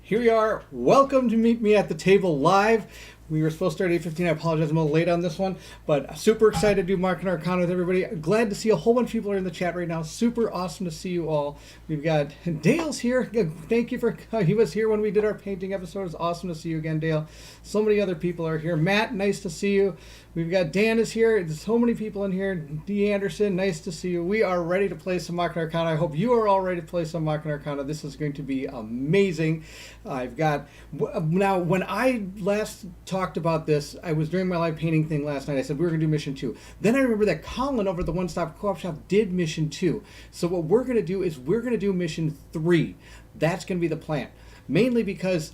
Here we are. Welcome to Meet Me at the Table Live. We were supposed to start at 8:15. I apologize, I'm a little late on this one, but super excited to do Machina Arcana with everybody. Glad to see a whole bunch of people are in the chat right now. Super awesome to see you all. We've got Dale's here. Thank you for he was here when we did our painting episode. It's awesome to see you again, Dale. So many other people are here. Matt, nice to see you. We've got Dan is here. There's so many people in here. D. Anderson, nice to see you. We are ready to play some Machina Arcana. I hope you are all ready to play some Machina Arcana. This is going to be amazing. I've got now when I last talked about this, I was during my live painting thing last night. I said we were going to do mission 2. Then I remember that Colin over at the One Stop Co-op Shop did mission 2. So what we're going to do is we're going to do mission 3. That's going to be the plan. Mainly because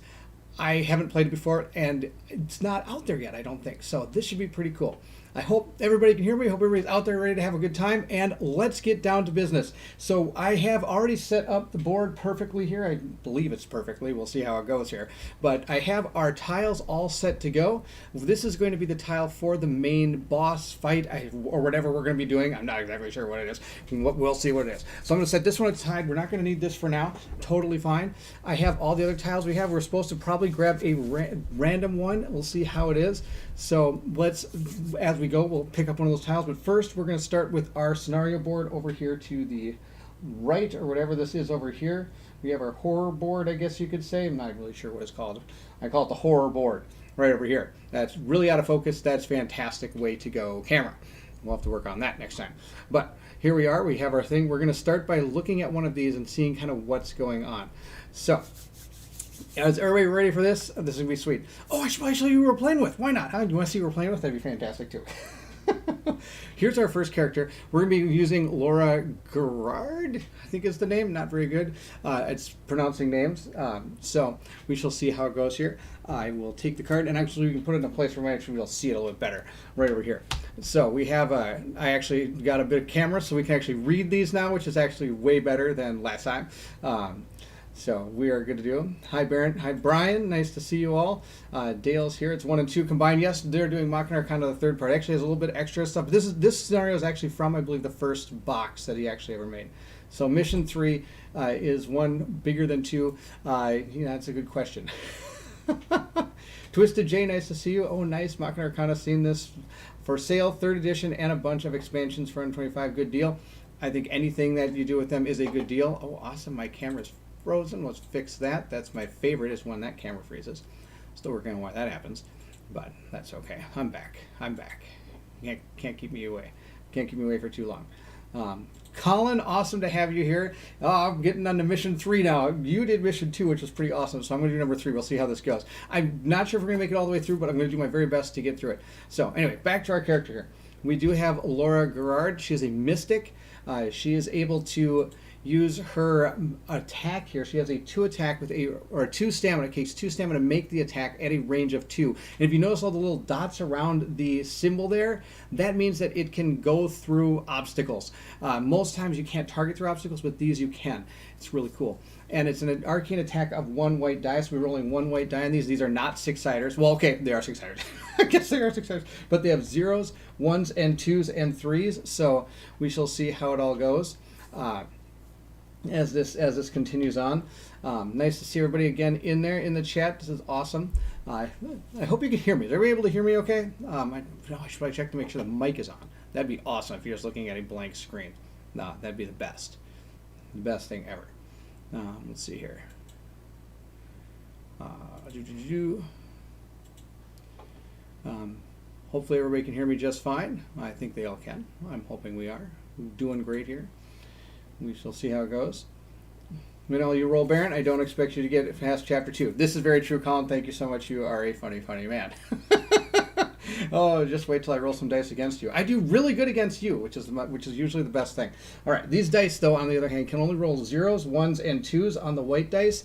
I haven't played it before, and it's not out there yet, I don't think. So this should be pretty cool. I hope everybody can hear me. I hope everybody's out there ready to have a good time, and let's get down to business. So I have already set up the board perfectly here. I believe it's perfectly. We'll see how it goes here. But I have our tiles all set to go. This is going to be the tile for the main boss fight, or whatever we're going to be doing. I'm not exactly sure what it is. We'll see what it is. So I'm going to set this one aside. We're not going to need this for now. Totally fine. I have all the other tiles we have. We're supposed to probably grab a random one. We'll see how it is. So let's, as we go, we'll pick up one of those tiles. But first, we're going to start with our scenario board over here to the right, or whatever this is over here. We have our horror board, I guess you could say. I'm not really sure what it's called. I call it the horror board right over here. That's really out of focus. That's fantastic way to go camera. We'll have to work on that next time. But here we are. We have our thing. We're going to start by looking at one of these and seeing kind of what's going on. So, is everybody ready for this? This is going to be sweet. Oh, I should probably show you who we're playing with. Why not? Huh? Do you want to see who we're playing with? That'd be fantastic, too. Here's our first character. We're going to be using Laura Gerard, I think is the name. Not very good. It's pronouncing names. So we shall see how it goes here. I will take the card, and actually we can put it in a place where we actually will see it a little bit better. Right over here. So we have, I actually got a bit of camera, so we can actually read these now, which is actually way better than last time. So we are good to do. Hi, Baron. Hi, Brian. Nice to see you all. Dale's here. It's 1 and 2 combined. Yes, they're doing Machina Arcana, the third part. Actually has a little bit extra stuff. But this scenario is actually from, I believe, the first box that he actually ever made. So mission 3 is 1 bigger than 2. That's a good question. Twisted J, nice to see you. Oh, nice. Machina Arcana, seen this for sale, 3rd edition, and a bunch of expansions for N25. Good deal. I think anything that you do with them is a good deal. Oh, awesome. My camera's frozen. Let's fix that. That's my favorite, is when that camera freezes. Still working on why that happens, but that's okay. I'm back. Can't keep me away. Can't keep me away for too long. Colin, awesome to have you here. I'm getting on to mission 3 now. You did mission 2, which was pretty awesome, so I'm going to do number 3. We'll see how this goes. I'm not sure if we're going to make it all the way through, but I'm going to do my very best to get through it. So anyway, back to our character here. We do have Laura Gerard. She is a mystic. She is able to use her attack here. She has a 2 attack with a 2 stamina. It takes 2 stamina to make the attack at a range of 2. And if you notice all the little dots around the symbol there, that means that it can go through obstacles. Most times you can't target through obstacles, but these you can. It's really cool. And it's an arcane attack of 1 white die, so we're rolling 1 white die on these. These are not 6-siders. Well, okay, they are 6-siders. I guess they are 6-siders. But they have 0s, 1s, and 2s, and 3s. So we shall see how it all goes. As this continues on. Nice to see everybody again in there in the chat. This is awesome. I hope you can hear me. Is everybody able to hear me okay? I should probably check to make sure the mic is on. That'd be awesome if you're just looking at a blank screen. No, that'd be the best. The best thing ever. Let's see here. Hopefully everybody can hear me just fine. I think they all can. I'm hoping we are. We're doing great here. We shall see how it goes. When you roll Baron, I don't expect you to get past chapter 2. This is very true, Colin. Thank you so much. You are a funny, funny man. Oh, just wait till I roll some dice against you. I do really good against you, which is usually the best thing. All right, these dice, though, on the other hand, can only roll 0s, 1s, and 2s on the white dice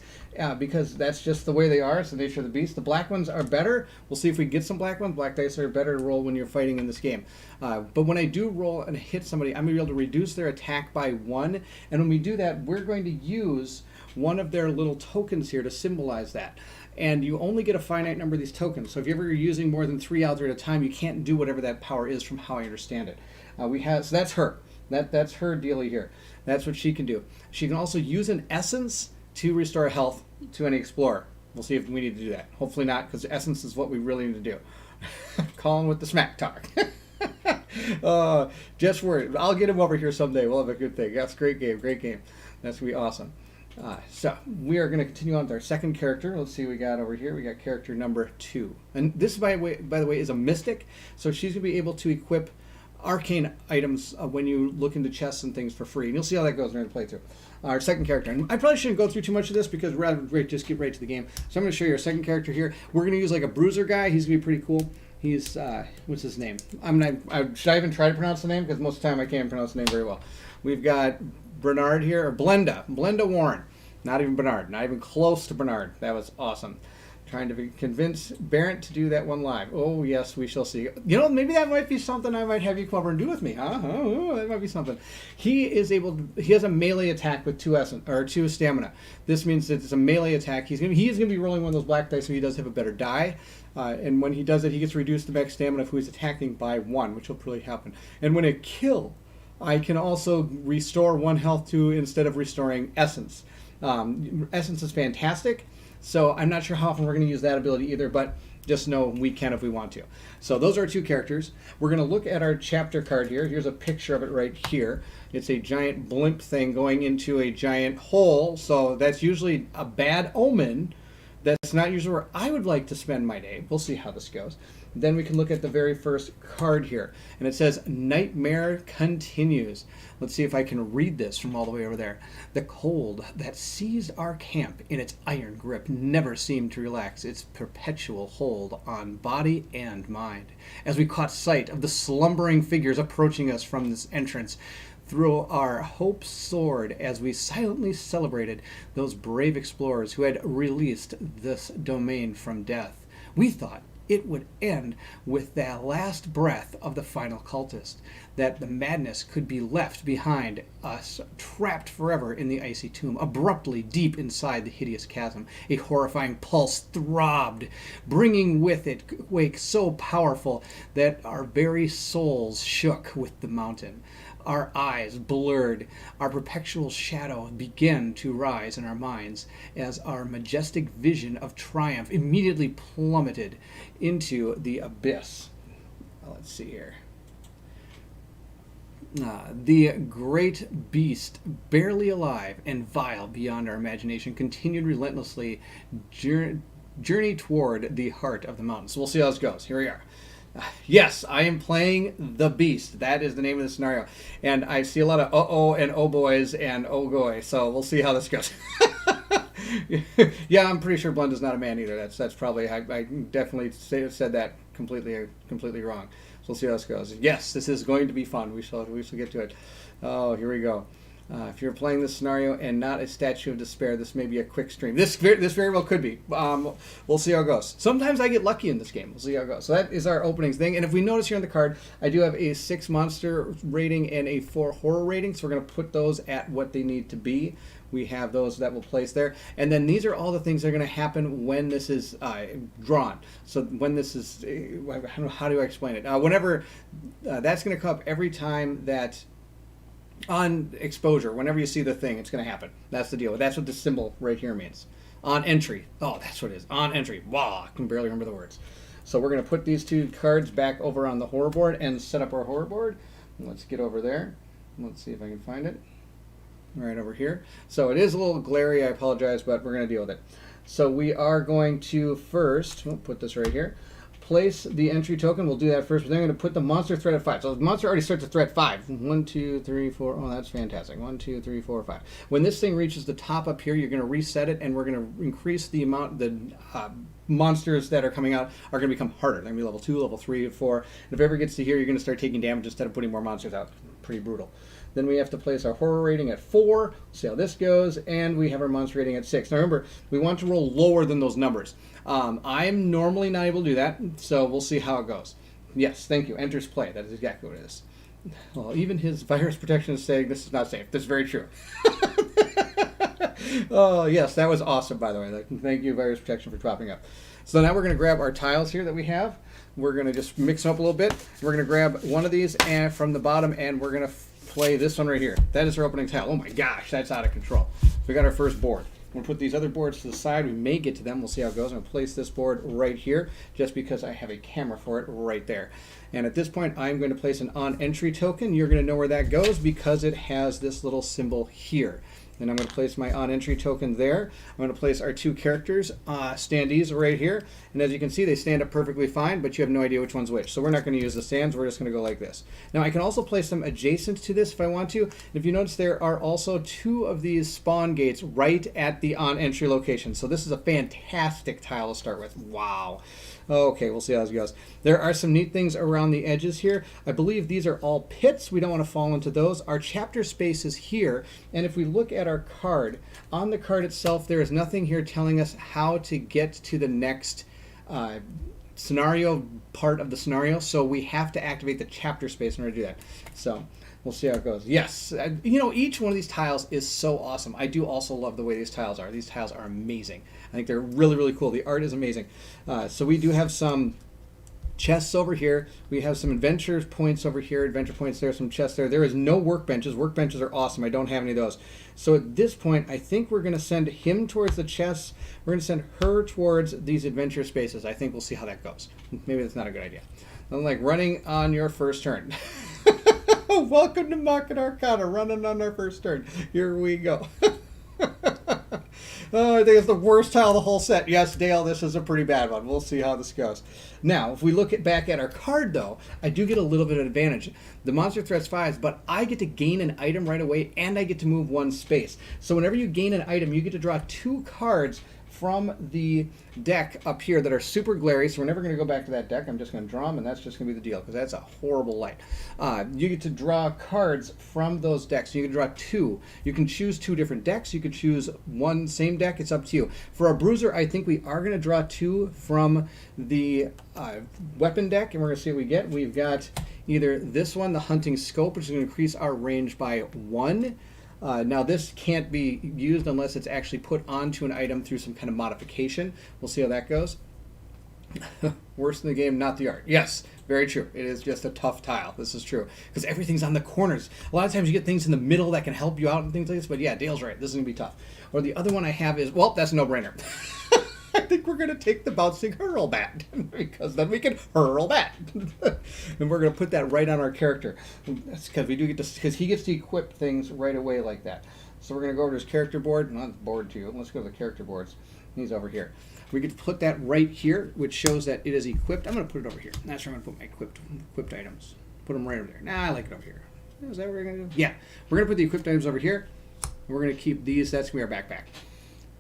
because that's just the way they are. It's the nature of the beast. The black ones are better. We'll see if we get some black ones. Black dice are better to roll when you're fighting in this game. But when I do roll and hit somebody, I'm going to be able to reduce their attack by 1. And when we do that, we're going to use one of their little tokens here to symbolize that. And you only get a finite number of these tokens. So if you're ever using more than 3 out there at a time, you can't do whatever that power is from how I understand it. So that's her. That's her dealie here. That's what she can do. She can also use an essence to restore health to any explorer. We'll see if we need to do that. Hopefully not, because essence is what we really need to do. Calling with the smack talk. Just worry. I'll get him over here someday. We'll have a good thing. That's a great game. Great game. That's going to be awesome. So we are going to continue on with our second character. Let's see what we got over here. We got character number 2. And this, by the way, is a mystic. So she's going to be able to equip arcane items when you look into chests and things for free. And you'll see how that goes during the playthrough. Our second character. And I probably shouldn't go through too much of this because we'd rather just get right to the game. So I'm going to show you our second character here. We're going to use like a bruiser guy. He's going to be pretty cool. He's, what's his name? Should I even try to pronounce the name? Because most of the time I can't pronounce the name very well. We've got Bernard here, or Blenda Warren. Not even Bernard. Not even close to Bernard. That was awesome. Trying to convince Barrett to do that one live. Oh, yes, we shall see. You know, maybe that might be something I might have you come over and do with me, huh? Oh, that might be something. He has a melee attack with 2 stamina. This means that it's a melee attack. He is gonna be rolling one of those black dice, so he does have a better die. And when he does it, he gets reduced the max stamina of who he's attacking by 1, which will probably happen. And when it kill, I can also restore 1 health to instead of restoring essence. Essence is fantastic. So I'm not sure how often we're going to use that ability either, but just know we can if we want to. So those are our 2 characters. We're going to look at our chapter card here. Here's a picture of it right here. It's a giant blimp thing going into a giant hole. So that's usually a bad omen. That's not usually where I would like to spend my day. We'll see how this goes. Then we can look at the very first card here. And it says, Nightmare Continues. Let's see if I can read this from all the way over there. The cold that seized our camp in its iron grip never seemed to relax its perpetual hold on body and mind. As we caught sight of the slumbering figures approaching us from this entrance, through our hope soared as we silently celebrated those brave explorers who had released this domain from death. We thought it would end with that last breath of the final cultist, that the madness could be left behind us, trapped forever in the icy tomb. Abruptly, deep inside the hideous chasm, a horrifying pulse throbbed, bringing with it quake so powerful that our very souls shook with the mountain. Our eyes blurred, our perpetual shadow began to rise in our minds as our majestic vision of triumph immediately plummeted into the abyss. Let's see here. The great beast, barely alive and vile beyond our imagination, continued relentlessly journey toward the heart of the mountain. So we'll see how this goes. Here we are. Yes, I am playing the Beast. That is the name of the scenario. And I see a lot of uh-oh and oh boys and oh goy. So we'll see how this goes. Yeah, I'm pretty sure Blenda's not a man either. That's probably, I definitely said that completely wrong. So we'll see how this goes. Yes, this is going to be fun. We shall get to it. Oh, here we go. If you're playing this scenario and not a Statue of Despair, this may be a quick stream. This very well could be. We'll see how it goes. Sometimes I get lucky in this game. We'll see how it goes. So that is our opening thing. And if we notice here on the card, I do have a 6 monster rating and a 4 horror rating. So we're going to put those at what they need to be. We have those that will place there. And then these are all the things that are going to happen when this is drawn. So when this is, how do I explain it? Whenever, that's going to come up every time that, on exposure, whenever you see the thing, it's going to happen. That's the deal. That's what this symbol right here means. On entry. Oh, that's what it is. On entry. Wow, I can barely remember the words. So we're going to put these 2 cards back over on the horror board and set up our horror board. Let's get over there. Let's see if I can find it. Right over here. So it is a little glary. I apologize, but we're going to deal with it. So we are going to first, we'll put this right here. Place the entry token. We'll do that first, but then I'm going to put the monster threat at 5. So the monster already starts at threat 5. 1, 2, 3, 4. Oh, that's fantastic. 1, 2, 3, 4, 5. When this thing reaches the top up here, you're going to reset it, and we're going to increase the amount. The monsters that are coming out are going to become harder. They're going to be level 2, level 3, 4. And if it ever gets to here, you're going to start taking damage instead of putting more monsters out. Pretty brutal. Then we have to place our horror rating at 4. See how this goes. And we have our monster rating at 6. Now remember, we want to roll lower than those numbers. I'm normally not able to do that, so we'll see how it goes. Yes, thank you. Enters play. That is exactly what it is. Well, even his virus protection is saying this is not safe. This is very true. Oh, yes, that was awesome, by the way. Thank you, virus protection, for dropping up. So now we're going to grab our tiles here that we have. We're going to just mix them up a little bit. We're going to grab one of these and from the bottom, and we're going to play this one right here. That is our opening tile. Oh my gosh, that's out of control. So we got our first board. going to put these other boards to the side. We may get to them. We'll see how it goes. I'm going to place this board right here just because I have a camera for it right there. And at this point, I'm going to place an on-entry token. You're going to know where that goes because it has this little symbol here. And I'm going to place my on-entry token there. I'm going to place our two characters, standees, right here. And as you can see, they stand up perfectly fine, but you have no idea which one's which. So we're not going to use the stands. We're just going to go like this. Now, I can also place them adjacent to this if I want to. And if you notice, there are also two of these spawn gates right at the on-entry location. So this is a fantastic tile to start with. Wow. Okay, we'll see how this goes. There are some neat things around the edges here. I believe these are all pits. We don't want to fall into those. Our chapter space is here. And if we look at our card, on the card itself, there is nothing here telling us how to get to the next scenario part of the scenario. So we have to activate the chapter space in order to do that. So we'll see how it goes. Yes, you know, each one of these tiles is so awesome. I do also love the way these tiles are. These tiles are amazing. I think they're really, really cool. The art is amazing. So we do have some chests over here. We have some adventure points over here, adventure points there, some chests there. There is no workbenches. Workbenches are awesome. I don't have any of those. So at this point, I think we're going to send him towards the chests. We're going to send her towards these adventure spaces. I think we'll see how that goes. Maybe that's not a good idea. I'm like running on your first turn. Welcome to Machina Arcana, running on our first turn. Here we go. Oh, I think it's the worst tile of the whole set. Yes, Dale, this is a pretty bad one. We'll see how this goes. Now, if we look back at our card, though, I do get a little bit of advantage. The monster threat's 5, but I get to gain an item right away, and I get to move one space. So whenever you gain an item, you get to draw 2 cards from the deck up here that are super glary. So we're never going to go back to that deck. I'm just going to draw them, and that's just going to be the deal because that's a horrible light. You get to draw cards from those decks. You can draw 2. You can choose 2 different decks. You could choose one same deck. It's up to you. For our bruiser, I think we are going to draw 2 from the weapon deck, and we're going to see what we get. We've got either this one, the hunting scope, which is going to increase our range by 1. Now this can't be used unless it's actually put onto an item through some kind of modification. We'll see how that goes. Worst in the game, not the art. Yes, very true. It is just a tough tile. This is true. Because everything's on the corners. A lot of times you get things in the middle that can help you out and things like this. But yeah, Dale's right. This is going to be tough. Or the other one I have is, well, that's a no-brainer. I think we're going to take the bouncing hurl bat because then we can hurl that. And we're going to put that right on our character. That's because we do get to, because he gets to equip things right away like that. So we're going to go over to his character board. Not board 2. Let's go to the character boards. He's over here. We get to put that right here, which shows that it is equipped. I'm going to put it over here. That's where I'm going to put my equipped items. Put them right over there. Nah, I like it over here. Is that what we're going to do? Yeah. We're going to put the equipped items over here. We're going to keep these. That's going to be our backpack.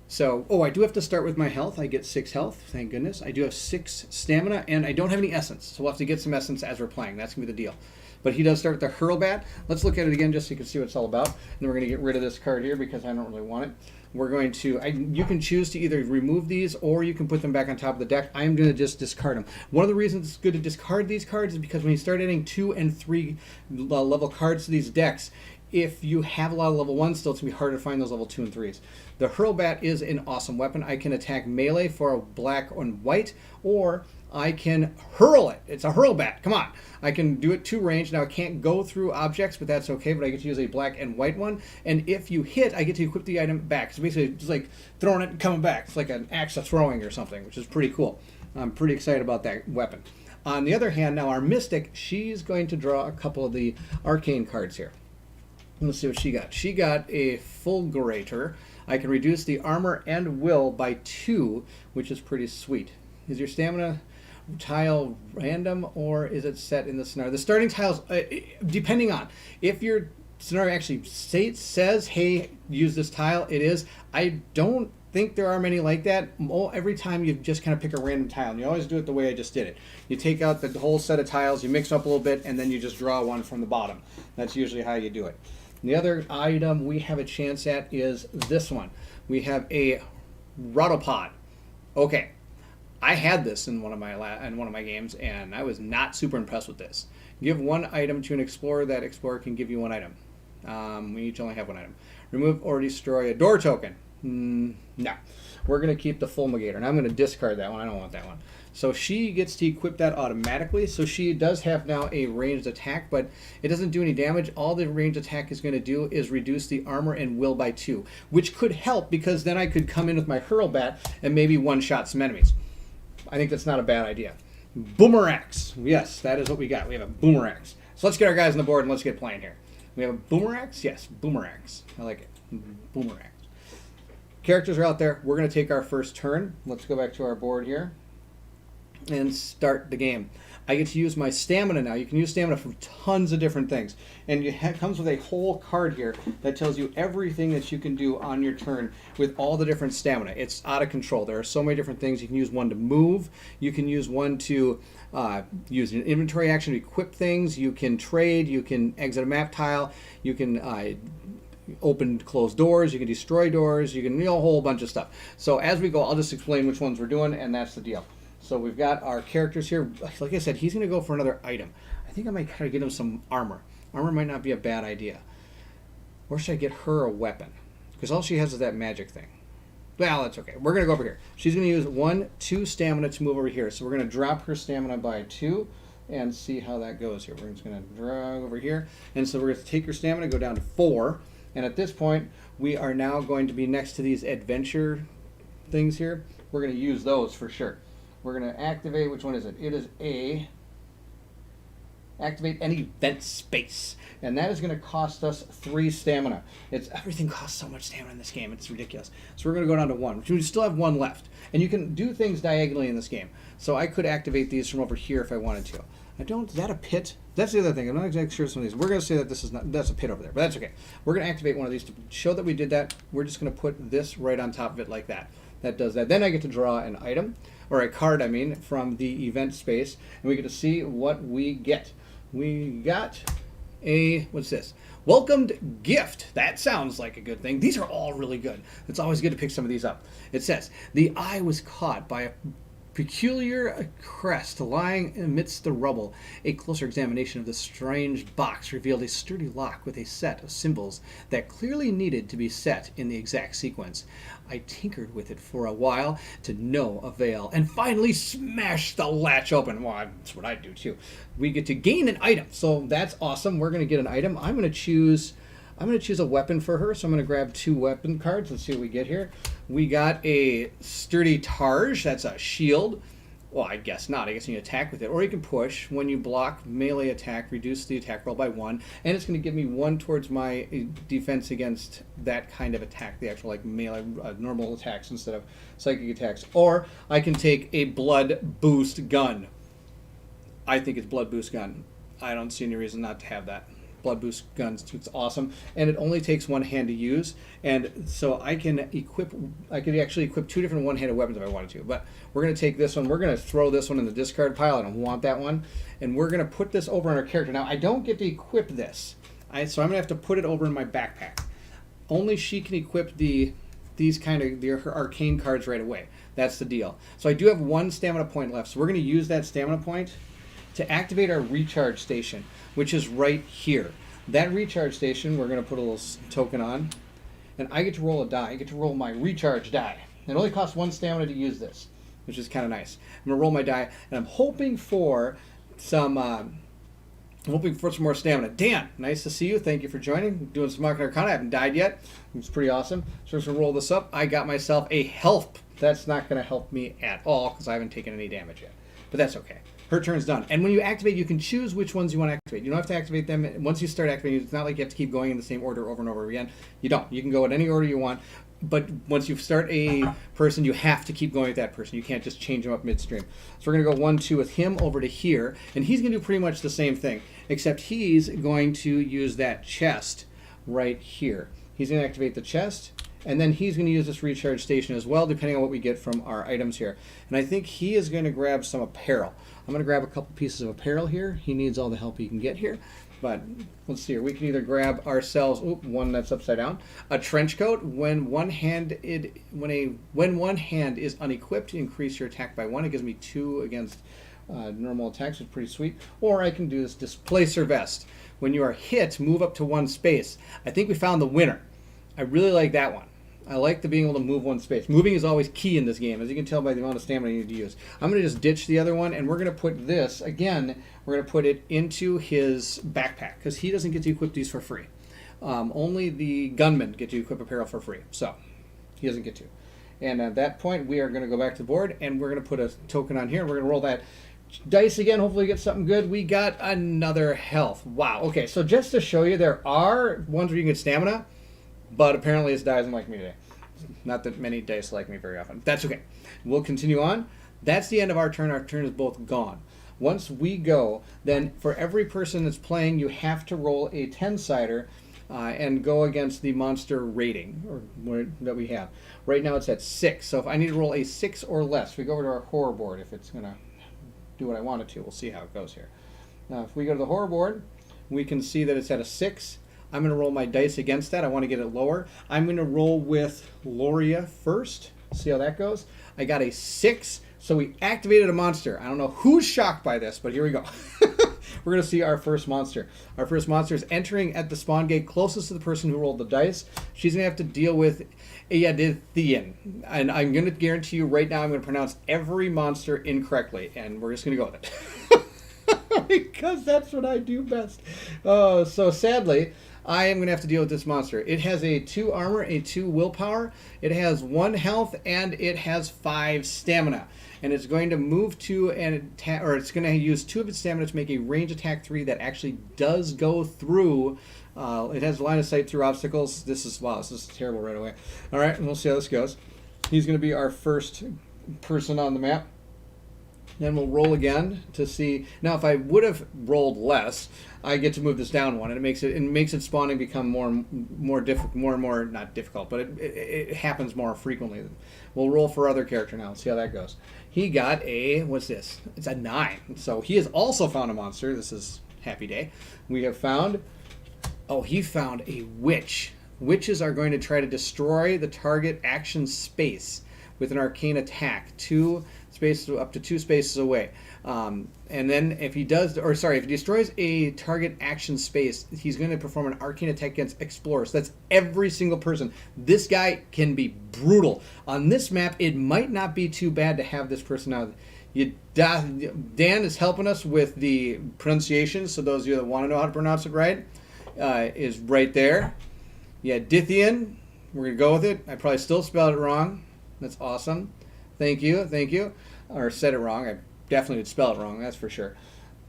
So, I do have to start with my health. I get 6 health, thank goodness. I do have 6 stamina, and I don't have any essence. So we'll have to get some essence as we're playing. That's going to be the deal. But he does start with the hurl bat. Let's look at it again just so you can see what it's all about. And then we're going to get rid of this card here because I don't really want it. We're going to, you can choose to either remove these or you can put them back on top of the deck. I'm going to just discard them. One of the reasons it's good to discard these cards is because when you start adding 2 and 3 level cards to these decks, if you have a lot of level 1 still, it's going to be harder to find those level 2 and 3s. The hurl bat is an awesome weapon. I can attack melee for a black and white, or I can hurl it. It's a hurl bat. Come on. I can do it 2 range. Now, I can't go through objects, but that's okay. But I get to use a black and white one. And if you hit, I get to equip the item back. So basically, it's like throwing it and coming back. It's like an axe of throwing or something, which is pretty cool. I'm pretty excited about that weapon. On the other hand, now our Mystic, she's going to draw a couple of the arcane cards here. Let's see what she got. She got a Fulgurator. I can reduce the armor and will by 2, which is pretty sweet. Is your stamina tile random or is it set in the scenario? The starting tiles, depending on if your scenario actually says, hey, use this tile, it is. I don't think there are many like that. Every time you just kind of pick a random tile, and you always do it the way I just did it. You take out the whole set of tiles, you mix up a little bit, and then you just draw one from the bottom. That's usually how you do it. And the other item we have a chance at is this one. We have a Rotopod. Okay, I had this in one of my games, and I was not super impressed with this. Give 1 item to an explorer. That explorer can give you 1 item. We each only have 1 item. Remove or destroy a door token. No. we're going to keep the Fulmigator. And I'm going to discard that one. I don't want that one. So she gets to equip that automatically. So she does have now a ranged attack, but it doesn't do any damage. All the ranged attack is going to do is reduce the armor and will by 2, which could help because then I could come in with my Hurlbat and maybe one-shot some enemies. I think that's not a bad idea. Boomerax. Yes, that is what we got. We have a Boomerax. So let's get our guys on the board and let's get playing here. We have a Boomerax? Yes, Boomerax. I like it. Boomerax. Characters are out there. We're going to take our first turn. Let's go back to our board here and start the game. I get to use my stamina now. You can use stamina for tons of different things. And it comes with a whole card here that tells you everything that you can do on your turn with all the different stamina. It's out of control. There are so many different things. You can use one to move. You can use one to use an inventory action to equip things. You can trade. You can exit a map tile. You can open closed doors. You can destroy doors. You can, a whole bunch of stuff. So as we go, I'll just explain which ones we're doing, and that's the deal. So we've got our characters here. Like I said, he's going to go for another item. I think I might kind of get him some armor. Armor might not be a bad idea. Or should I get her a weapon? Because all she has is that magic thing. Well, that's okay. We're going to go over here. She's going to use 2 stamina to move over here. So we're going to drop her stamina by 2 and see how that goes here. We're just going to drag over here. And so we're going to take her stamina, go down to 4. And at this point, we are now going to be next to these adventure things here. We're going to use those for sure. We're going to activate, which one is it? It is activate an event space. And that is going to cost us 3 stamina. Everything costs so much stamina in this game. It's ridiculous. So we're going to go down to 1, which we still have 1 left. And you can do things diagonally in this game. So I could activate these from over here if I wanted to. Is that a pit? That's the other thing. I'm not exactly sure some of these. We're going to say that that's a pit over there, but that's okay. We're going to activate one of these to show that we did that. We're just going to put this right on top of it like that. That does that. Then I get to draw an item, or a card, from the event space, and we get to see what we get. We got what's this? Welcomed gift. That sounds like a good thing. These are all really good. It's always good to pick some of these up. It says, the eye was caught by a peculiar crest lying amidst the rubble. A closer examination of the strange box revealed a sturdy lock with a set of symbols that clearly needed to be set in the exact sequence. I tinkered with it for a while to no avail, and finally smashed the latch open. Well, that's what I do too. We get to gain an item, so that's awesome. We're going to get an item. I'm going to choose a weapon for her, so I'm going to grab 2 weapon cards. Let's see what we get here. We got a sturdy Targe. That's a shield. Well, I guess not. I guess you can attack with it. Or you can push. When you block melee attack, reduce the attack roll by 1. And it's going to give me 1 towards my defense against that kind of attack. The actual melee, normal attacks instead of psychic attacks. Or I can take a blood boost gun. I think it's blood boost gun. I don't see any reason not to have that. Blood boost guns, it's awesome, and it only takes 1 hand to use, and so I could actually equip 2 different one-handed weapons if I wanted to. But we're going to take this one, we're going to throw this one in the discard pile. I don't want that one, and we're going to put this over on our character. Now I don't get to equip this, so I'm going to have to put it over in my backpack. Only she can equip these kind of her arcane cards right away. That's the deal. So I do have 1 stamina point left, so we're going to use that stamina point to activate our recharge station, which is right here. That recharge station, we're going to put a little token on, and I get to roll a die. I get to roll my recharge die. It only costs 1 stamina to use this, which is kind of nice. I'm going to roll my die, and I'm hoping for some more stamina. Dan, nice to see you. Thank you for joining. Doing some Machina Arcana. I haven't died yet. It's pretty awesome. So I'm just going to roll this up. I got myself a health. That's not going to help me at all because I haven't taken any damage yet. But that's okay. Her turn's done. And when you activate, you can choose which ones you want to activate. You don't have to activate them. Once you start activating, it's not like you have to keep going in the same order over and over again. You don't. You can go in any order you want. But once you start a person, you have to keep going with that person. You can't just change them up midstream. So we're going to go 1, 2 with him over to here. And he's going to do pretty much the same thing, except he's going to use that chest right here. He's going to activate the chest. And then he's going to use this recharge station as well, depending on what we get from our items here. And I think he is going to grab some apparel. I'm going to grab a couple pieces of apparel here. He needs all the help he can get here. But let's see here. We can either grab ourselves one that's upside down, a trench coat. When one hand is unequipped, increase your attack by 1. It gives me 2 against normal attacks, which is pretty sweet. Or I can do this displacer vest. When you are hit, move up to 1 space. I think we found the winner. I really like that one. I like the being able to move one space. Moving is always key in this game, as you can tell by the amount of stamina you need to use. I'm going to just ditch the other one, and we're going to put this, again, we're going to put it into his backpack, because he doesn't get to equip these for free. Only the gunmen get to equip apparel for free, so he doesn't get to. And at that point, we are going to go back to the board, and we're going to put a token on here, and we're going to roll that dice again. Hopefully get something good. We got another health. Wow. Okay, so just to show you, there are ones where you can get stamina, but apparently this die doesn't like me today. Not that many dice like me very often. That's okay. We'll continue on. That's the end of our turn. Our turn is both gone. Once we go, then for every person that's playing, you have to roll a 10-sider and go against the monster rating that we have. Right now it's at 6. So if I need to roll a 6 or less, we go over to our horror board. If it's going to do what I want it to, we'll see how it goes here. Now if we go to the horror board, we can see that it's at a 6. I'm going to roll my dice against that. I want to get it lower. I'm going to roll with Loria first. See how that goes. I got a 6, so we activated a monster. I don't know who's shocked by this, but here we go. We're going to see our first monster. Our first monster is entering at the spawn gate closest to the person who rolled the dice. She's going to have to deal with Eadithian. And I'm going to guarantee you right now I'm going to pronounce every monster incorrectly, and we're just going to go with it. Because that's what I do best. So sadly, I am going to have to deal with this monster. It has a 2 armor, a 2 willpower, it has 1 health, and it has 5 stamina. And it's going to move to an attack, or it's going to use 2 of its stamina to make a range attack 3 that actually does go through. It has line of sight through obstacles. This is terrible right away. All right, and we'll see how this goes. He's going to be our first person on the map. Then we'll roll again to see. Now, if I would have rolled less, I get to move this down 1, and it makes it spawning become more not difficult, but it happens more frequently. We'll roll for other character now. Let's see how that goes. He got a what's this? It's a 9. So he has also found a monster. This is happy day. We have found. Oh, he found a witch. Witches are going to try to destroy the target action space with an arcane attack. 2 spaces up to 2 spaces away. And then if he destroys a target action space, he's going to perform an arcane attack against explorers. That's every single person. This guy can be brutal. On this map, it might not be too bad to have this person out. Dan is helping us with the pronunciation, so those of you that want to know how to pronounce it right, is right there. Yeah, Dithian. We're going to go with it. I probably still spelled it wrong. That's awesome. Thank you. Or said it wrong. I definitely would spell it wrong, that's for sure.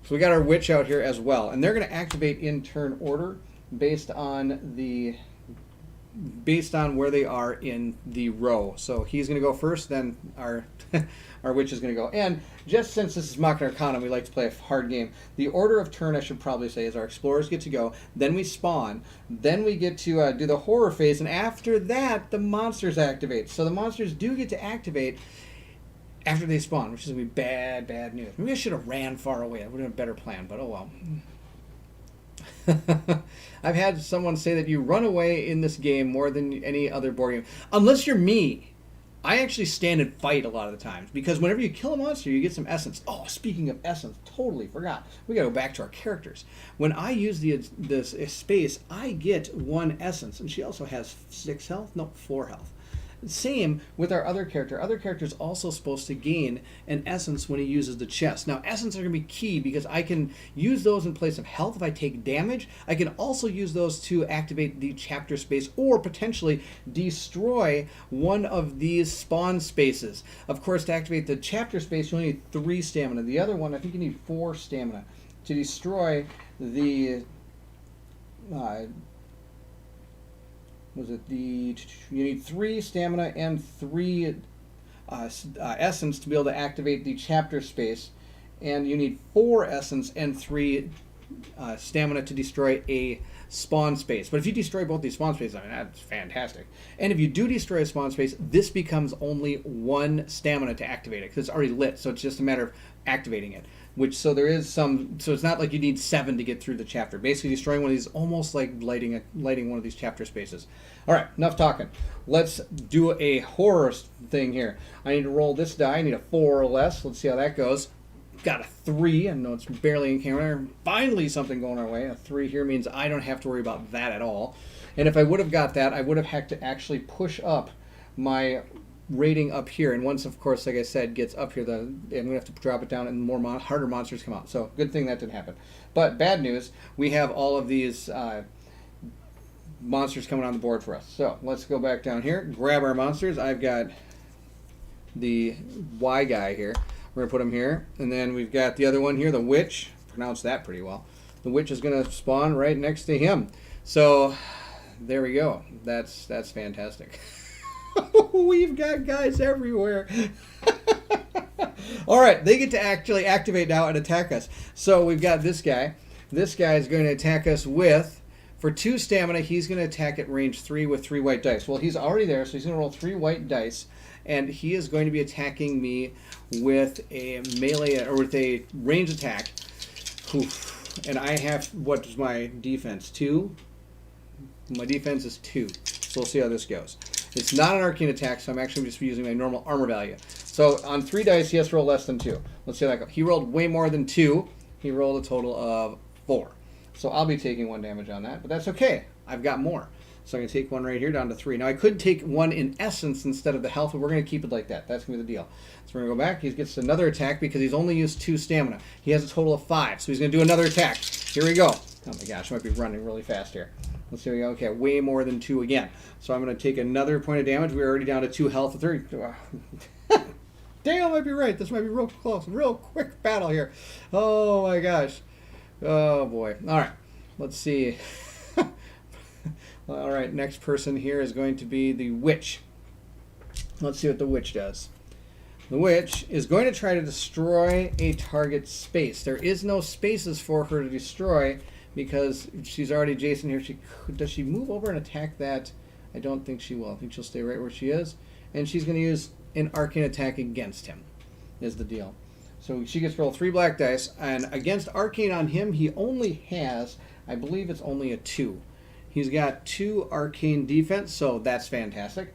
So we got our witch out here as well. And they're going to activate in turn order based on where they are in the row. So he's going to go first, then our witch is going to go. And just since this is Machina Arcana, we like to play a hard game. The order of turn, I should probably say, is our explorers get to go, then we spawn, then we get to do the horror phase, and after that, the monsters activate. So the monsters do get to activate after they spawn, which is going to be bad news. Maybe I should have ran far away. I would have been a better plan, but oh well. I've had someone say that you run away in this game more than any other board game. Unless you're me. I actually stand and fight a lot of the times, because whenever you kill a monster, you get some essence. Oh, speaking of essence, totally forgot. We got to go back to our characters. When I use this space, I get 1 essence, and she also has 6 health? No, 4 health. Same with our other character. Other character is also supposed to gain an essence when he uses the chest. Now, essence are going to be key because I can use those in place of health if I take damage. I can also use those to activate the chapter space or potentially destroy one of these spawn spaces. Of course, to activate the chapter space, you only need 3 stamina. The other one, I think you need 4 stamina. To destroy the... you need 3 stamina and 3 essence to be able to activate the chapter space, and you need 4 essence and 3 stamina to destroy a spawn space. But if you destroy both these spawn spaces, I mean, that's fantastic. And if you do destroy a spawn space, this becomes only 1 stamina to activate it, because it's already lit, so it's just a matter of activating it. So it's not like you need 7 to get through the chapter. Basically, destroying one of these almost like lighting one of these chapter spaces. All right, enough talking. Let's do a horror thing here. I need to roll this die. I need a 4 or less. Let's see how that goes. Got a 3. I know it's barely in camera. Finally something going our way. A 3 here means I don't have to worry about that at all. And if I would have got that, I would have had to actually push up my rating up here. And once, of course, like I said, gets up here, I'm going to have to drop it down and more harder monsters come out. So good thing that didn't happen. But bad news, we have all of these monsters coming on the board for us. So let's go back down here, grab our monsters. I've got the Y guy here. We're going to put him here. And then we've got the other one here, the witch. Pronounced that pretty well. The witch is going to spawn right next to him. So there we go. That's fantastic. We've got guys everywhere. All right, they get to actually activate now and attack us. So we've got this guy. This guy is going to attack us with, for 2 stamina, he's going to attack at range 3 with 3 white dice. Well, he's already there, so he's going to roll 3 white dice, and he is going to be attacking me with a melee, or with a range attack. Oof. And I have, what is my defense? 2? My defense is 2. So we'll see how this goes. It's not an arcane attack, so I'm actually just using my normal armor value. So on 3 dice, he has to roll less than 2. Let's see how that goes. He rolled way more than 2. He rolled a total of 4. So I'll be taking 1 damage on that, but that's okay. I've got more. So I'm going to take 1 right here down to 3. Now I could take 1 in essence instead of the health, but we're going to keep it like that. That's going to be the deal. So we're going to go back. He gets another attack because he's only used 2 stamina. He has a total of 5, so he's going to do another attack. Here we go. Oh my gosh, I might be running really fast here. Let's see. Okay, way more than 2 again. So I'm going to take another point of damage. We're already down to 2 health. 3. Dale might be right. This might be real close. Real quick battle here. Oh my gosh. Oh boy. All right. Let's see. All right. Next person here is going to be the witch. Let's see what the witch does. The witch is going to try to destroy a target space. There is no spaces for her to destroy because she's already adjacent here. Does she move over and attack that? I don't think she will. I think she'll stay right where she is. And she's going to use an arcane attack against him, is the deal. So she gets to roll 3 black dice. And against arcane on him, he only has, I believe it's only a 2. He's got 2 arcane defense, so that's fantastic.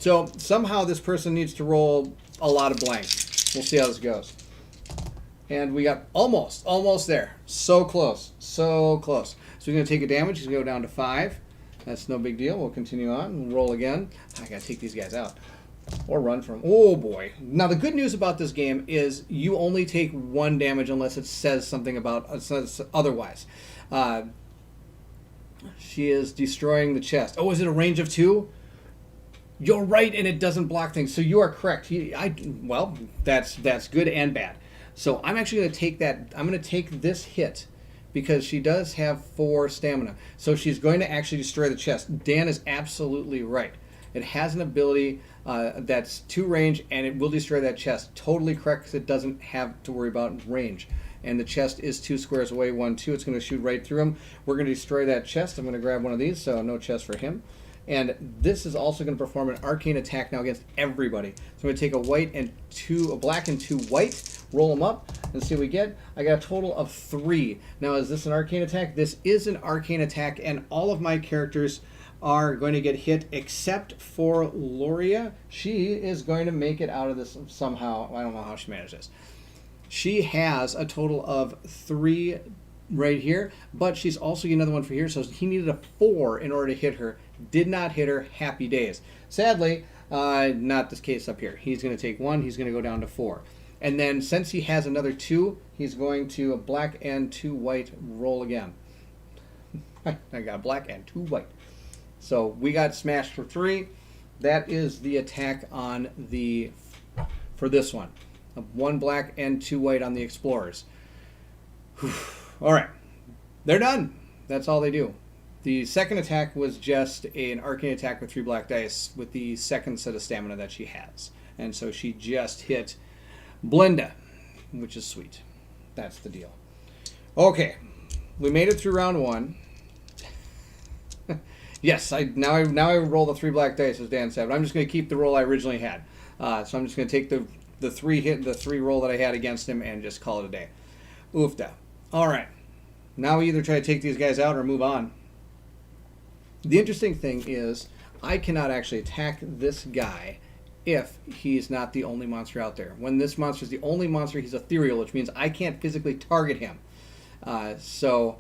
So somehow this person needs to roll a lot of blanks. We'll see how this goes. And we got almost there. So close. So close. So he's going to take a damage. He's going to go down to 5. That's no big deal. We'll continue on. We'll roll again. I got to take these guys out. Or run from. Oh boy. Now the good news about this game is you only take 1 damage unless it says something about otherwise. She is destroying the chest. Oh, is it a range of 2? You're right, and it doesn't block things. So you are correct. Well, that's good and bad. So I'm actually going to take that. I'm going to take this hit because she does have 4 stamina. So she's going to actually destroy the chest. Dan is absolutely right. It has an ability that's 2 range, and it will destroy that chest. Totally correct, because it doesn't have to worry about range. And the chest is 2 squares away, 1, 2. It's going to shoot right through him. We're going to destroy that chest. I'm going to grab one of these, so no chest for him. And this is also going to perform an arcane attack now against everybody. So I'm going to take a black and 2 white, roll them up, and see what we get. I got a total of 3. Now, is this an arcane attack? This is an arcane attack, and all of my characters are going to get hit except for Loria. She is going to make it out of this somehow. I don't know how she managed this. She has a total of 3 right here, but she's also another one for here, so he needed a 4 in order to hit her. Did not hit her. Happy days. Sadly, not this case up here. He's going to take 1. He's going to go down to 4. And then since he has another 2, he's going to a black and 2 white roll again. I got a black and 2 white. So we got smashed for 3. That is the attack on for this one. 1 black and 2 white on the explorers. Whew. All right. They're done. That's all they do. The second attack was just an arcane attack with 3 black dice with the second set of stamina that she has. And so she just hit Blinda, which is sweet. That's the deal. Okay. We made it through round 1. Yes, now I roll the 3 black dice, as Dan said, but I'm just going to keep the roll I originally had. So I'm just going to take the 3 roll that I had against him and just call it a day. Oofda. All right. Now we either try to take these guys out or move on. The interesting thing is I cannot actually attack this guy if he's not the only monster out there. When this monster is the only monster, he's ethereal, which means I can't physically target him. So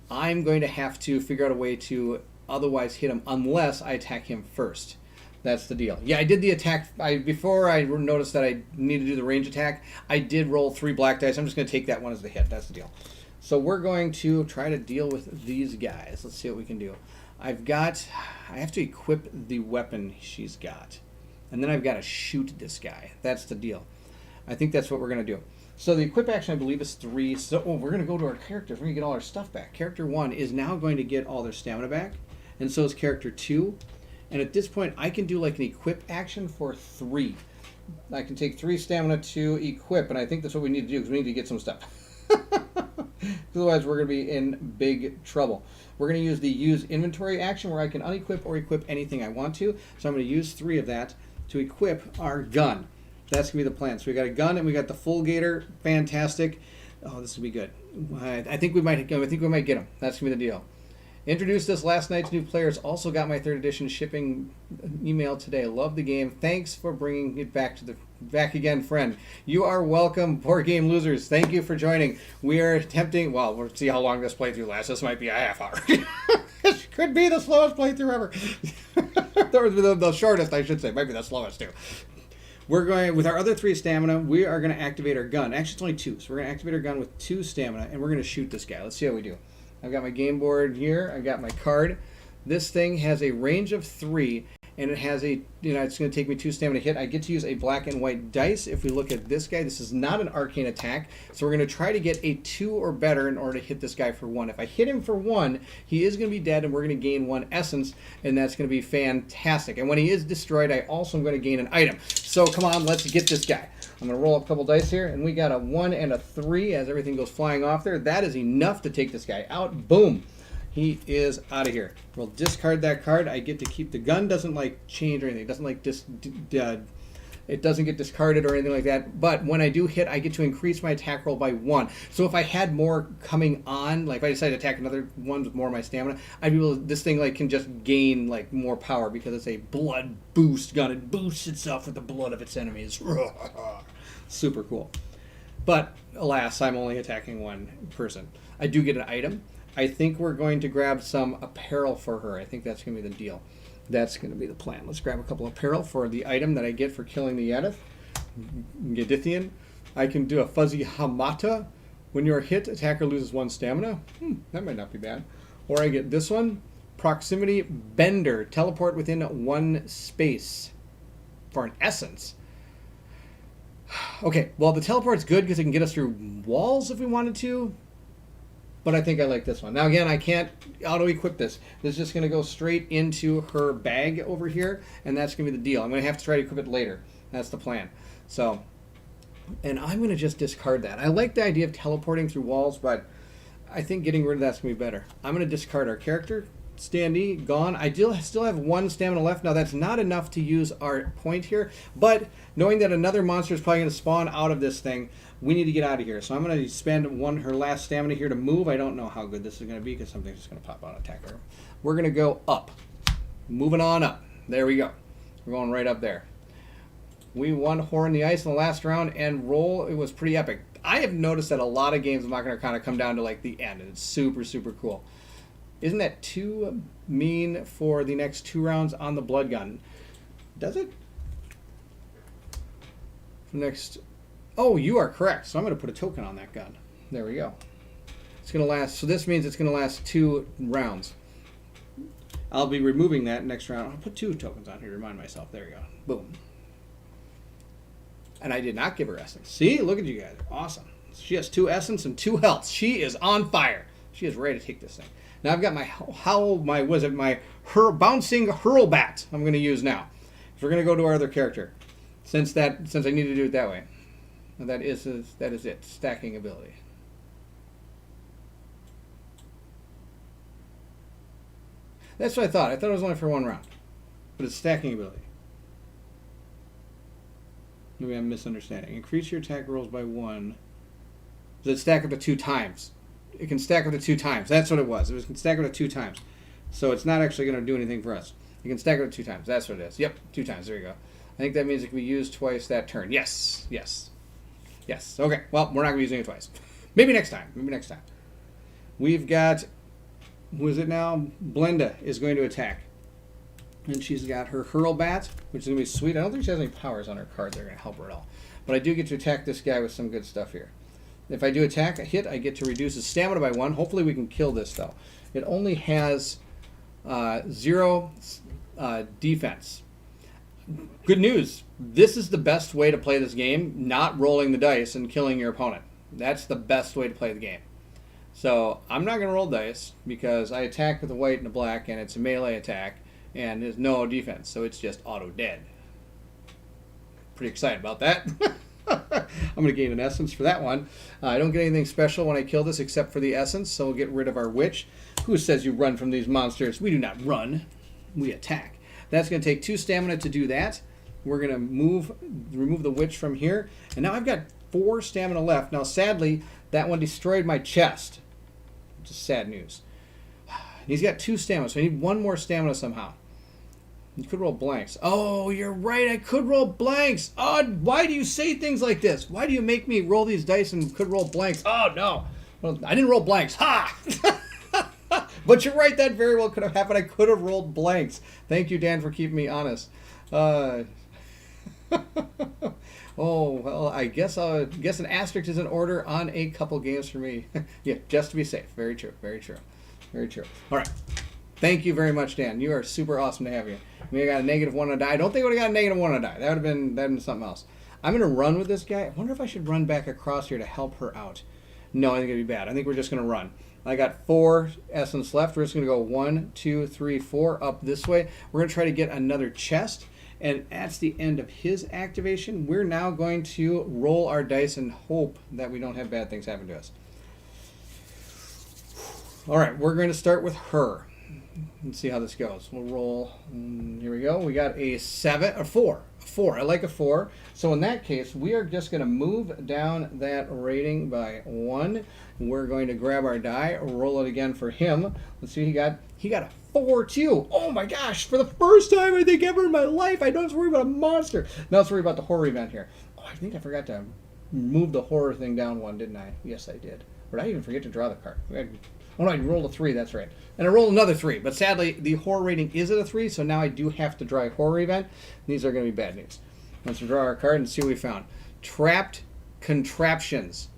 I'm going to have to figure out a way to otherwise hit him unless I attack him first. That's the deal. Yeah, I did the attack. Before I noticed that I need to do the range attack, I did roll 3 black dice. I'm just going to take that one as the hit. That's the deal. So we're going to try to deal with these guys. Let's see what we can do. I have to equip the weapon she's got. And then I've got to shoot this guy. That's the deal. I think that's what we're going to do. So the equip action, I believe, is 3. So we're going to go to our characters. We're going to get all our stuff back. Character 1 is now going to get all their stamina back. And so is character 2. And at this point, I can do like an equip action for 3. I can take 3 stamina to equip, and I think that's what we need to do because we need to get some stuff. Otherwise, we're going to be in big trouble. We're going to use the use inventory action where I can unequip or equip anything I want to. So I'm going to use 3 of that to equip our gun. That's going to be the plan. So we got a gun and we got the full gator. Fantastic. Oh, this will be good. I think we might get him. That's going to be the deal. Introduced us last night's new players. Also got my 3rd edition shipping email today. Love the game. Thanks for bringing it back again, friend. You are welcome, Board Game Losers. Thank you for joining. We are attempting. Well, we'll see how long this playthrough lasts. This might be a half hour. This could be the slowest playthrough ever. The shortest, I should say. Might be the slowest too. We're going with our other 3 stamina. We are going to activate our gun. Actually, it's only 2, so we're going to activate our gun with 2 stamina, and we're going to shoot this guy. Let's see how we do. I've got my game board here. I've got my card. This thing has a range of 3, and it has a, it's going to take me 2 stamina to hit. I get to use a black and white dice. If we look at this guy, this is not an arcane attack, so we're going to try to get a 2 or better in order to hit this guy for 1. If I hit him for 1, he is going to be dead, and we're going to gain 1 essence, and that's going to be fantastic. And when he is destroyed, I also am going to gain an item. So come on, let's get this guy. I'm going to roll up a couple dice here, and we got a 1 and a 3 as everything goes flying off there. That is enough to take this guy out. Boom. He is out of here. We'll discard that card. I get to keep the gun. Doesn't like change or anything. It doesn't like it doesn't get discarded or anything like that. But when I do hit, I get to increase my attack roll by 1. So if I had more coming on, like if I decided to attack another one with more of my stamina, I'd be able to, this thing like can just gain like more power because it's a blood boost gun. It boosts itself with the blood of its enemies. Super cool. But alas, I'm only attacking 1 person. I do get an item. I think we're going to grab some apparel for her. I think that's going to be the deal. That's going to be the plan. Let's grab a couple of apparel for the item that I get for killing the Yedithian. I can do a fuzzy hamata. When you're hit, attacker loses 1 stamina. That might not be bad. Or I get this one. Proximity bender. Teleport within 1 space for an essence. Okay, well, the teleport's good because it can get us through walls if we wanted to. But I think I like this one. Now, again, I can't auto-equip this. This is just going to go straight into her bag over here, and that's going to be the deal. I'm going to have to try to equip it later. That's the plan. So, and I'm going to just discard that. I like the idea of teleporting through walls, but I think getting rid of that's going to be better. I'm going to discard our character. Standee, gone. I still have 1 stamina left. Now, that's not enough to use our point here, but knowing that another monster is probably going to spawn out of this thing, we need to get out of here. So I'm going to spend her last stamina here to move. I don't know how good this is going to be because something's just going to pop out and attack her. We're going to go up. Moving on up. There we go. We're going right up there. We won Horn the Ice in the last round, and roll, it was pretty epic. I have noticed that a lot of games of Machina Arcana come down to like the end, and it's super, super cool. Isn't that too mean for the next 2 rounds on the blood gun? Does it? Next. Oh, you are correct. So I'm going to put a token on that gun. There we go. It's going to last. So this means it's going to last 2 rounds. I'll be removing that next round. I'll put 2 tokens on here to remind myself. There we go. Boom. And I did not give her essence. See? Look at you guys. Awesome. She has 2 essence and 2 health. She is on fire. She is ready to take this thing. Now I've got my bouncing hurlbat I'm going to use now. So we're going to go to our other character. Since I need to do it that way. And that is it. Stacking ability. That's what I thought. I thought it was only for 1 round. But it's stacking ability. Maybe I'm misunderstanding. Increase your attack rolls by 1. Does it stack up to 2 times? It can stack up to 2 times. That's what it was. It can stack up to 2 times. So it's not actually going to do anything for us. It can stack up to 2 times. That's what it is. Yep, 2 times. There you go. I think that means it can be used twice that turn. Yes. Yes. Yes. Okay. Well, we're not going to be using it twice. Maybe next time. Maybe next time. We've got who is it now? Blenda is going to attack. And she's got her Hurl Bat, which is going to be sweet. I don't think she has any powers on her card that are going to help her at all. But I do get to attack this guy with some good stuff here. If I do attack a hit, I get to reduce his stamina by 1. Hopefully we can kill this, though. It only has 0 defense. Good news. This is the best way to play this game, not rolling the dice and killing your opponent. That's the best way to play the game. So I'm not going to roll dice because I attack with a white and a black, and it's a melee attack, and there's no defense, so it's just auto dead. Pretty excited about that. I'm going to gain an essence for that one. I don't get anything special when I kill this except for the essence, so we'll get rid of our witch. Who says you run from these monsters? We do not run. We attack. That's going to take 2 stamina to do that. We're going to remove the witch from here. And now I've got 4 stamina left. Now, sadly, that one destroyed my chest, which is sad news. He's got 2 stamina, so I need 1 more stamina somehow. You could roll blanks. Oh, you're right. I could roll blanks. Oh, why do you say things like this? Why do you make me roll these dice and could roll blanks? Oh, no. Well, I didn't roll blanks. Ha! But you're right. That very well could have happened. I could have rolled blanks. Thank you, Dan, for keeping me honest. Oh, well, I guess an asterisk is in order on a couple games for me. Yeah, just to be safe. Very true. Very true. Very true. All right. Thank you very much, Dan. You are super awesome to have you. We got a -1 on a die. I don't think I would have got a -1 on a die. That would have been something else. I'm going to run with this guy. I wonder if I should run back across here to help her out. No, I think it'd be bad. I think we're just going to run. I got 4 essence left. We're just going to go 1, 2, 3, 4 up this way. We're going to try to get another chest. And that's the end of his activation. We're now going to roll our dice and hope that we don't have bad things happen to us. All right, we're going to start with her. Let's see how this goes. We'll roll. Here we go. We got a 4. I like a 4. So in that case, we are just going to move down that rating by 1. We're going to grab our die, roll it again for him. Let's see. He got a 4 too. Oh my gosh! For the first time I think ever in my life, I don't have to worry about a monster. Now let's worry about the horror event here. Oh, I think I forgot to move the horror thing down 1, didn't I? Yes, I did. Or did I even forget to draw the card? Oh no, I rolled a 3, that's right. And I rolled another 3, but sadly the horror rating is at a 3, so now I do have to draw a horror event. These are going to be bad news. Let's draw our card and see what we found. Trapped contraptions.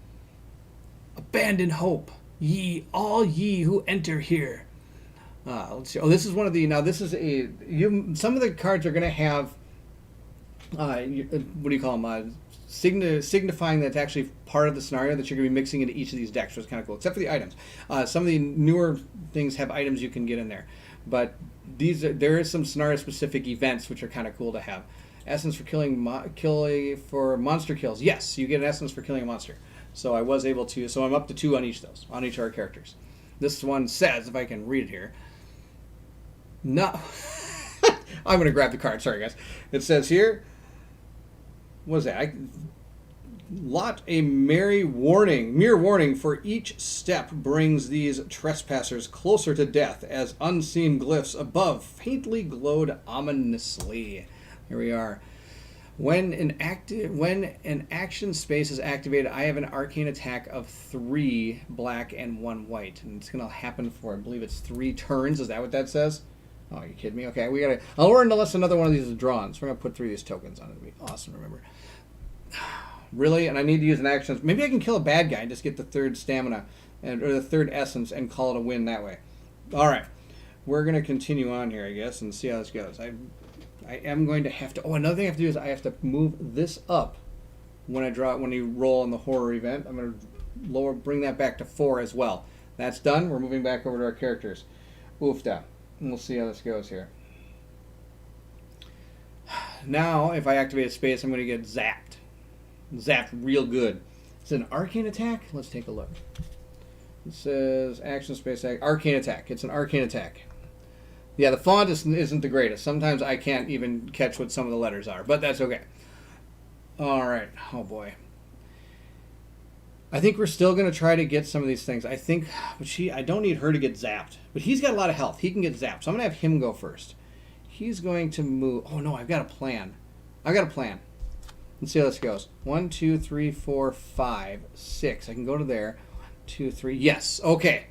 Abandon hope, all ye who enter here. Let's see. Oh, this is one of the. Now this is some of the cards are going to have. What do you call them? Signifying that's actually part of the scenario that you're going to be mixing into each of these decks, which is kind of cool, except for the items. Some of the newer things have items you can get in there. But there is some scenario-specific events which are kind of cool to have. Essence for killing for monster kills. Yes, you get an essence for killing a monster. So I was able to, so I'm up to 2 on each of those, on each of our characters. This one says, if I can read it here, no, I'm going to grab the card, sorry guys. It says here, what is that? A mere warning for each step brings these trespassers closer to death as unseen glyphs above faintly glowed ominously. Here we are. When an action space is activated, I have an arcane attack of 3 black and 1 white, and it's going to happen for, I believe it's 3 turns. Is that what that says? Oh, are you kidding me? Okay, I'll learn unless another one of these is drawn. So we're going to put 3 of these tokens on it. It'll be awesome to remember. Really? And I need to use an action. Maybe I can kill a bad guy and just get the 3rd stamina or the 3rd essence and call it a win that way. All right. We're going to continue on here, I guess, and see how this goes. I am going to have to. Oh, another thing I have to do is I have to move this up when you roll on the horror event. I'm going to bring that back to 4 as well. That's done. We're moving back over to our characters. Oofda. And we'll see how this goes here. Now, if I activate a space, I'm going to get zapped. Zapped real good. Is it an arcane attack? Let's take a look. It says action space arcane attack. It's an arcane attack. Yeah, the font isn't the greatest. Sometimes I can't even catch what some of the letters are, but that's okay. All right. Oh, boy. I think we're still going to try to get some of these things. I think, I don't need her to get zapped, but he's got a lot of health. He can get zapped, so I'm going to have him go first. He's going to move. Oh, no, I've got a plan. Let's see how this goes. 1, 2, 3, 4, 5, 6. I can go to there. 1, 2, 3. Yes. Okay.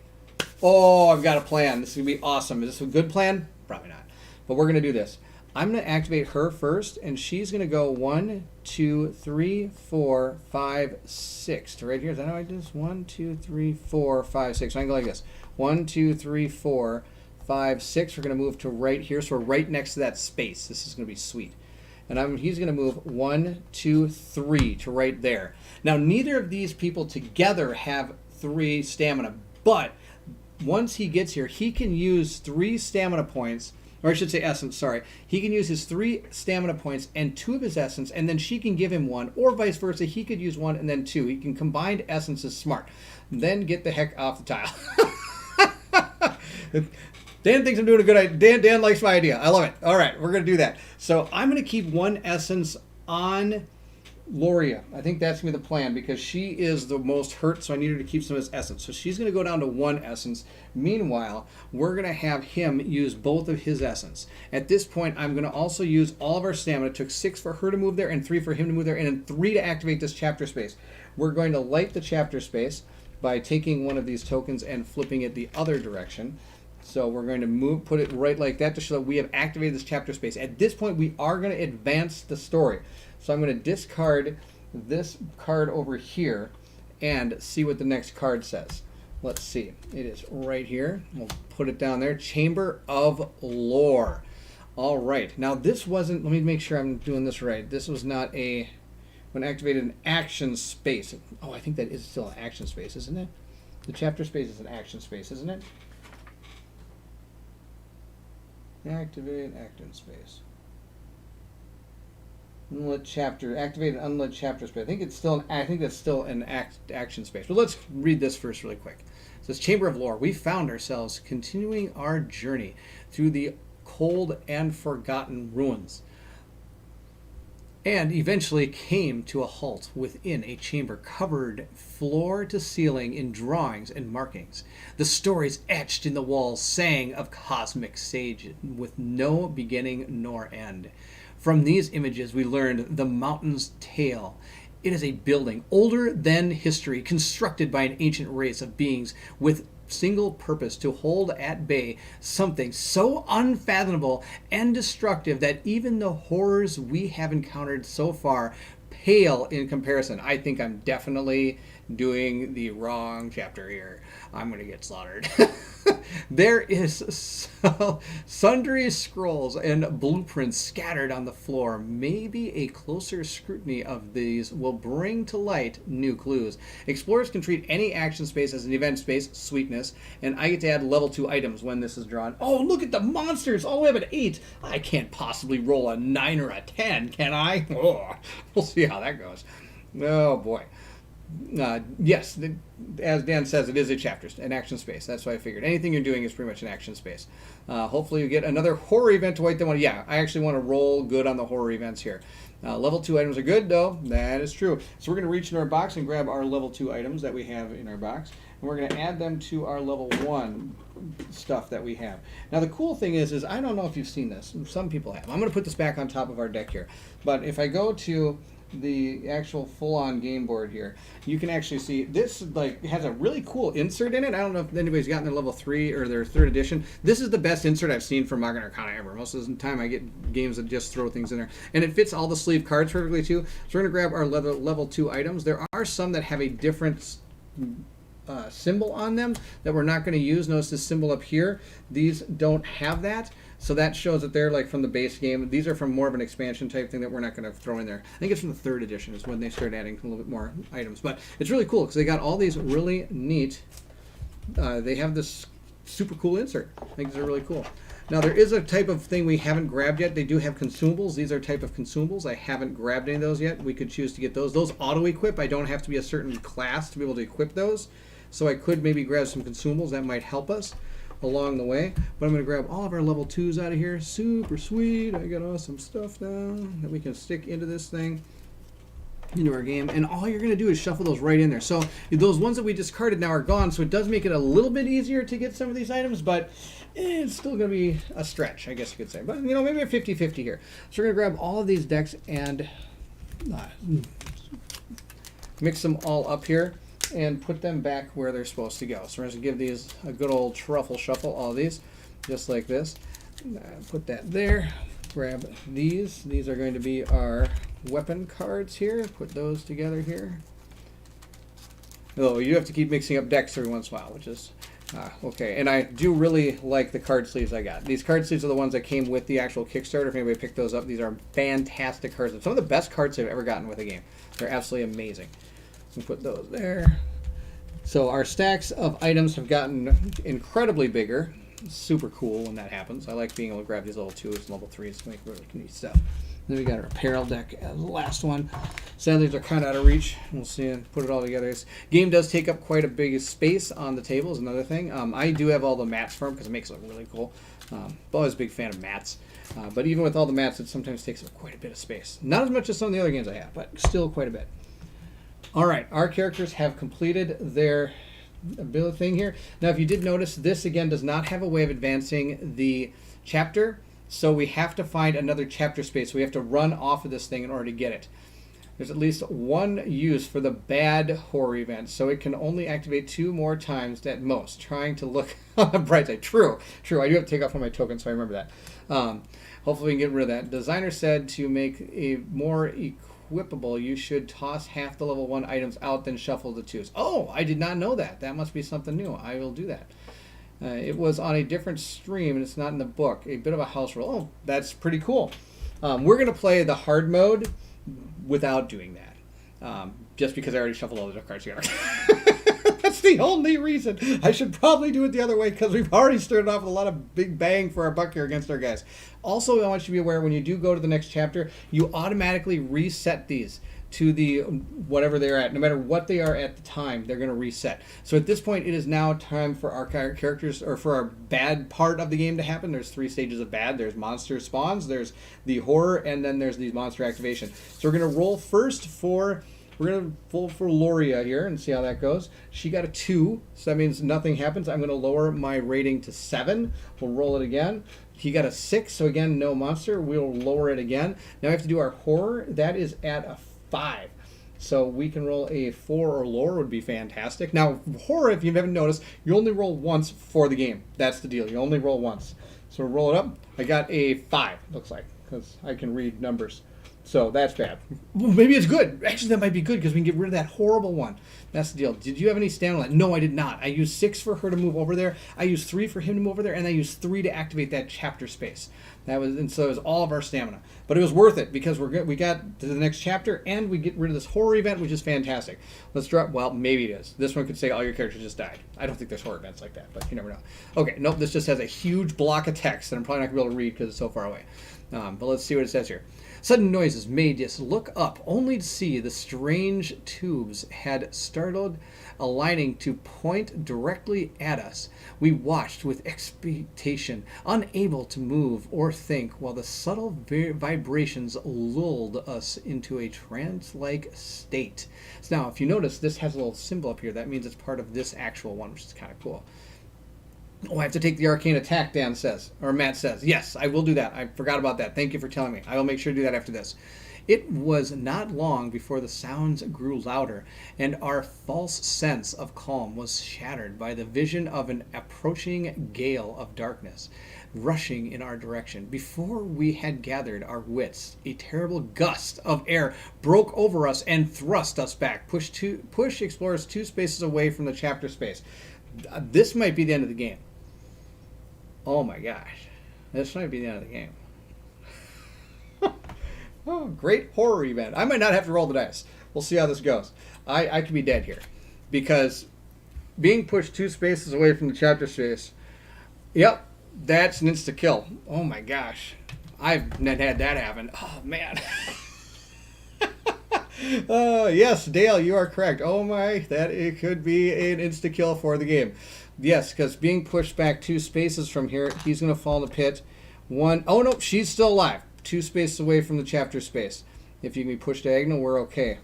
Oh, I've got a plan. This is going to be awesome. Is this a good plan? Probably not. But we're going to do this. I'm going to activate her first, and she's going to go 1, 2, 3, 4, 5, 6 to right here. Is that how I do this? 1, 2, 3, 4, 5, 6. So I can go like this. 1, 2, 3, 4, 5, 6. We're going to move to right here, so we're right next to that space. This is going to be sweet. And he's going to move 1, 2, 3 to right there. Now, neither of these people together have 3 stamina, but once he gets here, he can use 3 stamina points, or I should say essence, sorry. He can use his 3 stamina points and 2 of his essence, and then she can give him 1, or vice versa. He could use 1 and then 2. He can combine essences smart. Then get the heck off the tile. Dan thinks I'm doing a good idea. Dan likes my idea. I love it. All right, we're going to do that. So I'm going to keep 1 essence on Loria. I think that's going to be the plan because she is the most hurt, so I need her to keep some of this essence. So she's going to go down to 1 essence. Meanwhile, we're going to have him use both of his essence. At this point, I'm going to also use all of our stamina. It took 6 for her to move there and 3 for him to move there and then 3 to activate this chapter space. We're going to light the chapter space by taking one of these tokens and flipping it the other direction. So we're going to put it right like that to show that we have activated this chapter space. At this point, we are going to advance the story. So I'm going to discard this card over here and see what the next card says. Let's see. It is right here. We'll put it down there. Chamber of Lore. All right. Now this wasn't, let me make sure I'm doing this right. This was not when activated an action space. Oh, I think that is still an action space, isn't it? The chapter space is an action space, isn't it? Activate action space. Unlit chapter. Activate an unlit chapter space. I think it's still that's still an action space. But let's read this first really quick. It says, Chamber of Lore. We found ourselves continuing our journey through the cold and forgotten ruins, and eventually came to a halt within a chamber covered floor to ceiling in drawings and markings. The stories etched in the walls sang of cosmic sage with no beginning nor end. From these images we learned the mountain's tale. It is a building older than history, constructed by an ancient race of beings with single purpose to hold at bay something so unfathomable and destructive that even the horrors we have encountered so far pale in comparison. I think I'm definitely doing the wrong chapter here. I'm going to get slaughtered. There is sundry scrolls and blueprints scattered on the floor. Maybe a closer scrutiny of these will bring to light new clues. Explorers can treat any action space as an event space, sweetness, and I get to add level 2 items when this is drawn. Oh, look at the monsters! All the way up at 8. I can't possibly roll a 9 or a 10, can I? Oh, we'll see how that goes. Oh, boy. Yes, as Dan says, it is a chapter, an action space. That's what I figured. Anything you're doing is pretty much an action space. Hopefully you get another horror event to wipe the one. Yeah, I actually want to roll good on the horror events here. Level 2 items are good, though. That is true. So we're going to reach in our box and grab our level 2 items that we have in our box. And we're going to add them to our level 1 stuff that we have. Now, the cool thing is I don't know if you've seen this. Some people have. I'm going to put this back on top of our deck here. But if I go to the actual full-on game board here, you can actually see this has a really cool insert in it. I don't know if anybody's gotten their level 3 or their 3rd edition. This is the best insert I've seen for Machina Arcana ever. Most of the time I get games that just throw things in there, and it fits all the sleeve cards perfectly too. So we're going to grab our level 2 items. There are some that have a different symbol on them that we're not going to use. Notice this symbol up here. These don't have that. So that shows that they're like from the base game. These are from more of an expansion type thing that we're not going to throw in there. I think it's from the 3rd edition is when they started adding a little bit more items. But it's really cool because they got all these really neat, they have this super cool insert. I think these are really cool. Now there is a type of thing we haven't grabbed yet. They do have consumables. These are type of consumables. I haven't grabbed any of those yet. We could choose to get those. Those auto-equip. I don't have to be a certain class to be able to equip those. So I could maybe grab some consumables. That might help us along the way. But I'm going to grab all of our level 2s out of here. Super sweet. I got awesome stuff now that we can stick into this thing, into our game. And all you're going to do is shuffle those right in there. So those ones that we discarded now are gone, so it does make it a little bit easier to get some of these items, but it's still going to be a stretch, I guess you could say. But, you know, maybe a 50-50 here. So we're going to grab all of these decks and mix them all up here. and put them back where they're supposed to go. So we're going to give these a good old truffle shuffle, all these, just like this. Put that there. Grab these. These are going to be our weapon cards here. Put those together here. Oh, you have to keep mixing up decks every once in a while, which is okay. And I do really like the card sleeves I got. These card sleeves are the ones that came with the actual Kickstarter. If anybody picked those up, these are fantastic cards. Some of the best cards I've ever gotten with a game. They're absolutely amazing. We'll put those there. So our stacks of items have gotten incredibly bigger. Super cool when that happens. I like being able to grab these level 2s and level 3s to make really neat stuff. Then we got our apparel deck as the last one. Sadly, they're kind of out of reach. We'll see and put it all together. This game does take up quite a big space on the table is another thing. I do have all the mats for them because it makes it look really cool. I'm always a big fan of mats. But even with all the mats, it sometimes takes up quite a bit of space. Not as much as some of the other games I have, but still quite a bit. All right, our characters have completed their ability thing here. Now, if you did notice, this again does not have a way of advancing the chapter. So we have to find another chapter space. We have to run off of this thing in order to get it. There's at least one use for the bad horror event, so it can only activate 2 more times at most. Trying to look on the bright side. True. I do have to take off on my token, so I remember that. Hopefully we can get rid of that. Designer said to make a more equipable, you should toss half the level 1 items out, then shuffle the 2s. Oh, I did not know that. That must be something new. I will do that. It was on a different stream, and it's not in the book. A bit of a house rule. Oh, that's pretty cool. We're going to play the hard mode without doing that. Just because I already shuffled all the cards together. That's the only reason. I should probably do it the other way because we've already started off with a lot of big bang for our buck here against our guys. Also, I want you to be aware when you do go to the next chapter, you automatically reset these to the whatever they're at. No matter what they are at the time, they're going to reset. So at this point, it is now time for our characters, or for our bad part of the game to happen. There's 3 stages of bad. There's monster spawns, there's the horror, and then there's the monster activation. So we're going to roll first for... We're going to roll for Loria here and see how that goes. She got a 2, so that means nothing happens. I'm going to lower my rating to 7. We'll roll it again. He got a 6, so again, no monster. We'll lower it again. Now we have to do our horror. That is at a 5. So we can roll a 4 or lower would be fantastic. Now, horror, if you haven't noticed, you only roll once for the game. That's the deal. You only roll once. So roll it up. I got a 5, looks like, because I can read numbers. So that's bad. Well, maybe it's good. Actually, that might be good because we can get rid of that horrible one. That's the deal. Did you have any stamina? No, I did not. I used 6 for her to move over there. I used 3 for him to move over there, and I used 3 to activate that chapter space. And so it was all of our stamina. But it was worth it because we got to the next chapter, and we get rid of this horror event, which is fantastic. Let's drop. Well, maybe it is. This one could say all your characters just died. I don't think there's horror events like that, but you never know. Okay, nope. This just has a huge block of text that I'm probably not going to be able to read because it's so far away. But let's see what it says here. Sudden noises made us look up, only to see the strange tubes had started aligning to point directly at us. We watched with expectation, unable to move or think, while the subtle vibrations lulled us into a trance-like state. So now, if you notice, this has a little symbol up here. That means it's part of this actual one, which is kind of cool. Oh, I have to take the Arcane Attack, Dan says. Or Matt says. Yes, I will do that. I forgot about that. Thank you for telling me. I will make sure to do that after this. It was not long before the sounds grew louder, and our false sense of calm was shattered by the vision of an approaching gale of darkness, rushing in our direction. Before we had gathered our wits, a terrible gust of air broke over us and thrust us back. Push explorers 2 spaces away from the chapter space. This might be the end of the game. Oh my gosh. This might be the end of the game. Oh, great horror event. I might not have to roll the dice. We'll see how this goes. I could be dead here. Because being pushed 2 spaces away from the chapter space, yep, that's an insta-kill. Oh my gosh. I've not had that happen. Oh man. Yes, Dale, you are correct. Oh my, that it could be an insta-kill for the game. Yes, because being pushed back 2 spaces from here, he's going to fall in the pit. 1, oh no, she's still alive. 2 spaces away from the chapter space. If you can be pushed diagonal, we're okay.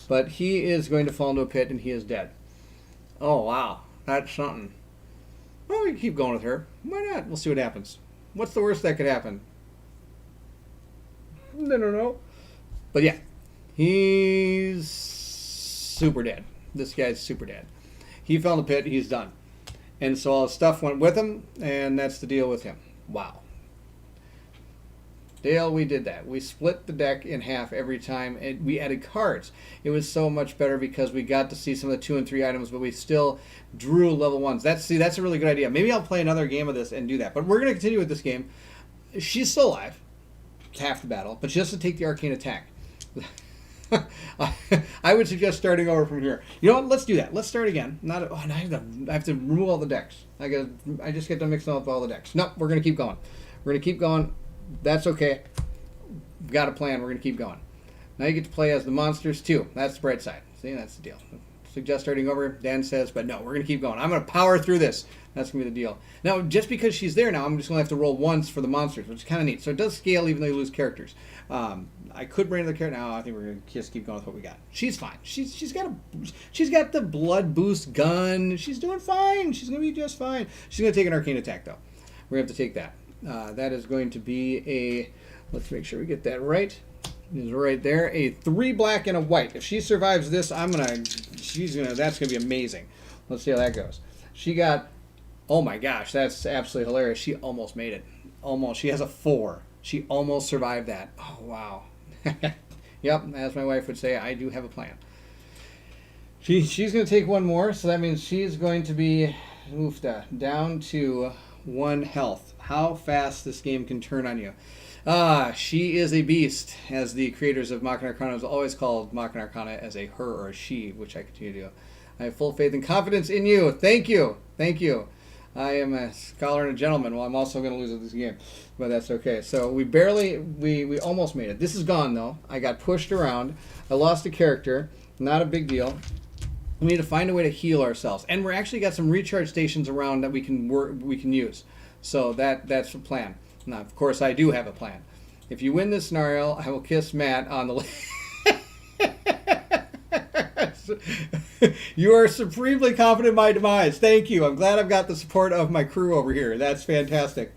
But he is going to fall into a pit and he is dead. Oh wow, that's something. Well, we can keep going with her. Why not? We'll see what happens. What's the worst that could happen? I don't know. But yeah. He's super dead. This guy's super dead. He fell in the pit. He's done. And so all his stuff went with him, and that's the deal with him. Wow. Dale, we did that. We split the deck in half every time, and we added cards. It was so much better because we got to see some of the 2 and 3 items, but we still drew level 1s. That's a really good idea. Maybe I'll play another game of this and do that. But we're going to continue with this game. She's still alive. It's half the battle, but she has to take the Arcane Attack. I would suggest starting over from here. You know what? Let's do that. Let's start again. I have to remove all the decks. I just get to mix up all the decks. Nope, we're going to keep going. We're going to keep going. That's okay. We've got a plan. We're going to keep going. Now you get to play as the monsters too. That's the bright side. See, that's the deal. Suggest starting over. Dan says, but no, we're going to keep going. I'm going to power through this. That's going to be the deal. Now, just because she's there now, I'm just going to have to roll once for the monsters, which is kind of neat. So it does scale even though you lose characters. I could bring another character. No, I think we're going to just keep going with what we got. She's fine. She's got the blood boost gun. She's doing fine. She's going to be just fine. She's going to take an Arcane Attack, though. We're going to have to take that. That is going to be a, let's make sure we get that right. It is right there. A 3 black and a white. If she survives this, that's going to be amazing. Let's see how that goes. She got, oh my gosh, that's absolutely hilarious. She almost made it. Almost. She has a 4. She almost survived that. Oh, wow. Yep, as my wife would say, I do have a plan. She's going to take one more, so that means she's going to be down to 1 health. How fast this game can turn on you. She is a beast, as the creators of Machina Arcana has always called Machina Arcana as a her or a she, which I continue to do. I have full faith and confidence in you. Thank you. Thank you. I am a scholar and a gentleman. Well, I'm also going to lose at this game, but that's okay. So we almost made it. This is gone, though. I got pushed around. I lost a character. Not a big deal. We need to find a way to heal ourselves, and we're actually got some recharge stations around that we can use. So that's the plan. Now, of course, I do have a plan. If you win this scenario, I will kiss Matt on the You are supremely confident in my demise. Thank you. I'm glad I've got the support of my crew over here. That's fantastic.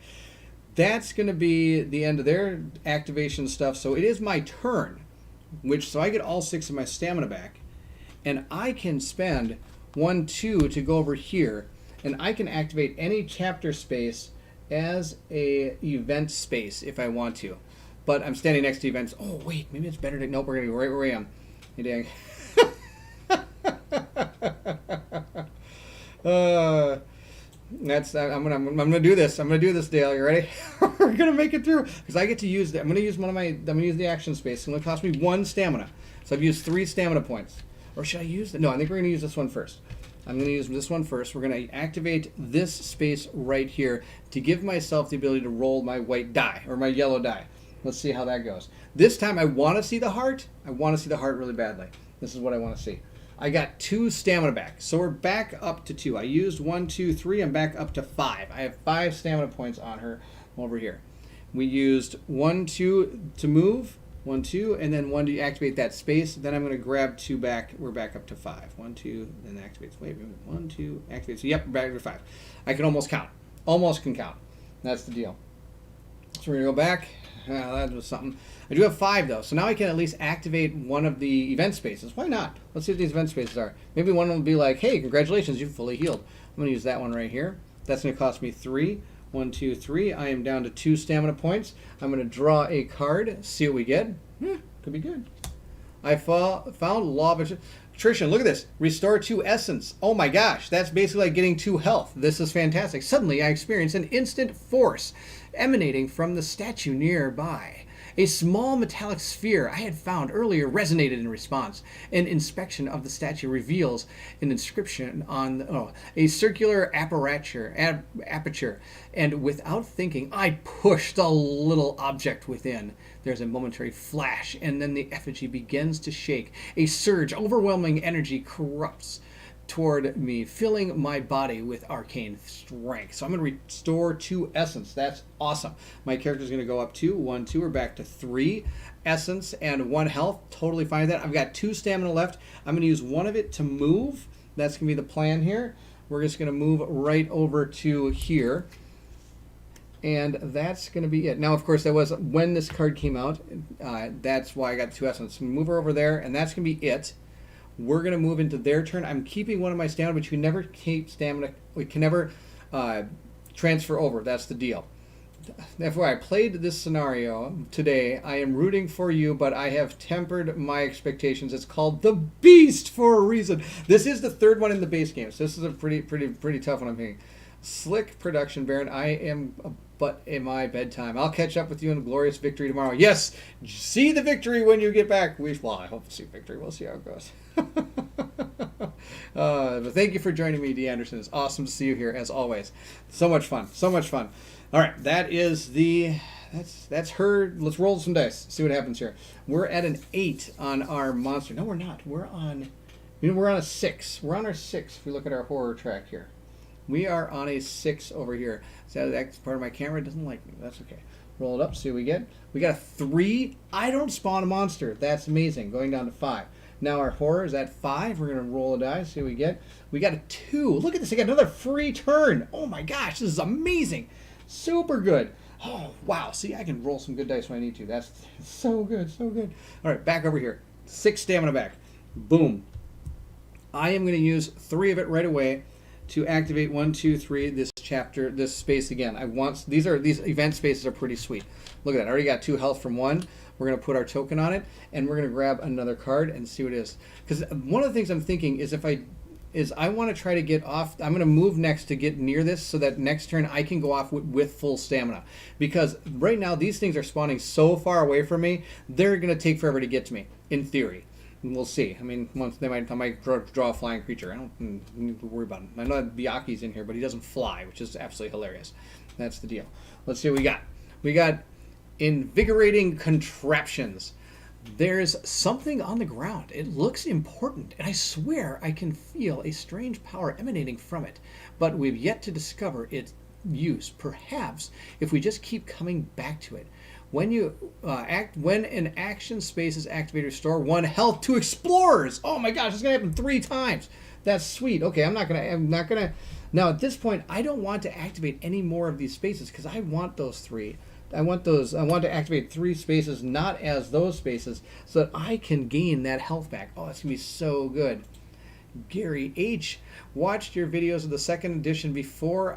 That's going to be the end of their activation stuff. So it is my turn, so I get all 6 of my stamina back. And I can spend 1, 2 to go over here. And I can activate any chapter space as a event space if I want to. But I'm standing next to events. Oh, wait. Maybe it's better to... Nope, we're going to go right where I am. Hey, dang. I'm gonna do this. I'm gonna do this, Dale. You ready? We're gonna make it through because I get to use that. I'm gonna use the action space. It's gonna cost me 1 stamina. So I've used 3 stamina points. Or should I use no? I think we're gonna use this one first. I'm gonna use this one first. We're gonna activate this space right here to give myself the ability to roll my white die or my yellow die. Let's see how that goes. This time I want to see the heart. I want to see the heart really badly. This is what I want to see. I got 2 stamina back. So we're back up to 2. I used 1, 2, 3. I'm back up to 5. I have 5 stamina points on her over here. We used 1, 2 to move, 1, 2, and then 1 to activate that space. Then I'm going to grab 2 back. We're back up to 5. 1, 2, then activates. Wait, 1, 2, activates. So yep, back to 5. I can almost count. Almost can count. That's the deal. So we're going to go back. That was something. I do have 5 though, so now I can at least activate one of the event spaces. Why not? Let's see what these event spaces are. Maybe one will be like, hey, congratulations, you've fully healed. I'm going to use that one right here. That's going to cost me 3. 1, 2, 3. I am down to 2 stamina points. I'm going to draw a card, see what we get. Could be good. I found Law of Attrition. Look at this. Restore 2 essence. Oh my gosh, that's basically like getting 2 health. This is fantastic. Suddenly I experience an instant force emanating from the statue nearby. A small metallic sphere I had found earlier resonated in response. An inspection of the statue reveals an inscription on a circular aperture, and without thinking, I pushed the little object within. There's a momentary flash, and then the effigy begins to shake. A surge, overwhelming energy corrupts toward me, filling my body with arcane strength. So I'm going to restore 2 essence. That's awesome. My character's going to go up 2, 1, 2. We're back to 3 essence and 1 health. Totally fine with that. I've got 2 stamina left. I'm going to use 1 of it to move. That's going to be the plan here. We're just going to move right over to here. And that's going to be it. Now, of course, that was when this card came out. That's why I got 2 essence. Move her over there, and that's going to be it. We're going to move into their turn. I'm keeping one of my stamina, but you can never keep stamina. We can never transfer over. That's the deal. Therefore, I played this scenario today. I am rooting for you, but I have tempered my expectations. It's called The Beast for a reason. This is the third one in the base game, so this is a pretty tough one, I'm thinking. Slick production, Baron. I am but in my bedtime. I'll catch up with you in a glorious victory tomorrow. Yes, see the victory when you get back. Well, I hope to see victory. We'll see how it goes. But thank you for joining me, D. Anderson. It's awesome to see you here, as always. So much fun. So much fun. All right, that's her. Let's roll some dice. See what happens here. We're at an 8 on our monster. No, we're not. We're on a 6. We're on our 6 if we look at our horror track here. We are on a 6 over here. So that's part of my camera. It doesn't like me. That's okay. Roll it up. See what we get. We got a 3. I don't spawn a monster. That's amazing. Going down to 5. Now our horror is at 5. We're going to roll a die. See what we get. We got a 2. Look at this. I got another free turn. Oh my gosh. This is amazing. Super good. Oh, wow. See, I can roll some good dice when I need to. That's so good. So good. All right. Back over here. 6 stamina back. Boom. I am going to use 3 of it right away to activate 1, 2, 3 this chapter, this space again. These event spaces are pretty sweet. Look at that. I already got 2 health from 1. We're going to put our token on it, and we're going to grab another card and see what it is. Because one of the things I'm thinking is I want to try to get off. I'm going to move next to get near this so that next turn I can go off with full stamina. Because right now these things are spawning so far away from me, they're going to take forever to get to me, in theory. We'll see. I mean, once I might draw a flying creature. I don't need to worry about him. I know that Byaki's in here, but he doesn't fly, which is absolutely hilarious. That's the deal. Let's see what we got. We got invigorating contraptions. There's something on the ground. It looks important, and I swear I can feel a strange power emanating from it. But we've yet to discover its use. Perhaps if we just keep coming back to it. When an action space is activated, restore 1 health to explorers. Oh my gosh, it's gonna happen 3 times. That's sweet. Okay, I'm not gonna. Now at this point, I don't want to activate any more of these spaces because I want those 3. I want to activate 3 spaces, not as those spaces, so that I can gain that health back. Oh, that's gonna be so good. Gary H. watched your videos of the 2nd edition before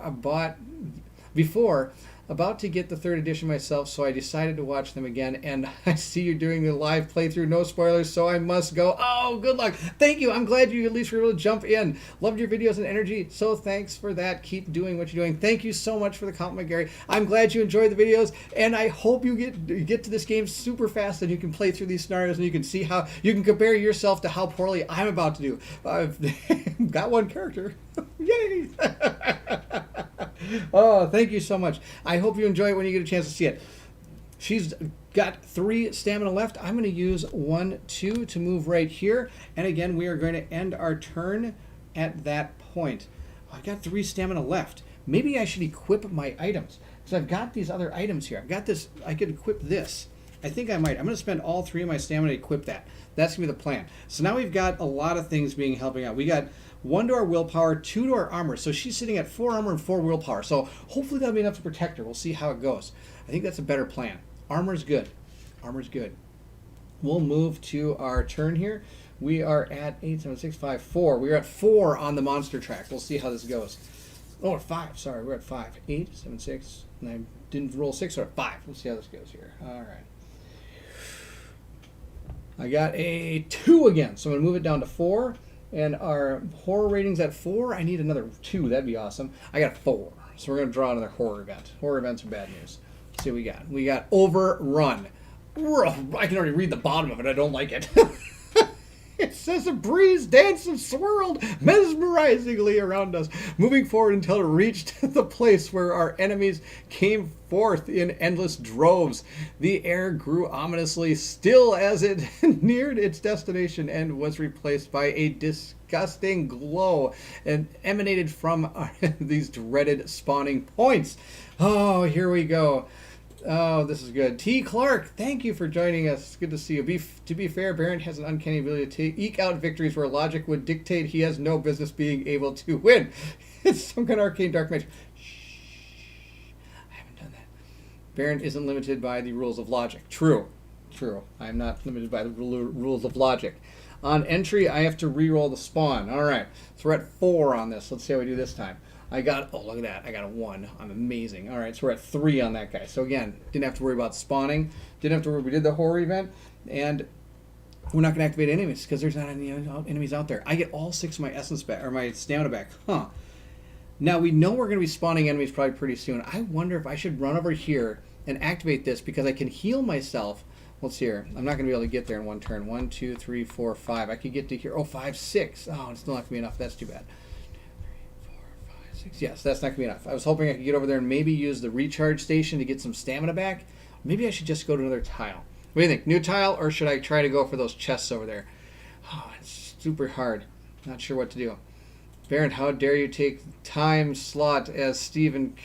about to get the 3rd edition myself, so I decided to watch them again, and I see you doing the live playthrough, no spoilers, so I must go. Oh, good luck. Thank you. I'm glad you at least were able to jump in. Loved your videos and energy, so thanks for that. Keep doing what you're doing. Thank you so much for the compliment, Gary. I'm glad you enjoyed the videos, and I hope you get to this game super fast and you can play through these scenarios and you can see how you can compare yourself to how poorly I'm about to do. I've got 1 character. Yay! Oh, thank you so much. I hope you enjoy it when you get a chance to see it. She's got 3 stamina left. I'm going to use 1, 2 to move right here. And again, we are going to end our turn at that point. I got 3 stamina left. Maybe I should equip my items. Because I've got these other items here. I've got this. I could equip this. I think I might. I'm going to spend all 3 of my stamina to equip that. That's going to be the plan. So now we've got a lot of things helping out. We got 1 to our willpower, 2 to our armor. So she's sitting at 4 armor and 4 willpower. So hopefully that'll be enough to protect her. We'll see how it goes. I think that's a better plan. Armor's good. Armor's good. We'll move to our turn here. We are at 8, 7, 6, 5, 4. We're at 4 on the monster track. We'll see how this goes. Oh, 5. Sorry, we're at 5. 8, 7, 6. And I didn't roll 6 or 5. We'll see how this goes here. All right. I got a 2 again. So I'm going to move it down to 4. And our horror rating's at 4. I need another 2. That'd be awesome. I got 4. So we're going to draw another horror event. Horror events are bad news. Let's see what we got. We got Overrun. I can already read the bottom of it. I don't like it. It says a breeze danced and swirled mesmerizingly around us, moving forward until it reached the place where our enemies came forth in endless droves. The air grew ominously still as it neared its destination and was replaced by a disgusting glow and emanated from these dreaded spawning points. Oh, here we go. Oh, this is good. T. Clark, thank you for joining us. It's good to see you. To be fair, Baron has an uncanny ability to eke out victories where logic would dictate he has no business being able to win. It's some kind of arcane dark magic. Shh. I haven't done that. Baron isn't limited by the rules of logic. True. I'm not limited by the rules of logic. On entry, I have to re-roll the spawn. All right, so we're at 4 on this. Let's see how we do this time. I got, oh, look at that. I got a 1. I'm amazing. All right, so we're at 3 on that guy. So again, didn't have to worry about spawning. Didn't have to worry. We did the horror event, and we're not going to activate enemies because there's not any enemies out there. I get all 6 of my essence back, or my stamina back. Huh. Now, we know we're going to be spawning enemies probably pretty soon. I wonder if I should run over here and activate this because I can heal myself. Let's see here. I'm not going to be able to get there in one turn. 1, 2, 3, 4, 5. I could get to here. Oh, 5, 6. Oh, it's still not going to be enough. That's too bad. 3, 4, 5, 6. Yes, that's not going to be enough. I was hoping I could get over there and maybe use the recharge station to get some stamina back. Maybe I should just go to another tile. What do you think? New tile, or should I try to go for those chests over there? Oh, it's super hard. Not sure what to do. Baron, how dare you take time slot as Steve and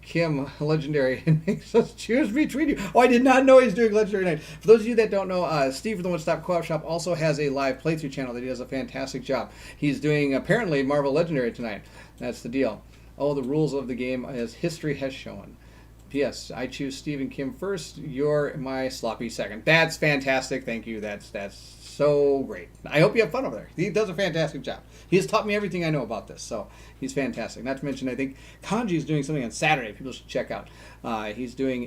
Kim Legendary and makes us choose between you. Oh, I did not know he's doing Legendary Night. For those of you that don't know, Steve from the One Stop Co-op Shop also has a live playthrough channel that he does a fantastic job. He's doing, apparently, Marvel Legendary tonight. That's the deal. Oh, the rules of the game as history has shown. P.S. I choose Steve and Kim first. You're my sloppy second. That's fantastic. Thank you. That's so great. I hope you have fun over there. He does a fantastic job. He has taught me everything I know about this, so he's fantastic. Not to mention, I think Kanji is doing something on Saturday. People should check out. He's doing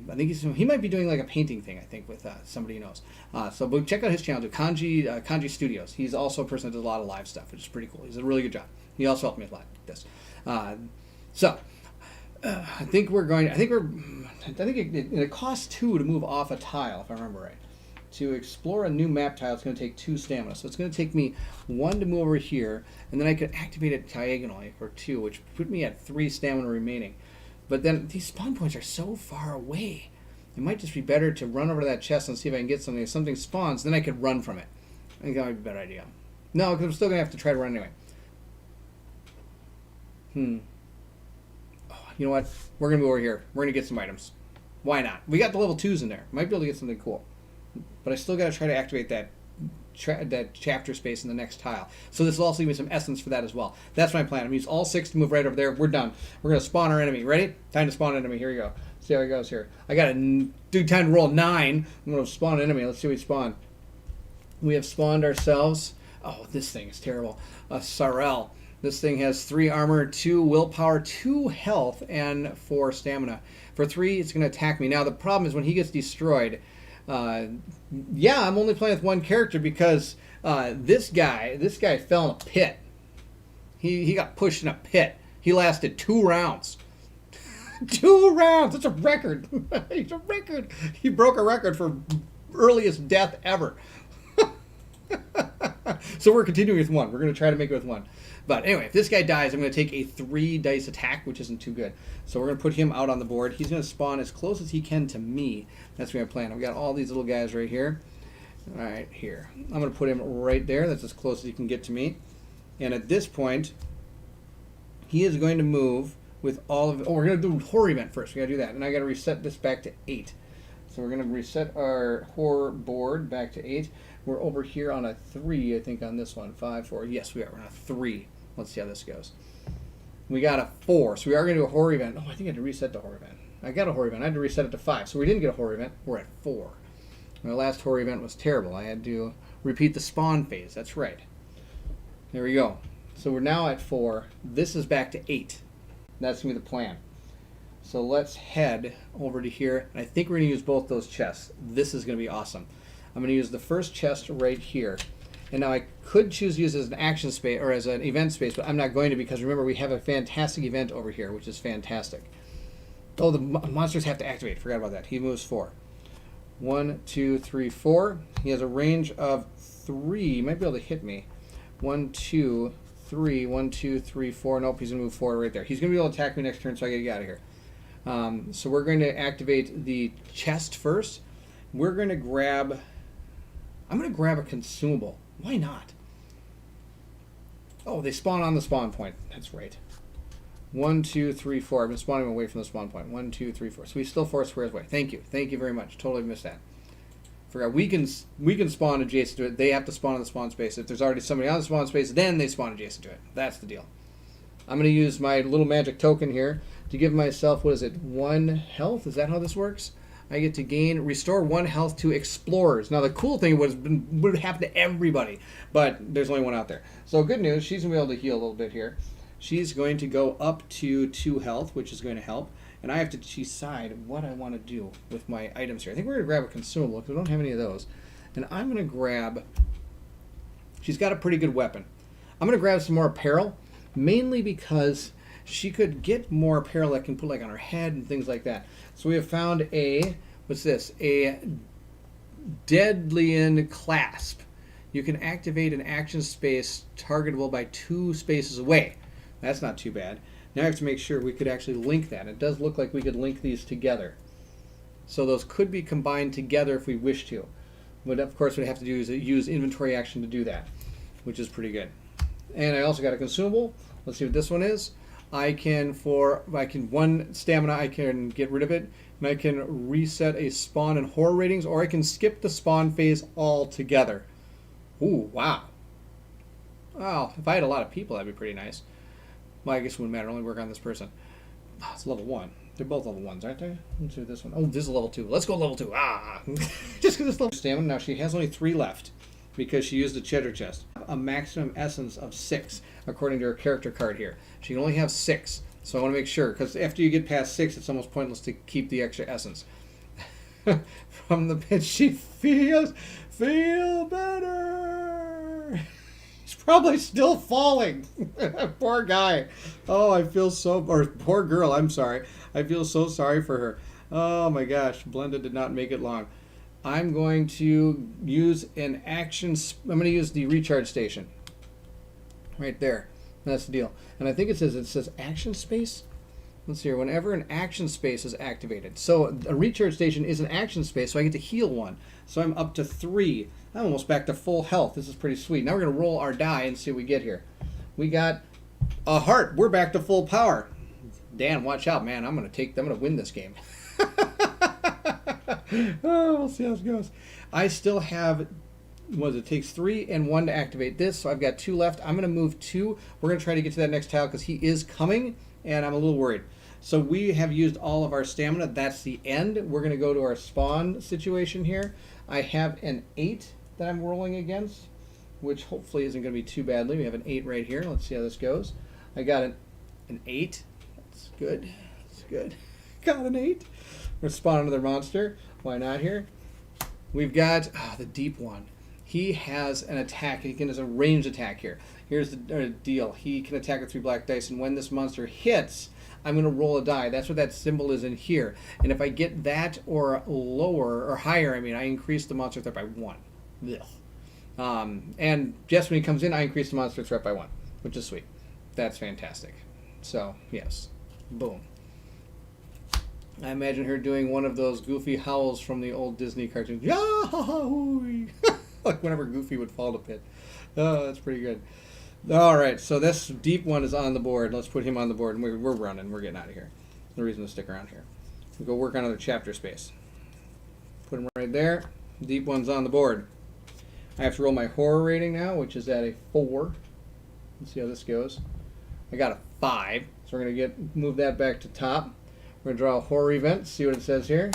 I think he might be doing like a painting thing, I think, with somebody he knows. But check out his channel, too. Kanji Studios. He's also a person that does a lot of live stuff, which is pretty cool. He's a really good job. He also helped me with this. I think it costs 2 to move off a tile, if I remember right. To explore a new map tile, it's going to take 2 stamina. So it's going to take me 1 to move over here, and then I could activate it diagonally for 2, which put me at 3 stamina remaining. But then these spawn points are so far away. It might just be better to run over to that chest and see if I can get something. If something spawns, then I could run from it. I think that might be a better idea. No, because I'm still going to have to try to run anyway. You know what? We're going to move over here. We're going to get some items. Why not? We got the level 2s in there. Might be able to get something cool. But I still got to try to activate that chapter space in the next tile. So this will also give me some essence for that as well. That's my plan. I'm going to use all 6 to move right over there. We're done. We're going to spawn our enemy. Ready? Time to spawn an enemy. Here we go. See how it goes here. I got to do time to roll 9. I'm going to spawn an enemy. Let's see what we spawn. We have spawned ourselves. Oh, this thing is terrible. A Sarel. This thing has 3 armor, 2 willpower, 2 health, and 4 stamina. For 3, it's going to attack me. Now, the problem is when he gets destroyed, yeah, I'm only playing with 1 character because this guy fell in a pit. He got pushed in a pit. He lasted 2 rounds. 2 rounds! That's a record. It's a record. He broke a record for earliest death ever. So we're continuing with 1. We're going to try to make it with 1. But anyway, if this guy dies, I'm going to take a 3 dice attack, which isn't too good. So we're going to put him out on the board. He's going to spawn as close as he can to me. That's what I plan. We've got all these little guys right here. All right, here. I'm going to put him right there. That's as close as he can get to me. And at this point, he is going to move with all of... Oh, we're going to do horror event first. We got to do that. And I got to reset this back to 8. So we're going to reset our horror board back to 8. We're over here on a 3, I think, on this one. 5, 4. Yes, we are. We're on a 3. Let's see how this goes. We got a 4, so we are going to do a horror event. Oh, I think I had to reset the horror event. I got a horror event. I had to reset it to 5, so we didn't get a horror event. We're at 4. My last horror event was terrible. I had to repeat the spawn phase. That's right. There we go. So we're now at 4. This is back to 8. That's going to be the plan. So let's head over to here. And I think we're going to use both those chests. This is going to be awesome. I'm going to use the first chest right here. And now I could choose to use it as an action space or as an event space, but I'm not going to because remember we have a fantastic event over here, which is fantastic. Oh, the monsters have to activate. Forgot about that. He moves 4. 1, 2, 3, 4. He has a range of 3. He might be able to hit me. 1, 2, 3. 1, 2, 3, 4. Nope, he's going to move 4 right there. He's going to be able to attack me next turn, so I got to get out of here. So we're going to activate the chest first. We're going to grab... I'm going to grab a consumable. Why not? Oh, they spawn on the spawn point. That's right. 1, 2, 3, 4. I've been spawning away from the spawn point. 1, 2, 3, 4. So we still 4 squares away. Thank you. Thank you very much. Totally missed that. Forgot. We can spawn adjacent to it. They have to spawn in the spawn space. If there's already somebody on the spawn space, then they spawn adjacent to it. That's the deal. I'm going to use my little magic token here to give myself, what is it, 1 health? Is that how this works? I get to restore 1 health to explorers. Now the cool thing would happen to everybody, but there's only one out there. So good news, she's going to be able to heal a little bit here. She's going to go up to 2 health, which is going to help. And I have to decide what I want to do with my items here. I think we're going to grab a consumable because we don't have any of those. And I'm going to grab... She's got a pretty good weapon. I'm going to grab some more apparel, mainly because she could get more apparel that can put like on her head and things like that. So we have found a... What's this? A Deadlian Clasp. You can activate an action space targetable by 2 spaces away. That's not too bad. Now I have to make sure we could actually link that. It does look like we could link these together. So those could be combined together if we wish to. But of course what we have to do is use inventory action to do that, which is pretty good. And I also got a consumable. Let's see what this one is. I can 1 stamina, I can get rid of it, and I can reset a spawn and horror ratings, or I can skip the spawn phase altogether. Ooh, wow. Wow, if I had a lot of people, that'd be pretty nice. Well, I guess it wouldn't matter. Only work on this person. Oh, it's level 1. They're both level 1s, aren't they? Let's do this one. Oh, this is level 2. Let's go level 2. Ah! Just because it's level stamina. Now, she has only 3 left because she used the treasure chest. A maximum essence of 6, according to her character card here. She can only have 6. So I want to make sure, because after you get past 6, it's almost pointless to keep the extra essence. From the pit, she feel better. He's probably still falling. Poor guy. Oh, I feel so... Or poor girl, I'm sorry. I feel so sorry for her. Oh my gosh. Blenda did not make it long. I'm going to use an action... I'm going to use the recharge station. Right there. That's the deal. And I think it says action space. Let's see here. Whenever an action space is activated. So a recharge station is an action space, so I get to heal 1. So I'm up to 3. I'm almost back to full health. This is pretty sweet. Now we're going to roll our die and see what we get here. We got a heart. We're back to full power. Dan, watch out, man. I'm going to win this game. Oh, we'll see how this goes. I still have... it takes 3 and 1 to activate this, so I've got 2 left. I'm going to move 2. We're going to try to get to that next tile because he is coming, and I'm a little worried. So we have used all of our stamina. That's the end. We're going to go to our spawn situation here. I have an 8 that I'm rolling against, which hopefully isn't going to be too badly. We have an 8 right here. Let's see how this goes. I got an 8. That's good. That's good. Got an 8. We're going to spawn another monster. Why not here? We've got the deep one. He has an attack. He has a ranged attack here. Here's the deal. He can attack with 3 black dice, and when this monster hits, I'm going to roll a die. That's what that symbol is in here. And if I get that or lower, or higher, I increase the monster threat by 1. Ugh. And just when he comes in, I increase the monster threat by 1, which is sweet. That's fantastic. So, yes. Boom. I imagine her doing one of those goofy howls from the old Disney cartoons. Yahoo! Like whenever Goofy would fall to pit. Oh, that's pretty good. All right, so this deep one is on the board. Let's put him on the board, and we're running. We're getting out of here. No reason to stick around here. We'll go work on another chapter space. Put him right there. Deep one's on the board. I have to roll my horror rating now, which is at a 4. Let's see how this goes. I got a 5, so we're going to move that back to top. We're going to draw a horror event, see what it says here.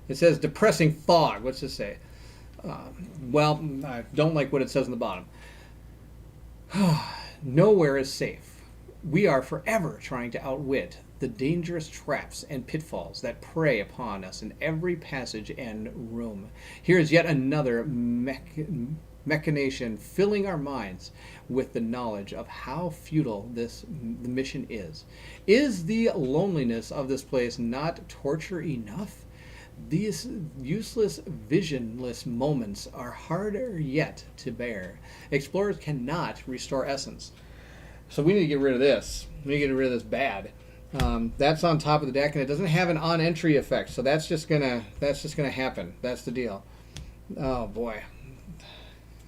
It says depressing fog. What's this say? Well, I don't like what it says on the bottom. Nowhere is safe. We are forever trying to outwit the dangerous traps and pitfalls that prey upon us in every passage and room. Here is yet another machination filling our minds with the knowledge of how futile the mission is. Is the loneliness of this place not torture enough? These useless, visionless moments are harder yet to bear. Explorers cannot restore essence. So we need to get rid of this. We need to get rid of this bad. That's on top of the deck, and it doesn't have an on-entry effect, so that's just gonna happen. That's the deal. Oh boy.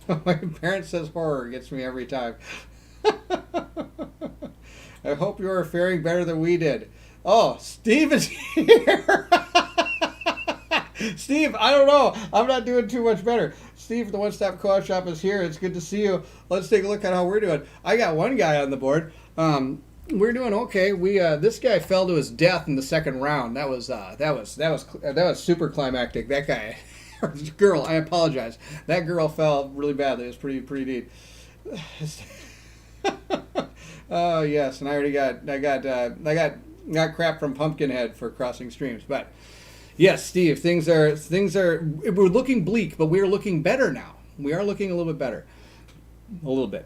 My parent says horror gets me every time. I hope you are faring better than we did. Oh, Steve is here. Steve, I don't know. I'm not doing too much better. Steve, the One Stop Co-op Shop is here. It's good to see you. Let's take a look at how we're doing. I got one guy on the board. We're doing okay. We this guy fell to his death in the second round. That was super climactic. That guy, or girl, I apologize. That girl fell really badly. It was pretty neat. Oh yes, and I got crap from Pumpkinhead for crossing streams. But yes, Steve, things are we're looking bleak, but we're looking better now. We are looking a little bit better, a little bit.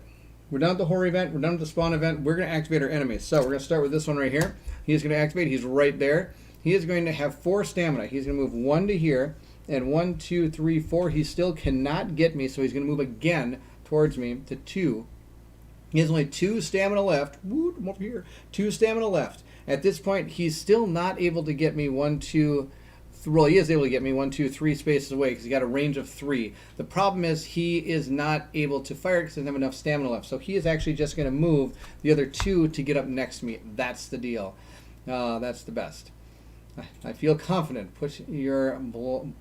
We're done with the horror event. We're done with the spawn event. We're going to activate our enemies. So we're going to start with this one right here. He's going to activate. He's right there. He is going to have 4 stamina. He's going to move 1 to here, and 1, 2, 3, 4. He still cannot get me, so he's going to move again towards me to 2. He has only 2 stamina left. Woo, I'm over here. 2 stamina left. At this point, he's still not able to get me 1, 2, well, he is able to get me 1, 2, 3 spaces away because he's got a range of 3. The problem is he is not able to fire because he doesn't have enough stamina left. So he is actually just going to move the other 2 to get up next to me. That's the deal. That's the best. I feel confident. Put your balm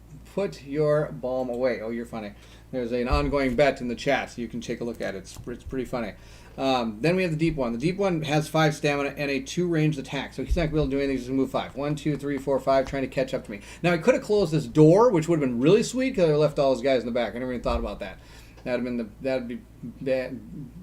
away. Oh, you're funny. There's an ongoing bet in the chat, so you can take a look at it. It's pretty funny. Then we have the deep one. The deep one has 5 stamina and a 2 ranged attack, so he's not going to be able to do anything. He's going to move 5. 1, 2, 3, 4, 5, trying to catch up to me. Now, I could have closed this door, which would have been really sweet because I left all those guys in the back. I never even thought about that. That'd be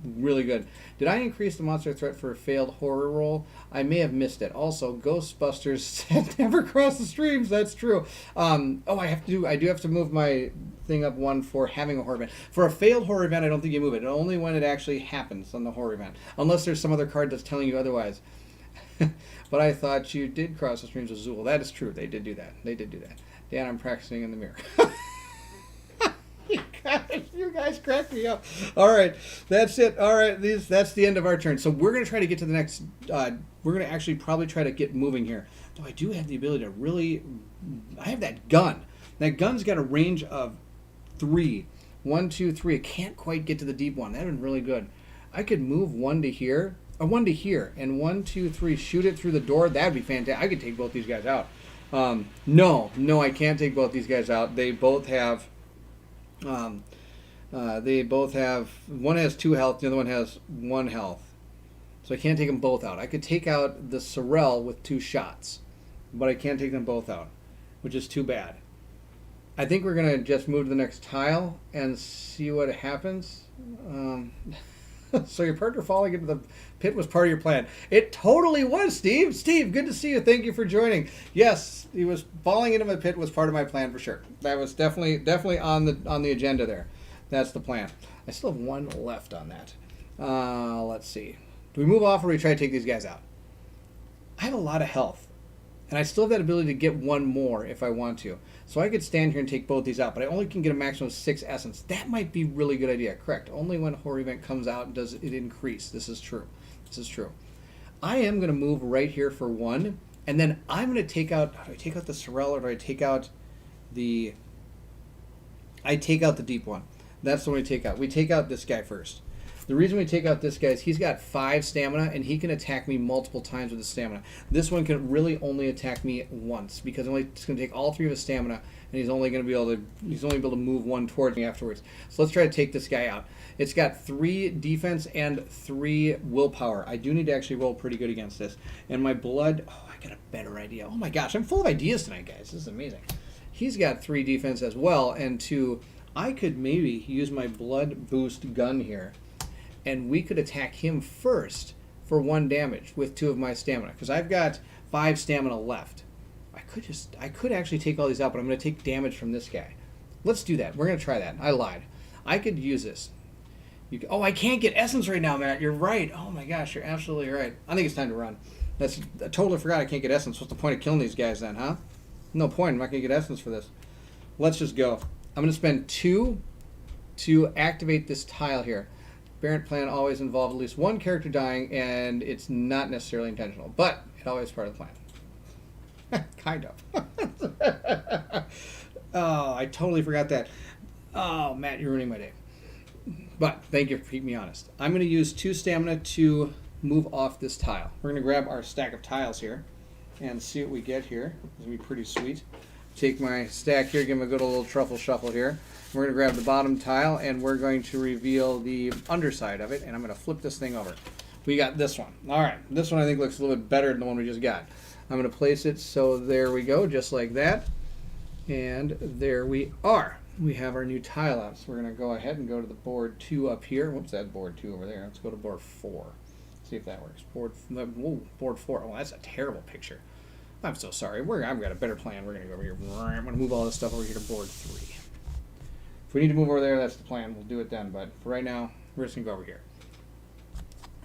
really good. Did I increase the monster threat for a failed horror roll? I may have missed it. Also, Ghostbusters said never cross the streams. That's true. I do have to move my thing up 1 for having a horror event. For a failed horror event, I don't think you move it. Only when it actually happens on the horror event, unless there's some other card that's telling you otherwise. But I thought you did cross the streams with Zool. That is true. They did do that. Dan, I'm practicing in the mirror. You guys crack me up. All right, that's it. All right, that's the end of our turn. So we're going to try to get to the next. We're going to actually probably try to get moving here. Though I do have the ability to really. I have that gun. That gun's got a range of 3. 1, 2, 3. I can't quite get to the deep one. That would have been really good. I could move 1 to here, or 1 to here, and 1, 2, 3. Shoot it through the door. That'd be fantastic. I could take both these guys out. No, I can't take both these guys out. They both have. One has 2 health, the other one has 1 health. So I can't take them both out. I could take out the Sorrel with 2 shots, but I can't take them both out, which is too bad. I think we're going to just move to the next tile and see what happens. So your partner falling into the pit was part of your plan. It totally was, Steve. Steve, good to see you. Thank you for joining. Yes, he was falling into the pit was part of my plan for sure. That was definitely on the agenda there. That's the plan. I still have 1 left on that. Let's see. Do we move off or do we try to take these guys out? I have a lot of health, and I still have that ability to get 1 more if I want to. So I could stand here and take both these out, but I only can get a maximum of 6 essence. That might be a really good idea. Correct. Only when horror event comes out does it increase. This is true. I am going to move right here for 1, and then I'm going to take out. Do I take out the Sorrel or do I take out the? I take out the deep one. That's the one we take out. We take out this guy first. The reason we take out this guy is he's got 5 stamina, and he can attack me multiple times with his stamina. This one can really only attack me once because it's going to take all 3 of his stamina, and he's only able to move 1 towards me afterwards. So let's try to take this guy out. It's got 3 defense and 3 willpower. I do need to actually roll pretty good against this. And my blood, I got a better idea. Oh my gosh, I'm full of ideas tonight, guys. This is amazing. He's got 3 defense as well, and 2. I could maybe use my blood boost gun here, and we could attack him first for 1 damage with 2 of my stamina, because I've got 5 stamina left. I could actually take all these out, but I'm going to take damage from this guy. Let's do that. We're going to try that. I lied. I could use this. I can't get essence right now, Matt. You're right. Oh my gosh, you're absolutely right. I think it's time to run. I totally forgot I can't get essence. What's the point of killing these guys then, huh? No point. I'm not going to get essence for this. Let's just go. I'm going to spend 2 to activate this tile here. Aberrant plan always involved at least 1 character dying, and it's not necessarily intentional, but it always is part of the plan. Kind of. Oh, I totally forgot that. Oh, Matt, you're ruining my day. But thank you for keeping me honest. I'm going to use 2 stamina to move off this tile. We're going to grab our stack of tiles here and see what we get here. It's going to be pretty sweet. Take my stack here, give them a good little truffle shuffle here. We're going to grab the bottom tile, and we're going to reveal the underside of it, and I'm going to flip this thing over. we got this one. All right, this one I think looks a little bit better than the one we just got. I'm going to place it so there we go, just like that. And there we are. We have our new tile out. So we're going to go ahead and go to the board 2 up here. Whoops, that's board 2 over there. Let's go to board 4. See if that works. Board 4. Oh, that's a terrible picture. I'm so sorry. I've got a better plan. We're going to go over here. I'm going to move all this stuff over here to board 3. If we need to move over there, that's the plan. We'll do it then. But for right now, we're just going to go over here.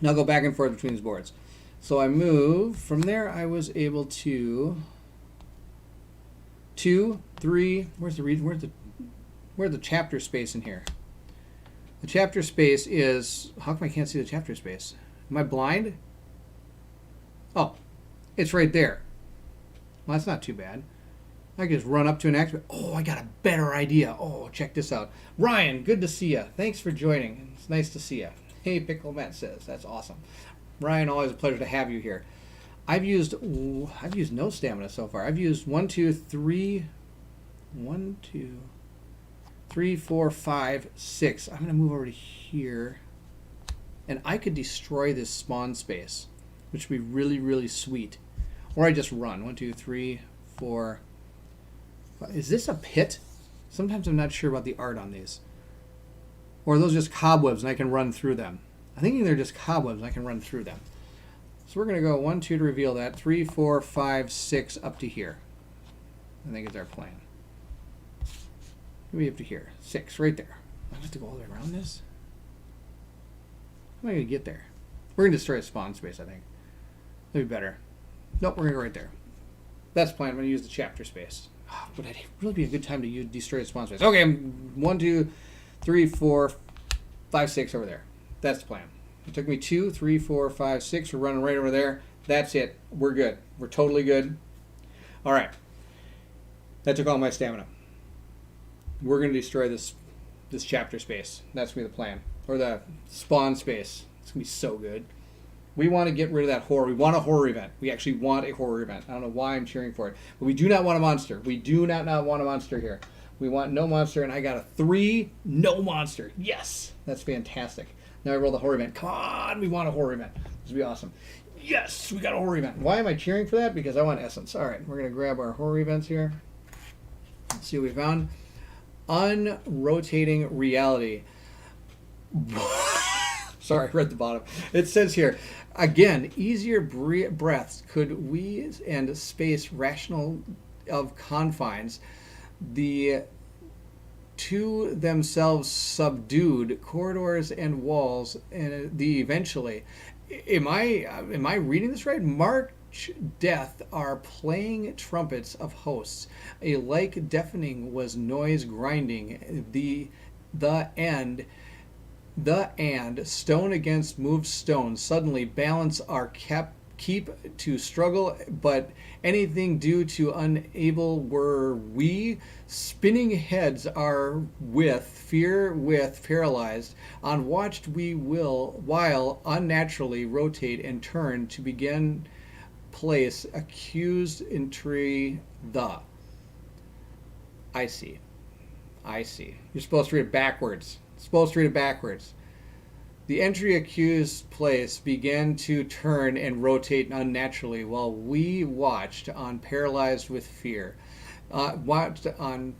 Now go back and forth between these boards. So I move. From there, I was able to 2, 3. Where's the chapter space in here? The chapter space is... How come I can't see the chapter space? Am I blind? Oh, it's right there. Well, that's not too bad. I can just run up to an activate. Oh, I got a better idea. Oh, check this out. Ryan, good to see you. Thanks for joining. It's nice to see you. Hey, Pickle Matt says. That's awesome. Ryan, always a pleasure to have you here. I've used no stamina so far. I've used 1, 2, 3, 4, 5, 6. I'm going to move over to here. And I could destroy this spawn space, which would be really, really sweet. Or I just run. 1, 2, 3, 4. 5. Is this a pit? Sometimes I'm not sure about the art on these. Or are those just cobwebs and I can run through them? I think they're just cobwebs and I can run through them. So we're going to go 1, 2 to reveal that. 3, 4, 5, 6 up to here. I think it's our plan. Maybe up to here. 6 right there. I have to go all the way around this? How am I going to get there? We're going to destroy a spawn space, I think. That'd be better. Nope, we're going to go right there. That's the plan. I'm going to use the chapter space. Oh, would it really be a good time to destroy a spawn space? Okay, 1, 2, 3, 4, 5, 6 over there. That's the plan. It took me 2, 3, 4, 5, 6. We're running right over there. That's it. We're good. We're totally good. All right. That took all my stamina. We're going to destroy this chapter space. That's going to be the plan. Or the spawn space. It's going to be so good. We want to get rid of that horror. We want a horror event. We actually want a horror event. I don't know why I'm cheering for it. But we do not want a monster. We do not want a monster here. We want no monster, and I got a 3, no monster. Yes! That's fantastic. Now I roll the horror event. Come on! We want a horror event. This will be awesome. Yes! We got a horror event. Why am I cheering for that? Because I want essence. All right, we're going to grab our horror events here. Let's see what we found. Unrotating reality. Sorry, I read the bottom. It says here, again, easier breaths could we and space rational of confines, the to themselves subdued corridors and walls, and the eventually. Am I reading this right? March death are playing trumpets of hosts. A like deafening was noise grinding. The and stone against moved stone suddenly balance our keep to struggle, but anything due to unable were we. Spinning heads are with fear with paralyzed. Unwatched we will while unnaturally rotate and turn to begin place accused entry the. I see. You're supposed to read it backwards. The entry accused place began to turn and rotate unnaturally while we watched on, paralyzed with fear. Watched on,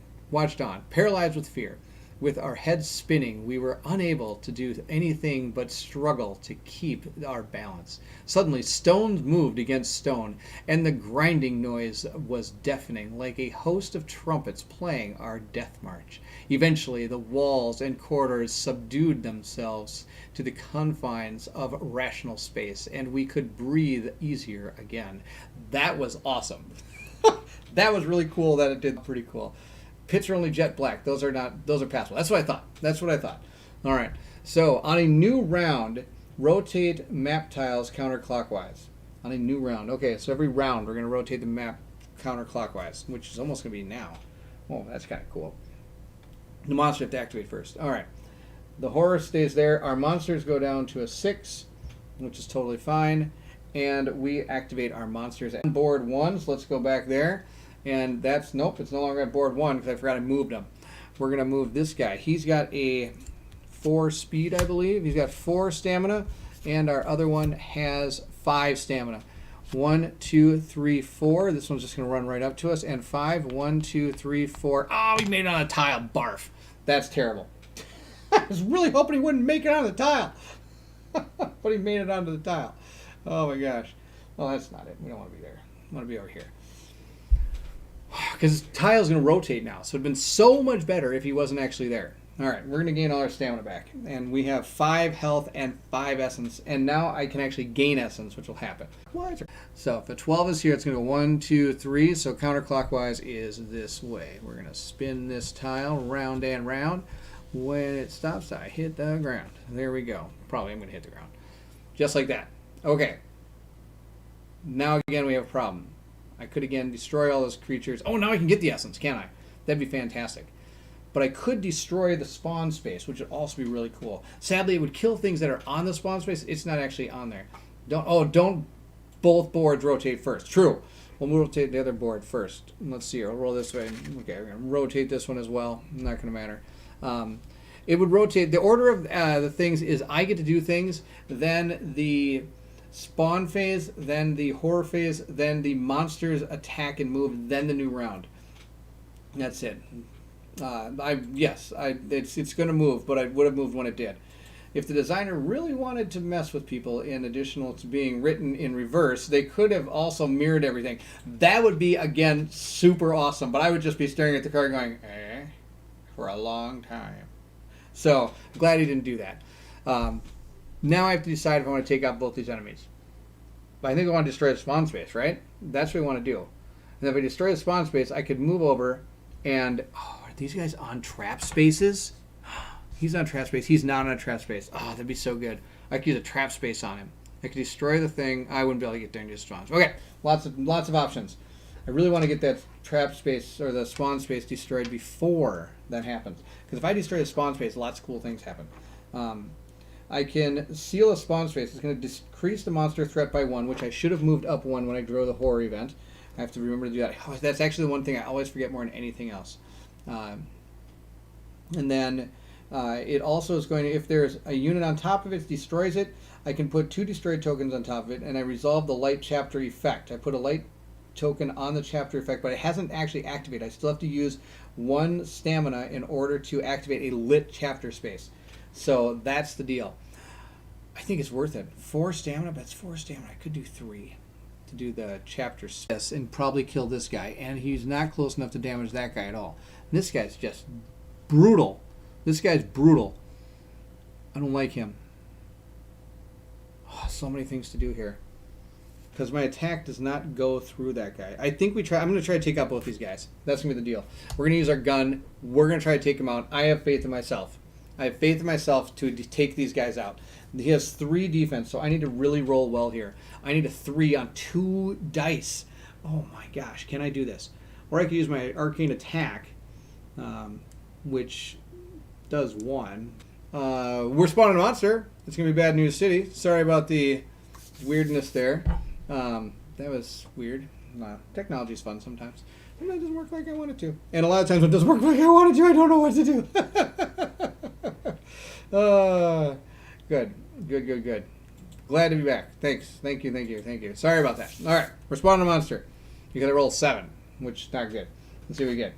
paralyzed with fear. With our heads spinning, we were unable to do anything but struggle to keep our balance. Suddenly, stones moved against stone, and the grinding noise was deafening, like a host of trumpets playing our death march. Eventually, the walls and corridors subdued themselves to the confines of rational space, and we could breathe easier again. That was awesome. That was really cool that it did pretty cool. Pits are only jet black. Those are passable. That's what I thought. All right. So on a new round, rotate map tiles counterclockwise. On a new round. Okay, so every round we're going to rotate the map counterclockwise, which is almost going to be now. Oh, that's kind of cool. The monster have to activate first. All right. The horror stays there. Our monsters go down to a 6, which is totally fine. And we activate our monsters on board 1. So let's go back there. And that's, nope, it's no longer at board 1 because I forgot I moved him. We're going to move this guy. He's got a 4 speed, I believe. He's got 4 stamina. and our other one has 5 stamina. 1, 2, 3, 4. This one's just going to run right up to us. And 5. 1, 2, 3, 4. Oh, he made it on a tile. Barf. That's terrible. I was really hoping he wouldn't make it on the tile. But he made it onto the tile. Oh my gosh. Well, that's not it. We don't want to be there. We want to be over here. Because tile's going to rotate now. So it would have been so much better if he wasn't actually there. All right, we're going to gain all our stamina back. And we have 5 health and 5 essence. And now I can actually gain essence, which will happen. What? So if the 12 is here, it's going to go 1, 2, 3. So counterclockwise is this way. We're going to spin this tile round and round. When it stops, I hit the ground. There we go. Probably I'm going to hit the ground. Just like that. Okay. Now again we have a problem. I could again destroy all those creatures. Oh, now I can get the essence, can't I? That'd be fantastic. But I could destroy the spawn space, which would also be really cool. Sadly, it would kill things that are on the spawn space. It's not actually on there. Don't both boards rotate first. True. We'll rotate the other board first. Let's see here. I'll roll this way. Okay, we're going to rotate this one as well. Not going to matter. It would rotate. The order of the things is I get to do things, then the spawn phase, then the horror phase, then the monsters attack and move, then the new round. That's it. It's going to move, but I would have moved when it did. If the designer really wanted to mess with people, in additional to being written in reverse, they could have also mirrored everything. That would be, again, super awesome. But I would just be staring at the card going, for a long time. So, I'm glad he didn't do that. Now I have to decide if I want to take out both these enemies. But I think I want to destroy the spawn space, right? That's what I want to do. And if I destroy the spawn space, I could move over and... Oh, are these guys on trap spaces? He's on trap space. He's not on a trap space. Oh, that'd be so good. I could use a trap space on him. I could destroy the thing. I wouldn't be able to get there and just spawn. Okay, lots of options. I really want to get that trap space or the spawn space destroyed before that happens. Because if I destroy the spawn space, lots of cool things happen. I can seal a spawn space. It's going to decrease the monster threat by 1, which I should have moved up 1 when I drew the horror event. I have to remember to do that. Oh, that's actually the one thing I always forget more than anything else. And then it also is going to, if there's a unit on top of it, destroys it, I can put 2 destroyed tokens on top of it, and I resolve the light chapter effect. I put a light token on the chapter effect, but it hasn't actually activated. I still have to use 1 stamina in order to activate a lit chapter space. So that's the deal. I think it's worth it. 4 stamina, but that's 4 stamina. I could do 3 to do the chapter space and probably kill this guy. And he's not close enough to damage that guy at all. And this guy's just brutal. This guy's brutal. I don't like him. Oh, so many things to do here. Because my attack does not go through that guy. I think I'm going to try to take out both these guys. That's going to be the deal. We're going to use our gun. We're going to try to take him out. I have faith in myself. I have faith in myself to take these guys out. He has 3 defense, so I need to really roll well here. I need a 3 on 2 dice. Oh my gosh, can I do this? Or I could use my Arcane Attack, which does 1. We're spawning a monster. It's going to be Bad News City. Sorry about the weirdness there. That was weird. Technology's fun sometimes. Sometimes it doesn't work like I want it to. And a lot of times when it doesn't work like I want it to, I don't know what to do. Good. Glad to be back. Thanks. Thank you. Sorry about that. All right. We're spawning a monster. You got to roll 7, which is not good. Let's see what we get.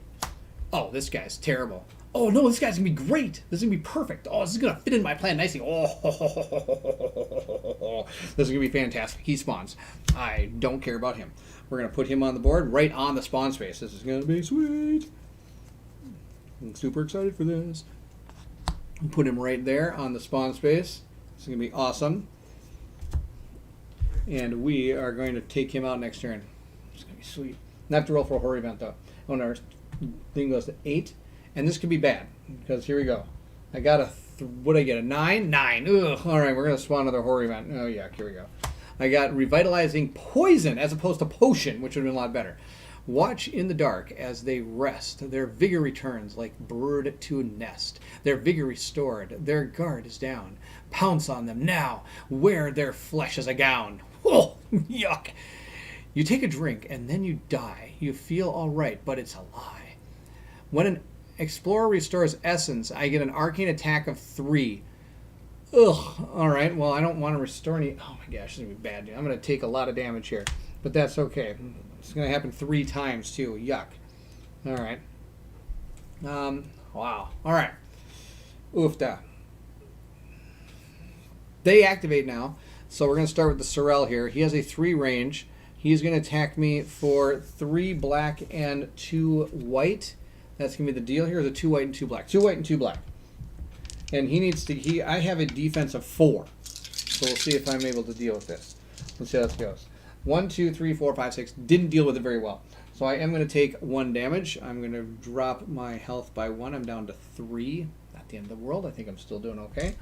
Oh, this guy's terrible. Oh, no, this guy's going to be great. This is going to be perfect. Oh, this is going to fit in my plan nicely. Oh, this is going to be fantastic. He spawns. I don't care about him. We're going to put him on the board right on the spawn space. This is going to be sweet. I'm super excited for this. Put him right there on the spawn space. It's going to be awesome. And we are going to take him out next turn. It's going to be sweet. I have to roll for a horror event, though. Oh, no, our thing goes to 8. And this could be bad, because here we go. I got what did I get, a 9? 9. Ugh. All right, we're going to spawn another horror event. Oh, yeah, here we go. I got Revitalizing Poison as opposed to Potion, which would have been a lot better. Watch in the dark as they rest. Their vigor returns like bird to a nest. Their vigor restored. Their guard is down. Pounce on them now. Wear their flesh as a gown. Oh, yuck. You take a drink and then you die. You feel all right, but it's a lie. When an explorer restores essence, I get an arcane attack of 3. Ugh. All right. Well, I don't want to restore any. Oh my gosh, this is gonna be bad. I'm gonna take a lot of damage here, but that's okay. It's gonna happen 3 times too. Yuck. All right. Wow. All right. Oofda. They activate now, so we're gonna start with the Sorrel here. He has a 3 range. He's gonna attack me for 3 black and 2 white. That's gonna be the deal here. The 2 white and 2 black. 2 white and 2 black. And he needs to. I have a defense of 4, so we'll see if I'm able to deal with this. Let's see how this goes. 1, 2, 3, 4, 5, 6. Didn't deal with it very well. So I am going to take 1 damage. I'm going to drop my health by 1. I'm down to 3. Not the end of the world. I think I'm still doing okay.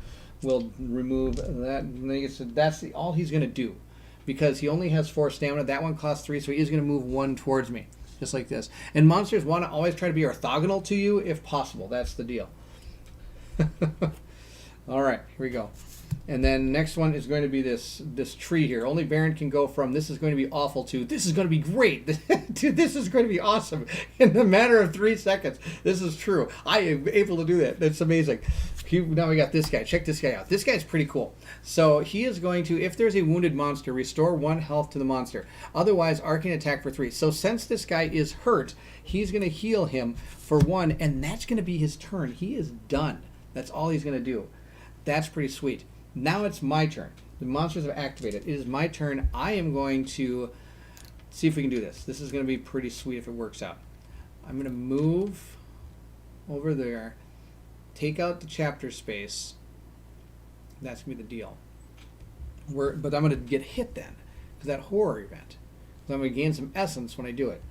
We'll remove that. That's all he's going to do, because he only has 4 stamina. That one costs 3, so he is going to move 1 towards me, just like this. And monsters want to always try to be orthogonal to you if possible. That's the deal. All right, here we go. And then next one is going to be this tree here. Only Baron can go from this is going to be awful to this is going to be great to this is going to be awesome in the matter of 3 seconds. This is true. I am able to do that. That's amazing. Now we got this guy. Check this guy out. This guy's pretty cool. So he is going to, if there's a wounded monster, restore 1 health to the monster. Otherwise, Arcane Attack for 3. So since this guy is hurt, he's going to heal him for 1, and that's going to be his turn. He is done. That's all he's going to do. That's pretty sweet. Now it's my turn. The monsters have activated. It is my turn. I am going to see if we can do this. This is going to be pretty sweet if it works out. I'm going to move over there, take out the chapter space. That's going to be the deal. But I'm going to get hit then, because that horror event. So I'm going to gain some essence when I do it.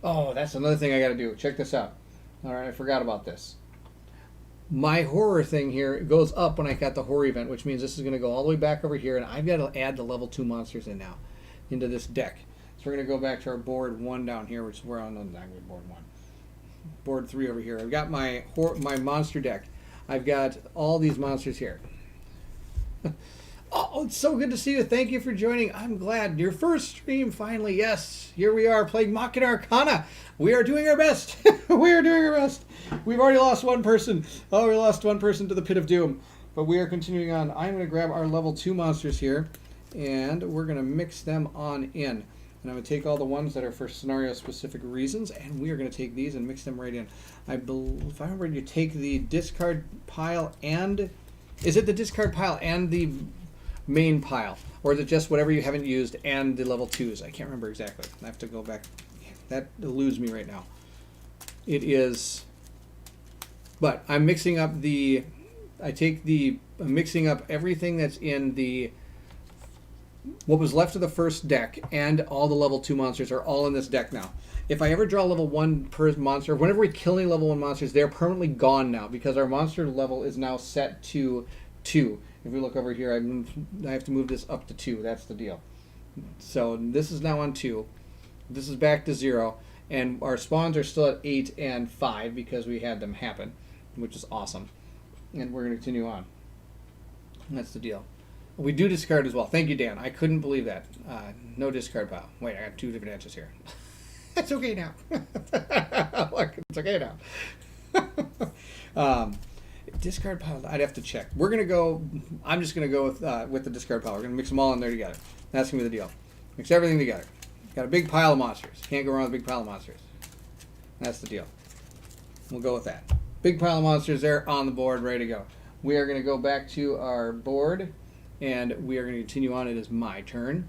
Oh, that's another thing I got to do. Check this out. All right, I forgot about this. My horror thing here goes up when I got the horror event, which means this is going to go all the way back over here, and I've got to add the level 2 monsters in now into this deck. So we're going to go back to our board 1 down here, which is where I'm on board 1. Board 3 over here. I've got my monster deck. I've got all these monsters here. Oh, it's so good to see you. Thank you for joining. I'm glad. Your first stream, finally. Yes, here we are playing Machina Arcana. We are doing our best. We are doing our best. We've already lost 1 person. Oh, we lost 1 person to the Pit of Doom. But we are continuing on. I'm going to grab our level 2 monsters here, and we're going to mix them on in. And I'm going to take all the ones that are for scenario-specific reasons, and we are going to take these and mix them right in. I believe, if I remember, you take the discard pile and... Is it the discard pile and the main pile, or is it just whatever you haven't used and the level 2s? I can't remember exactly. I have to go back. That eludes me right now. It is, but I'm mixing up I'm mixing up everything that's in what was left of the first deck, and all the level 2 monsters are all in this deck now. If I ever draw level 1 per monster, whenever we kill any level 1 monsters, they're permanently gone now, because our monster level is now set to 2. If we look over here, I have to move this up to 2. That's the deal. So this is now on 2. This is back to 0. And our spawns are still at 8 and 5 because we had them happen, which is awesome. And we're going to continue on. And that's the deal. We do discard as well. Thank you, Dan. I couldn't believe that. No discard pile. Wait, I got 2 different answers here. It's okay now. Look, it's okay now. Discard pile, I'd have to check. We're going to go, I'm just going to go with the discard pile. We're going to mix them all in there together. That's going to be the deal. Mix everything together. Got a big pile of monsters. Can't go wrong with a big pile of monsters. That's the deal. We'll go with that. Big pile of monsters there on the board, ready to go. We are going to go back to our board, and we are going to continue on. It is my turn.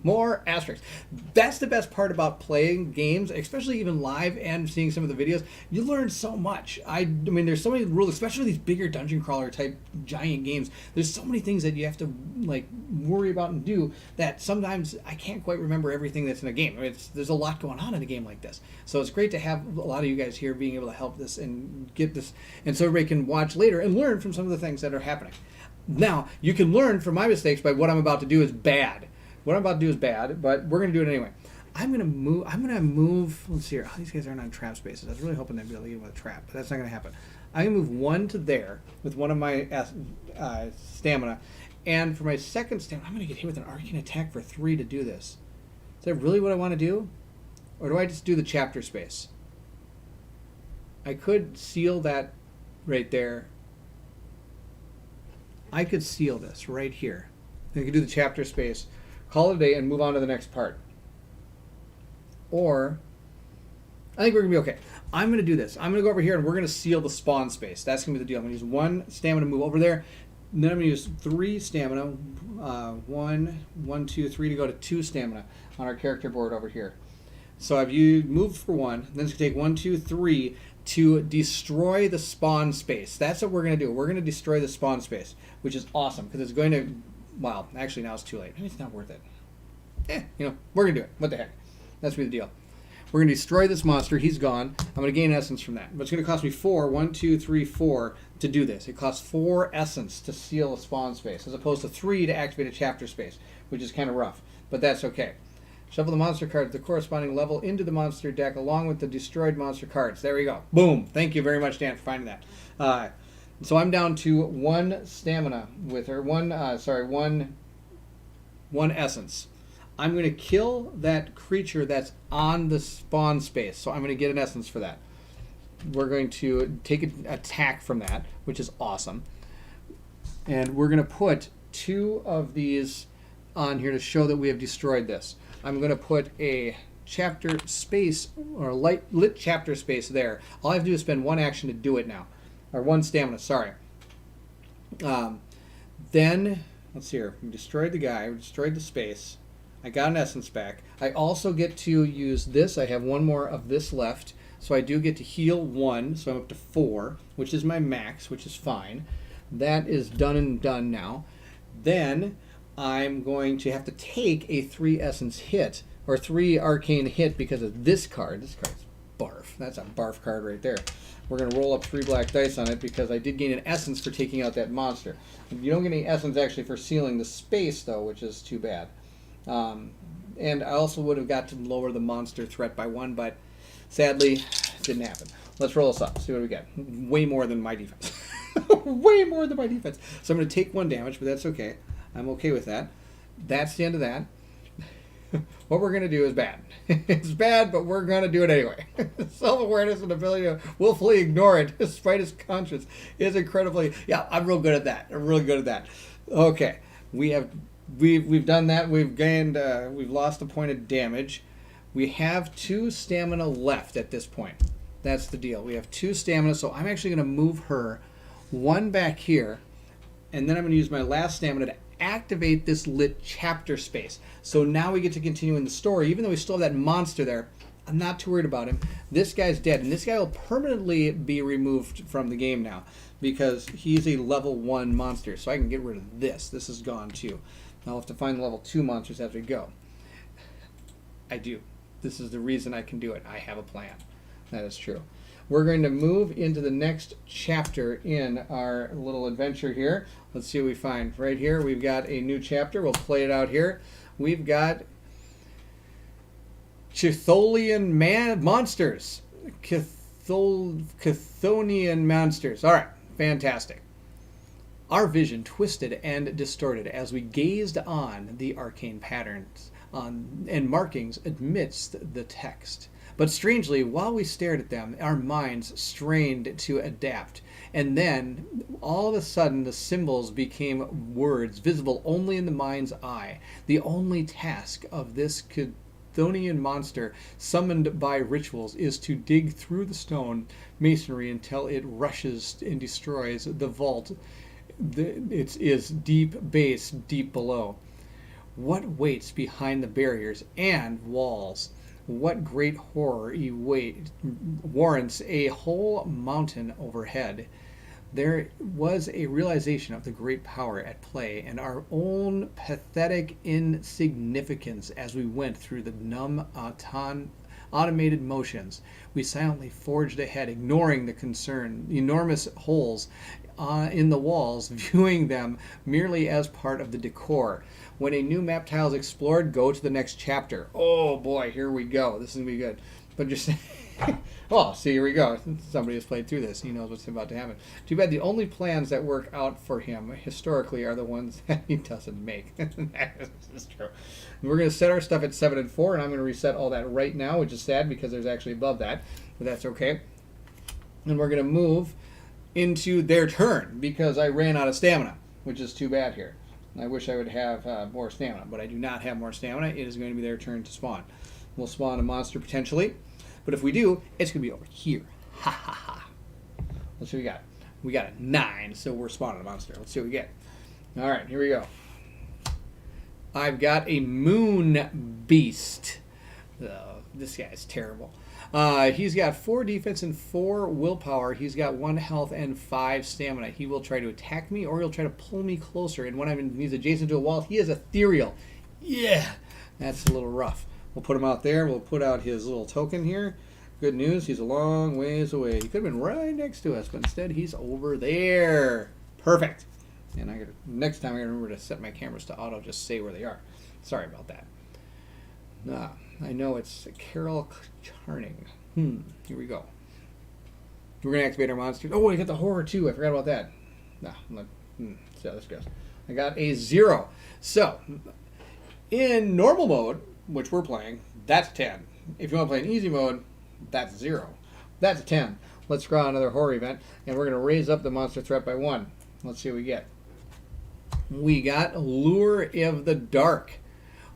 More asterisks. That's the best part about playing games, especially even live and seeing some of the videos. You learn so much. I mean, there's so many rules, especially these bigger dungeon crawler type giant games. There's so many things that you have to like worry about and do that sometimes I can't quite remember everything that's in a game. I mean, there's a lot going on in a game like this. So it's great to have a lot of you guys here being able to help this and get this, and so everybody can watch later and learn from some of the things that are happening. Now, you can learn from my mistakes by what I'm about to do is bad. What I'm about to do is bad, but we're going to do it anyway. I'm going to move, let's see here. Oh, these guys aren't on trap spaces. I was really hoping they'd be able to get them with a trap, but that's not going to happen. I'm going to move 1 to there with one of my stamina. And for my second stamina, I'm going to get hit with an Arcane Attack for 3 to do this. Is that really what I want to do? Or do I just do the chapter space? I could seal that right there. I could seal this right here. I could do the chapter space, call it a day, and move on to the next part. Or, I think we're going to be okay. I'm going to do this. I'm going to go over here and we're going to seal the spawn space. That's going to be the deal. I'm going to use 1 stamina to move over there. And then I'm going to use 3 stamina. 1, 2, 3 to go to 2 stamina on our character board over here. So I've moved for 1. Then it's going to take 1, 2, 3 to destroy the spawn space. That's what we're going to do. We're going to destroy the spawn space, which is awesome because it's going to, well, actually now it's too late. It's not worth it. We're going to do it. What the heck? That's the deal. We're going to destroy this monster. He's gone. I'm going to gain essence from that. But it's going to cost me 4, 1, 2, 3, 4 to do this. It costs 4 essence to seal a spawn space, as opposed to 3 to activate a chapter space, which is kind of rough. But that's okay. Shuffle the monster cards at the corresponding level into the monster deck along with the destroyed monster cards. There we go. Boom. Thank you very much, Dan, for finding that. So I'm down to 1 stamina with her. 1 essence. I'm going to kill that creature that's on the spawn space. So I'm going to get an essence for that. We're going to take an attack from that, which is awesome. And we're going to put 2 of these on here to show that we have destroyed this. I'm going to put a chapter space, or lit chapter space there. All I have to do is spend 1 action to do it now. Or 1 stamina, sorry. Then, let's see here. We destroyed the guy. We destroyed the space. I got an essence back. I also get to use this. I have 1 more of this left. So I do get to heal 1. So I'm up to 4, which is my max, which is fine. That is done and done now. Then I'm going to have to take a 3 essence hit, or 3 arcane hit because of this card. This card's barf. That's a barf card right there. We're going to roll up 3 black dice on it because I did gain an essence for taking out that monster. You don't get any essence actually for sealing the space, though, which is too bad. And I also would have got to lower the monster threat by 1, but sadly, it didn't happen. Let's roll this up, see what we get. Way more than my defense. Way more than my defense. So I'm going to take 1 damage, but that's okay. I'm okay with that. That's the end of that. What we're going to do is bad. It's bad, but we're going to do it anyway. Self-awareness and ability to willfully ignore it, despite his conscience, is incredibly... Yeah, I'm real good at that. I'm really good at that. Okay, we've done that. We've gained... we've lost a point of damage. We have 2 stamina left at this point. That's the deal. We have 2 stamina, so I'm actually going to move her 1 back here, and then I'm going to use my last stamina to activate this lit chapter space. So now we get to continue in the story. Even though we still have that monster there, I'm not too worried about him. This guy's dead, and this guy will permanently be removed from the game now because he's a level 1 monster. So I can get rid of this. This is gone too. I'll have to find the level 2 monsters as we go. I do. This is the reason I can do it. I have a plan. That is true. We're going to move into the next chapter in our little adventure here. Let's see what we find. Right here, we've got a new chapter. We'll play it out here. We've got Chthonian monsters. Chthonian monsters. All right, fantastic. Our vision twisted and distorted as we gazed on the arcane patterns and markings amidst the text. But strangely, while we stared at them, our minds strained to adapt. And then, all of a sudden, the symbols became words, visible only in the mind's eye. The only task of this Chthonian monster, summoned by rituals, is to dig through the stone masonry until it rushes and destroys the vault. It is deep base, deep below. What waits behind the barriers and walls? What great horror warrants a whole mountain overhead? There was a realization of the great power at play and our own pathetic insignificance as we went through the numb automated motions. We silently forged ahead, ignoring the enormous holes in the walls, viewing them merely as part of the decor. When a new map tile is explored, go to the next chapter. Oh boy, here we go. This is going to be good. But just... oh, see, here we go. Somebody has played through this. He knows what's about to happen. Too bad the only plans that work out for him historically are the ones that he doesn't make. This is true. We're going to set our stuff at 7 and 4, and I'm going to reset all that right now, which is sad because there's actually above that. But that's okay. And we're going to move into their turn because I ran out of stamina. which is too bad here. I wish I would have more stamina, but I do not have more stamina. It is going to be their turn to spawn. We'll spawn a monster potentially, but if we do, it's going to be over here. Ha ha ha. Let's see what we got. We got a 9, so we're spawning a monster. Let's see what we get. All right, here we go. I've got a moon beast. This guy's terrible. He's got 4 defense and 4 willpower. He's got 1 health and 5 stamina. He will try to attack me, or he'll try to pull me closer. And when he's adjacent to a wall, he is ethereal. Yeah, that's a little rough. We'll put him out there. We'll put out his little token here. Good news, he's a long ways away. He could have been right next to us, but instead he's over there. Perfect. And next time I gotta remember to set my cameras to auto, just say where they are. Sorry about that. I know it's Carol Charning. Here we go. We're gonna activate our monster. Oh, we got the horror too. I forgot about that. See how this goes. I got a 0. So, in normal mode, which we're playing, that's 10. If you want to play in easy mode, that's 0. That's a 10. Let's draw another horror event, and we're going to raise up the monster threat by 1. Let's see what we get. We got Lure of the Dark.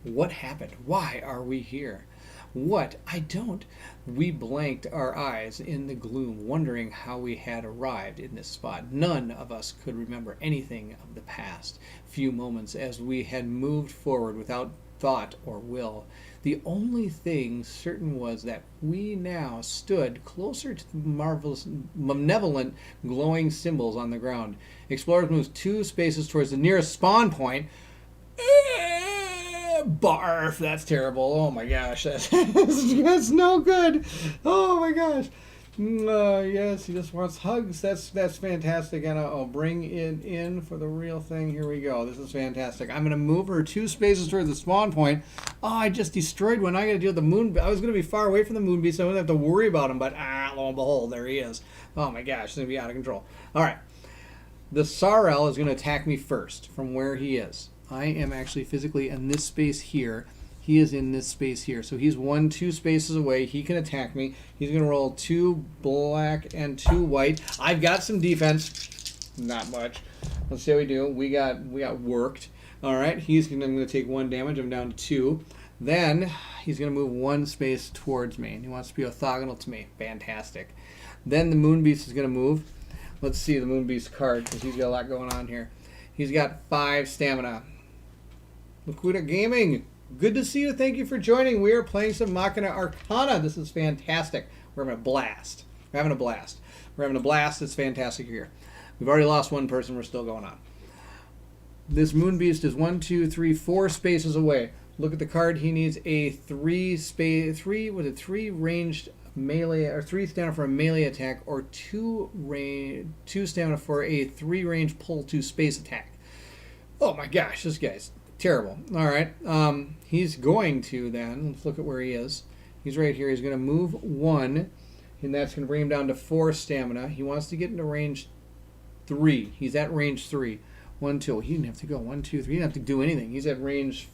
What happened? Why are we here? What? I don't. We blanked our eyes in the gloom, wondering how we had arrived in this spot. None of us could remember anything of the past few moments as we had moved forward without thought or will. The only thing certain was that we now stood closer to the marvelous, malevolent, glowing symbols on the ground. Explorers moved 2 spaces towards the nearest spawn point. Barf, that's terrible. Oh my gosh, that's no good. Oh my gosh. Yes, he just wants hugs. That's fantastic. And I'll bring it in for the real thing. Here we go. This is fantastic. I'm going to move her 2 spaces towards the spawn point. Oh, I just destroyed one. I got to deal with the moon. I was going to be far away from the moon beast, so I wouldn't have to worry about him. But lo and behold, there he is. Oh my gosh, it's going to be out of control. All right. The Sarel is going to attack me first from where he is. I am actually physically in this space here. He is in this space here. So he's 2 spaces away. He can attack me. He's going to roll 2 black and 2 white. I've got some defense. Not much. Let's see how we do. We got worked. All right. I'm going to take 1 damage. I'm down to 2. Then he's going to move 1 space towards me. And he wants to be orthogonal to me. Fantastic. Then the Moon Beast is going to move. Let's see the Moon Beast card because he's got a lot going on here. He's got 5 stamina. Lakuta Gaming. Good to see you. Thank you for joining. We are playing some Machina Arcana. This is fantastic. We're having a blast. We're having a blast. It's fantastic here. We've already lost 1 person. We're still going on. This Moon Beast is 4 spaces away. Look at the card. He needs a 3 ranged melee, or 3 stamina for a melee attack, or 2 stamina for a 3 range pull 2 space attack. Oh my gosh, this guy's terrible. All right. He's going to then, let's look at where he is. He's right here. He's going to move 1, and that's going to bring him down to 4 stamina. He wants to get into range 3. He's at range 3. 1, 2. He didn't have to go 1, 2, 3. He didn't have to do anything. He's at range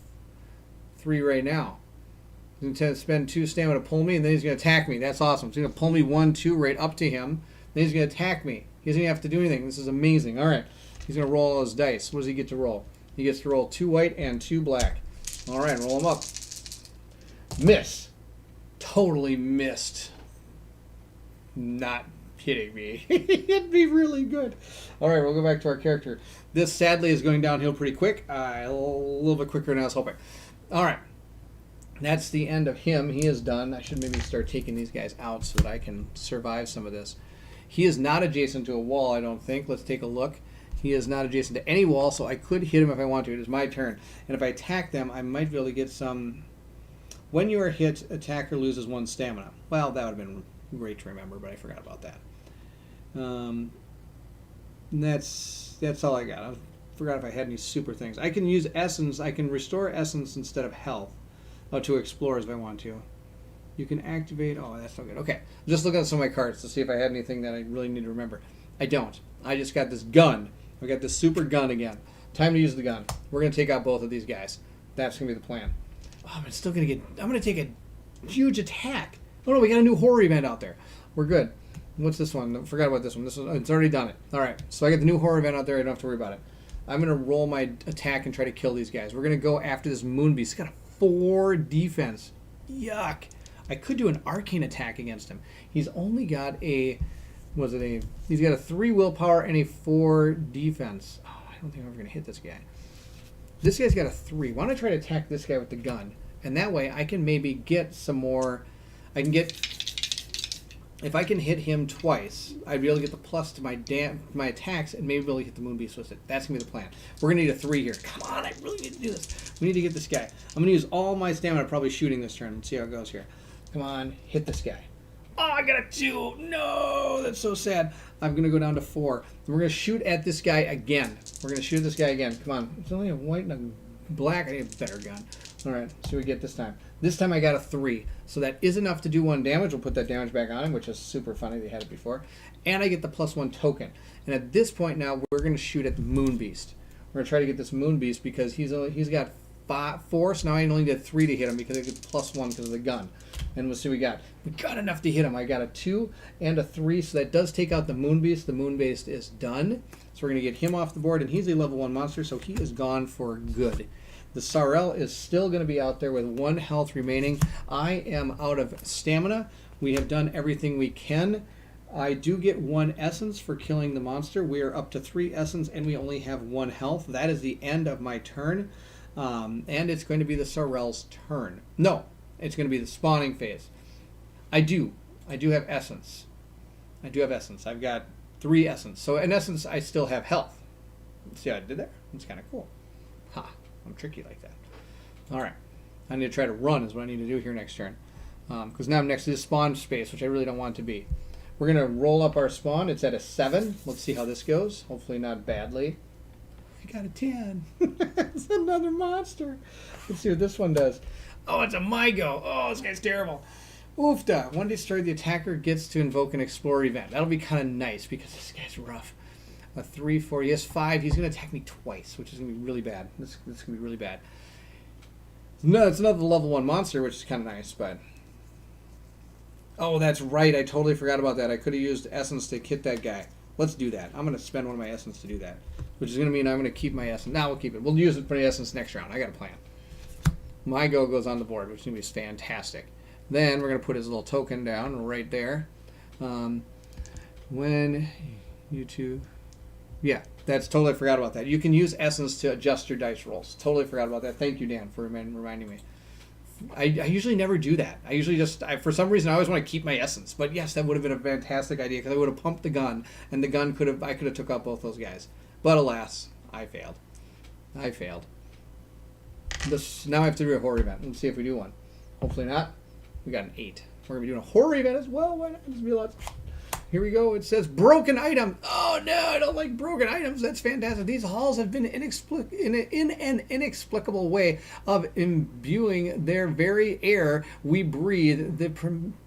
3 right now. He's going to spend 2 stamina to pull me, and then he's going to attack me. That's awesome. So he's going to pull me 1, 2 right up to him. Then he's going to attack me. He doesn't even have to do anything. This is amazing. All right. He's going to roll all his dice. What does he get to roll? He gets to roll 2 white and 2 black. All right, roll them up. Miss. Totally missed. Not kidding me. It'd be really good. All right, we'll go back to our character. This, sadly, is going downhill pretty quick. A little bit quicker than I was hoping. All right. That's the end of him. He is done. I should maybe start taking these guys out so that I can survive some of this. He is not adjacent to a wall, I don't think. Let's take a look. He is not adjacent to any wall, so I could hit him if I want to. It is my turn. And if I attack them, I might be able to get some... When you are hit, attacker loses 1 stamina. Well, that would have been great to remember, but I forgot about that. That's all I got. I forgot if I had any super things. I can use essence. I can restore essence instead of health. To explorers if I want to. You can activate... Oh, that's not good. Okay. I'm just looking at some of my cards to see if I had anything that I really need to remember. I don't. I just got this gun. I got this super gun again. Time to use the gun. We're going to take out both of these guys. That's going to be the plan. Oh, I'm still going to get... I'm going to take a huge attack. Oh, no, we got a new horror event out there. We're good. What's this one? I forgot about this one. It's already done it. All right. So I got the new horror event out there. I don't have to worry about it. I'm going to roll my attack and try to kill these guys. We're going to go after this Moon Beast. He's got a 4 defense. Yuck. I could do an Arcane Attack against him. He's only got a... He's got a 3 willpower and a 4 defense. Oh, I don't think I'm ever going to hit this guy. This guy's got a 3. Why don't I try to attack this guy with the gun? And that way I can maybe get some more... I can get... If I can hit him twice, I'd be able to get the plus to my attacks and maybe be able to hit the Moon Beast with it. That's going to be the plan. We're going to need a 3 here. Come on, I really need to do this. We need to get this guy. I'm going to use all my stamina probably shooting this turn. Let's see how it goes here. Come on, hit this guy. Oh, I got a 2. No, that's so sad. I'm going to go down to 4. And we're going to shoot at this guy again. We're going to shoot at this guy again. Come on. It's only a white and a black. I need a better gun. All right, see what we get this time. This time I got a 3. So that is enough to do 1 damage. We'll put that damage back on him, which is super funny. They had it before. And I get the +1 token. And at this point now, we're going to shoot at the Moon Beast. We're going to try to get this Moon Beast because he's got 4, so now I only did 3 to hit him because I get +1 because of the gun. And we'll see what we got. We got enough to hit him. I got a 2 and a 3, so that does take out the Moon Beast. The Moon Beast is done. So we're going to get him off the board, and he's a level 1 monster, so he is gone for good. The Sorrel is still going to be out there with 1 health remaining. I am out of stamina. We have done everything we can. I do get 1 essence for killing the monster. We are up to 3 essence, and we only have 1 health. That is the end of my turn. And it's going to be the Sorrel's turn. No, it's going to be the spawning phase. I do have essence. I've got 3 essence. So in essence, I still have health. See how I did there? It's kind of cool. Ha, I'm tricky like that. All right. I need to try to run is what I need to do here next turn. Because now I'm next to the spawn space, which I really don't want to be. We're going to roll up our spawn. It's at a 7. Let's see how this goes. Hopefully not badly. I got a 10. It's another monster. Let's see what this one does. Oh, it's a Mygo. Oh, this guy's terrible. Oofda. One destroyed, the attacker gets to invoke an Explorer event. That'll be kind of nice because this guy's rough. A 3, 4. He has 5. He's going to attack me twice, which is going to be really bad. This is going to be really bad. No, it's another level 1 monster, which is kind of nice, but... Oh, that's right. I totally forgot about that. I could have used Essence to hit that guy. Let's do that. I'm going to spend 1 of my Essence to do that, which is going to mean I'm going to keep my Essence. Now we'll keep it. We'll use it for the Essence next round. I got a plan. My go goes on the board, which is going to be fantastic. Then we're going to put his little token down right there. When you two... Yeah, that's totally forgot about that. You can use Essence to adjust your dice rolls. Totally forgot about that. Thank you, Dan, for reminding me. I usually never do that. I usually just, for some reason, I always want to keep my Essence. But yes, that would have been a fantastic idea because I would have pumped the gun, and the gun I could have took out both those guys. But alas, I failed. Now I have to do a horror event. Let's see if we do one. Hopefully not. We got an 8. We're going to be doing a horror event as well. Why not? Just be lots. Here we go. It says broken item. Oh no, I don't like broken items. That's fantastic. These halls have been in an inexplicable way of imbuing their very air we breathe, the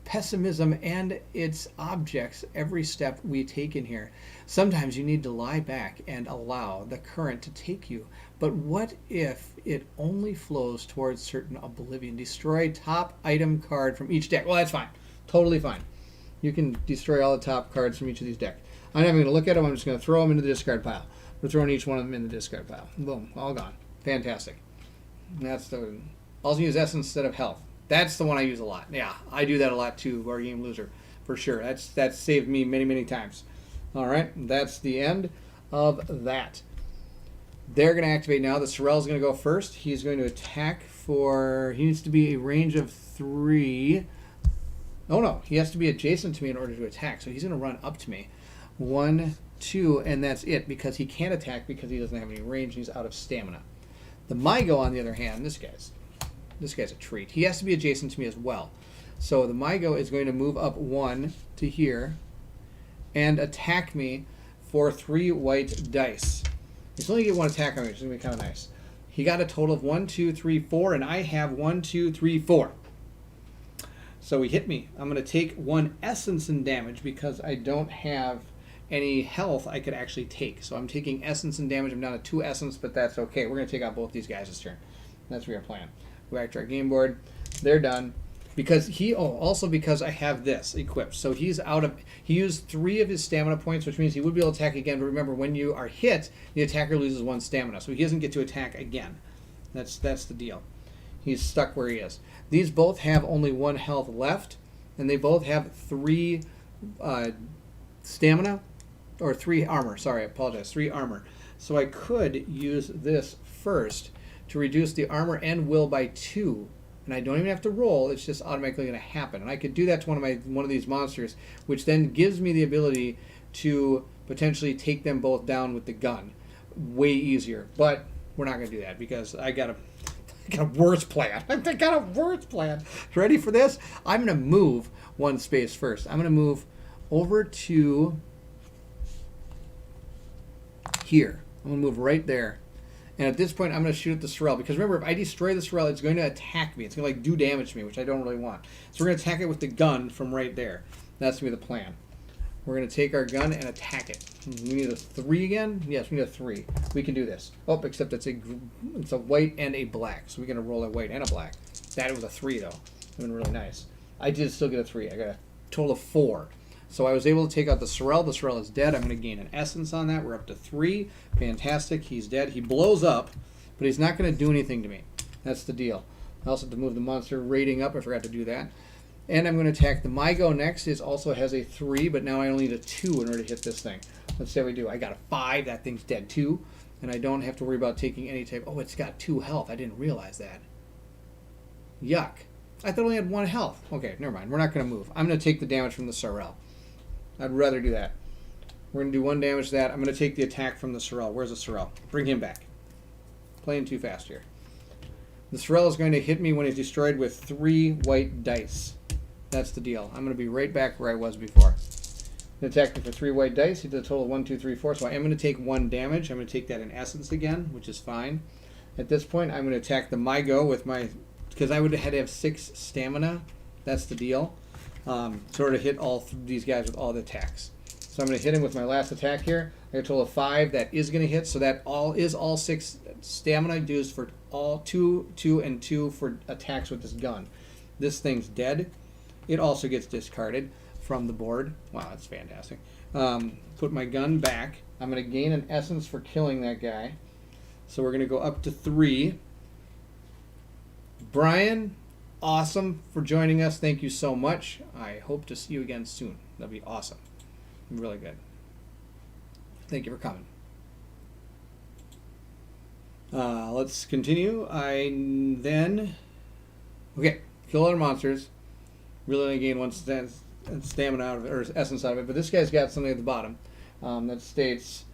pessimism and its objects every step we take in here. Sometimes you need to lie back and allow the current to take you. But what if it only flows towards certain oblivion? Destroy top item card from each deck. Well, that's fine. Totally fine. You can destroy all the top cards from each of these decks. I'm not even going to look at them. I'm just going to throw them into the discard pile. We're throwing each one of them in the discard pile. Boom. All gone. Fantastic. And that's the... I'll use Essence instead of Health. That's the one I use a lot. Yeah, I do that a lot too, War Game Loser. For sure. That's saved me many, many times. All right. That's the end of that. They're going to activate now. The Sorrel's going to go first. He's going to attack for... He needs to be a range of 3... Oh no, he has to be adjacent to me in order to attack. So he's going to run up to me. 1, 2, and that's it because he can't attack because he doesn't have any range. He's out of stamina. The Mygo, on the other hand, this guy's a treat. He has to be adjacent to me as well. So the Mygo is going to move up 1 to here and attack me for 3 white dice. He's only going to get 1 attack on me, which is going to be kind of nice. He got a total of 1, 2, 3, 4, and I have 1, 2, 3, 4. So he hit me. I'm going to take 1 essence in damage because I don't have any health I could actually take. So I'm taking essence in damage. I'm down to 2 essence, but that's okay. We're going to take out both these guys this turn. That's what we're playing. Go back to our game board. They're done. Because also because I have this equipped. So he used 3 of his stamina points, which means he would be able to attack again. But remember, when you are hit, the attacker loses 1 stamina. So he doesn't get to attack again. That's the deal. He's stuck where he is. These both have only 1 health left, and they both have 3 stamina, or 3 armor. Sorry, I apologize. 3 armor. So I could use this first to reduce the armor and will by 2. And I don't even have to roll, it's just automatically going to happen. And I could do that to one of these monsters, which then gives me the ability to potentially take them both down with the gun. Way easier. But we're not going to do that because I got a worse plan. I got a worse plan. Ready for this? I'm going to move 1 space first. I'm going to move over to here. I'm going to move right there. And at this point, I'm going to shoot at the Sorrel. Because remember, if I destroy the Sorrel, it's going to attack me. It's going to do damage to me, which I don't really want. So we're going to attack it with the gun from right there. That's going to be the plan. We're going to take our gun and attack it. We need a 3 again? Yes, we need a 3. We can do this. Oh, except it's a white and a black. So we're going to roll a white and a black. That was a 3, though. That would have been really nice. I did still get a 3. I got a total of 4. So I was able to take out the Sorrel. The Sorrel is dead. I'm going to gain an essence on that. We're up to 3. Fantastic. He's dead. He blows up, but he's not going to do anything to me. That's the deal. I also have to move the monster rating up. I forgot to do that. And I'm going to attack the Mygo next. It also has a 3, but now I only need a 2 in order to hit this thing. Let's see how we do. I got a 5. That thing's dead too. And I don't have to worry about taking any type. Oh, it's got 2 health. I didn't realize that. Yuck. I thought it only had 1 health. Okay, never mind. We're not going to move. I'm going to take the damage from the Sorrel. I'd rather do that. We're going to do 1 damage to that. I'm going to take the attack from the Sorrel. Where's the Sorrel? Bring him back. Playing too fast here. The Sorrel is going to hit me when he's destroyed with 3 white dice. That's the deal. I'm going to be right back where I was before. He attacked me for 3 white dice. He did a total of 1, 2, 3, 4. So I am going to take 1 damage. I'm going to take that in essence again, which is fine. At this point, I'm going to attack the Mygo with my... Because I would have had to have 6 stamina. That's the deal. Sort of hit all these guys with all the attacks. So I'm going to hit him with my last attack here. I got a total of 5. That is going to hit. So that all 6 stamina used for all 2, 2, and 2 for attacks with this gun. This thing's dead. It also gets discarded from the board. Wow, that's fantastic. Put my gun back. I'm going to gain an essence for killing that guy. So we're going to go up to 3. Brian, awesome for joining us. Thank you so much. I hope to see you again soon. That'll be awesome. Really good. Thank you for coming. Let's continue. Okay, kill other monsters. Really only gain 1 stamina out of it, or essence out of it. But this guy's got something at the bottom that states,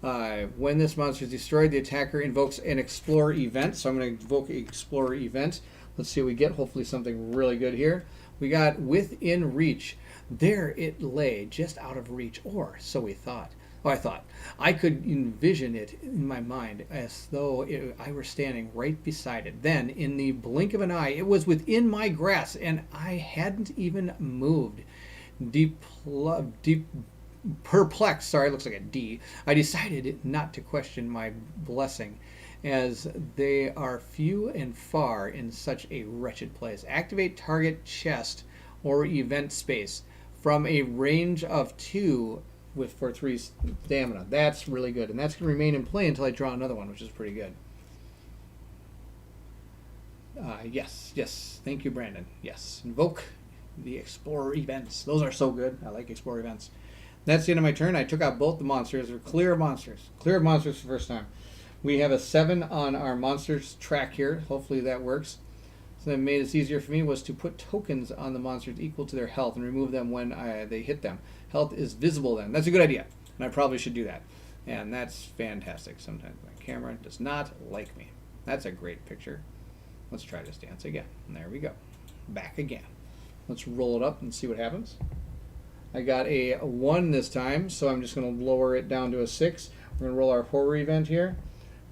when this monster is destroyed, the attacker invokes an Explorer event. So I'm going to invoke an Explorer event. Let's see what we get. Hopefully something really good here. We got within reach. There it lay, just out of reach, or so we thought. Oh, I thought. I could envision it in my mind as though I were standing right beside it. Then, in the blink of an eye, it was within my grasp, and I hadn't even moved. Deep perplexed, sorry, it looks like a D, I decided not to question my blessing, as they are few and far in such a wretched place. Activate target chest or event space from a range of 2 for 3 stamina. That's really good, and that's going to remain in play until I draw another one, which is pretty good. Yes. Thank you, Brandon. Yes. Invoke the Explorer events. Those are so good. I like Explorer events. That's the end of my turn. I took out both the monsters. They're clear of monsters. Clear of monsters for the first time. We have a 7 on our monsters track here. Hopefully that works. So that made it easier for me was to put tokens on the monsters equal to their health and remove them when they hit them. Health is visible then. That's a good idea. And I probably should do that. And that's fantastic. Sometimes my camera does not like me. That's a great picture. Let's try this dance again. And there we go. Back again. Let's roll it up and see what happens. I got a 1 this time, so I'm just going to lower it down to a 6. We're going to roll our horror event here.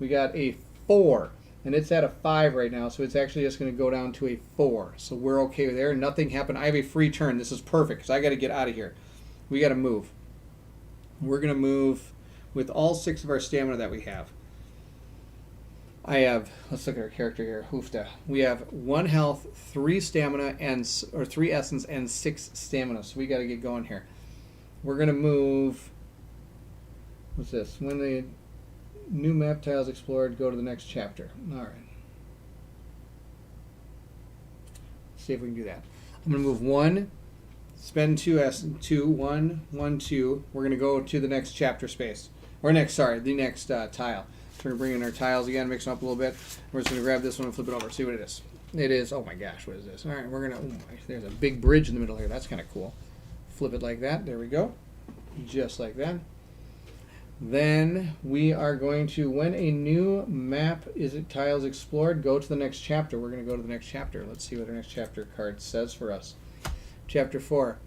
We got a 4, and it's at a 5 right now, so it's actually just going to go down to a 4. So we're okay there. Nothing happened. I have a free turn. This is perfect because I got to get out of here. We got to move. We're going to move with all 6 of our stamina that we have. let's look at our character here, Hoofda. We have 1 health, 3 stamina, or 3 essence, and 6 stamina. So we got to get going here. We're going to move, what's this? When the new map tiles explored, go to the next chapter. All right. Let's see if we can do that. I'm going to move 1, spend 2 essence, 2, 1, 1, 2. We're going to go to the next chapter space. Or the next tile. So we're going to bring in our tiles again, mix them up a little bit. We're just going to grab this one and flip it over, see what it is. It is, oh my gosh, what is this? All right, we're going to, there's a big bridge in the middle here. That's kind of cool. Flip it like that. There we go. Just like that. Then we are going to, when a new map tiles explored, go to the next chapter. We're going to go to the next chapter. Let's see what our next chapter card says for us. Chapter 4.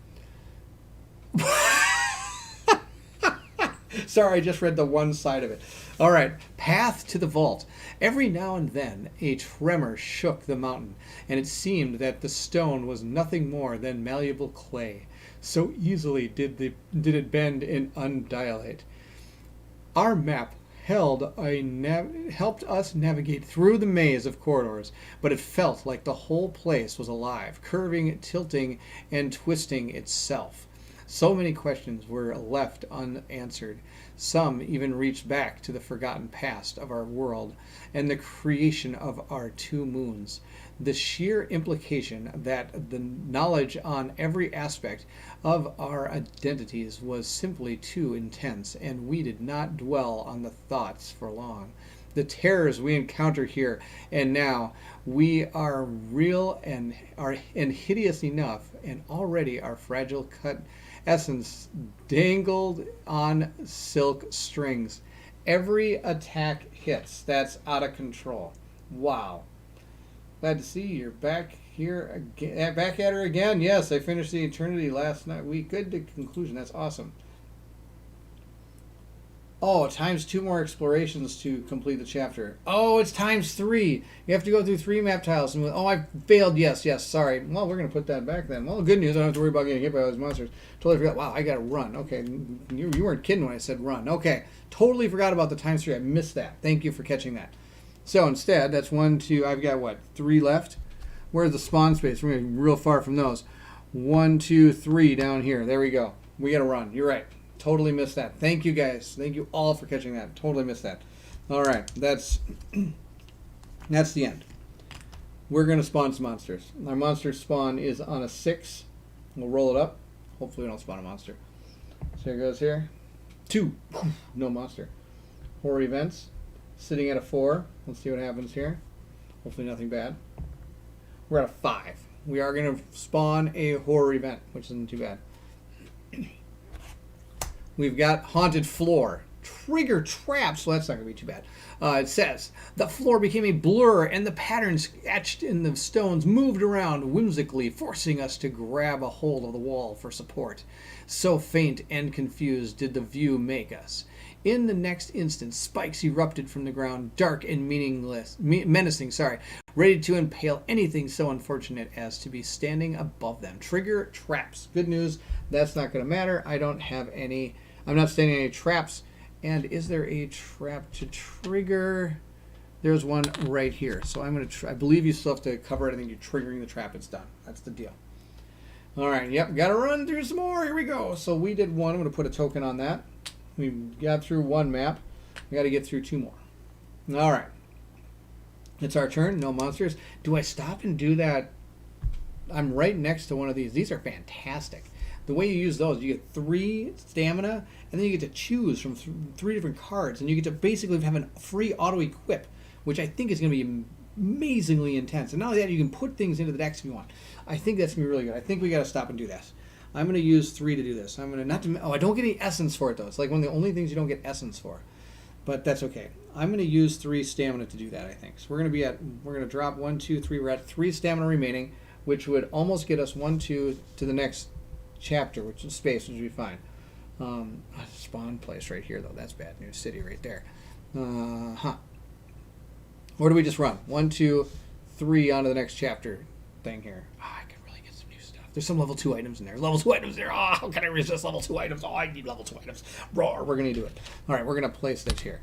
Sorry, I just read the one side of it. All right, path to the vault. Every now and then a tremor shook the mountain, and it seemed that the stone was nothing more than malleable clay. So easily did it bend and undilate. Our map helped us navigate through the maze of corridors, but it felt like the whole place was alive, curving, tilting, and twisting itself. So many questions were left unanswered. Some even reached back to the forgotten past of our world and the creation of our 2 moons. The sheer implication that the knowledge on every aspect of our identities was simply too intense, and we did not dwell on the thoughts for long. The terrors we encounter here and now, we are real and hideous enough, and already our fragile cut essence dangled on silk strings. Every attack hits. That's out of control. Wow. Glad to see you're back here again. Back at her again. Yes, I finished the Eternity last night. Good to conclusion. That's awesome. Oh, times 2 more explorations to complete the chapter. Oh, it's times 3. You have to go through 3 map tiles. And oh, I failed. Yes, sorry. Well, we're going to put that back then. Well, good news. I don't have to worry about getting hit by those monsters. Totally forgot. Wow, I got to run. Okay, you weren't kidding when I said run. Okay, totally forgot about the times 3. I missed that. Thank you for catching that. So instead, that's 1, 2, I've got what, 3 left? Where's the spawn space? We're going to be real far from those. 1, 2, 3 down here. There we go. We got to run. You're right. Totally missed that. Thank you guys. Thank you all for catching that. Totally missed that. All right, that's the end. We're going to spawn some monsters. Our monster spawn is on a 6. We'll roll it up. Hopefully we don't spawn a monster. So here goes here. 2. No monster. Horror events. Sitting at a 4. Let's see what happens here. Hopefully nothing bad. We're at a 5. We are going to spawn a horror event, which isn't too bad. We've got haunted floor. Trigger traps. Well, that's not going to be too bad. It says, the floor became a blur and the patterns etched in the stones moved around whimsically, forcing us to grab a hold of the wall for support. So faint and confused did the view make us. In the next instant, spikes erupted from the ground, dark and menacing, ready to impale anything so unfortunate as to be standing above them. Trigger traps. Good news, that's not going to matter. I don't have any, I'm not standing any traps. And is there a trap to trigger? There's one right here. So I'm going to, I believe you still have to cover it. I think you're triggering the trap. It's done. That's the deal. All right, yep, got to run through some more. Here we go. So we did one. I'm going to put a token on that. We got through one map. We got to get through 2 more. All right. It's our turn. No monsters. Do I stop and do that? I'm right next to one of these. These are fantastic. The way you use those, you get 3 stamina, and then you get to choose from 3 different cards, and you get to basically have a free auto-equip, which I think is going to be amazingly intense. And not only that, you can put things into the decks if you want. I think that's going to be really good. I think we got to stop and do this. I'm going to use 3 to do this. I'm going to I don't get any essence for it though. It's like one of the only things you don't get essence for, but that's okay. I'm going to use 3 stamina to do that. I think so. We're going to drop 1, 2, 3. We're at 3 stamina remaining, which would almost get us 1, 2 to the next chapter, which is space, which would be fine. Spawn place right here though. That's bad news. City right there. Or do we just run 1, 2, 3 on to the next chapter thing here? I could really get some new stuff. There's some level 2 items in there. Level 2 items there. Oh, how can I resist level 2 items? Oh, I need level 2 items. Roar. We're going to do it. All right, we're going to place this here.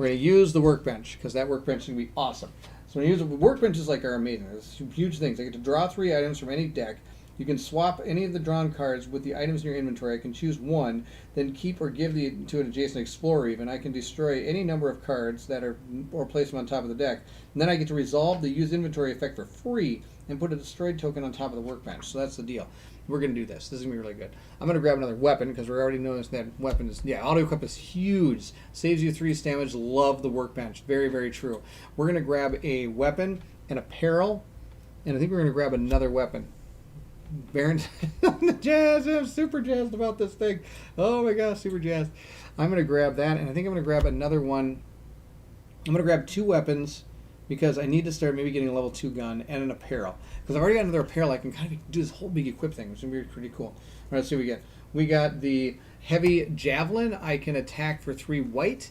We're going to use the workbench because that workbench is going to be awesome. So when you use workbenches like are amazing. There's huge things. I get to draw 3 items from any deck. You can swap any of the drawn cards with the items in your inventory. I can choose one, then keep or give to an adjacent explorer even. I can destroy any number of cards that are, or place them on top of the deck. And then I get to resolve the use inventory effect for free and put a destroyed token on top of the workbench. So that's the deal. We're going to do this. This is going to be really good. I'm going to grab another weapon because we're already noticed that weapon is, yeah, auto-equip is huge. Saves you 3 damage. Love the workbench. Very, very true. We're going to grab a weapon and apparel, and I think we're going to grab another weapon. Baron, jazz! I'm super jazzed about this thing. Oh my gosh, super jazzed. I'm going to grab that, and I think I'm going to grab another one. I'm going to grab 2 weapons because I need to start maybe getting a level 2 gun and an apparel. Because I've already got another apparel, I can kind of do this whole big equip thing, which is going to be pretty cool. All right, let's see what we get. We got the heavy javelin. I can attack for 3 white,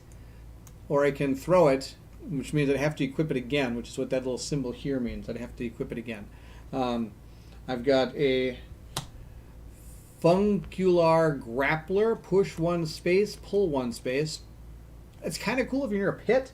or I can throw it, which means I have to equip it again, which is what that little symbol here means. I'd have to equip it again. I've got a Funcular Grappler, push 1 space, pull 1 space. It's kind of cool if you're near a pit.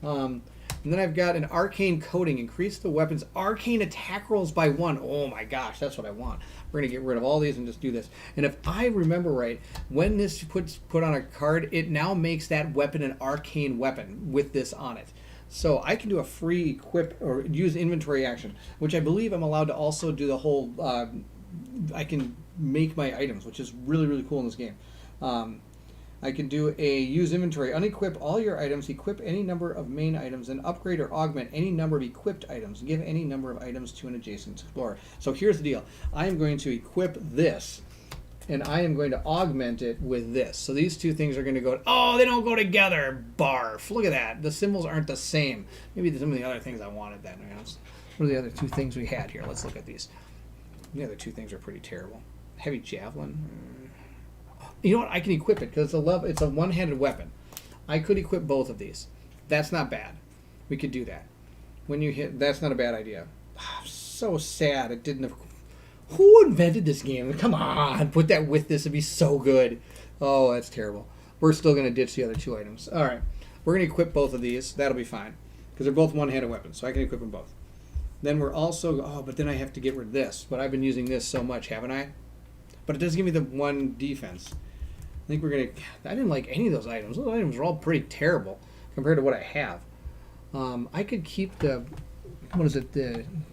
And then I've got an Arcane Coating, increase the weapon's Arcane Attack rolls by 1. Oh my gosh, that's what I want. We're going to get rid of all these and just do this. And if I remember right, when this put on a card, it now makes that weapon an Arcane weapon with this on it. So I can do a free equip or use inventory action, which I believe I'm allowed to also do the whole, I can make my items, which is really, really cool in this game. I can do a use inventory, unequip all your items, equip any number of main items, and upgrade or augment any number of equipped items. Give any number of items to an adjacent explorer. So here's the deal. I am going to equip this, and I am going to augment it with this. So these 2 things are going to go, oh, they don't go together, barf. Look at that. The symbols aren't the same. Maybe some of the other things I wanted then. What are the other 2 things we had here? Let's look at these. The other 2 things are pretty terrible. Heavy javelin. You know what? I can equip it because it's a one-handed weapon. I could equip both of these. That's not bad. We could do that. When you hit, that's not a bad idea. So sad it didn't have... Who invented this game? Come on, put that with this. It'd be so good. Oh, that's terrible. We're still going to ditch the other 2 items. All right. We're going to equip both of these. That'll be fine because they're both one-handed weapons, so I can equip them both. Then we're also... Oh, but then I have to get rid of this. But I've been using this so much, haven't I? But it does give me the 1 defense. I think we're going to... I didn't like any of those items. Those items are all pretty terrible compared to what I have. I could keep the... What is it?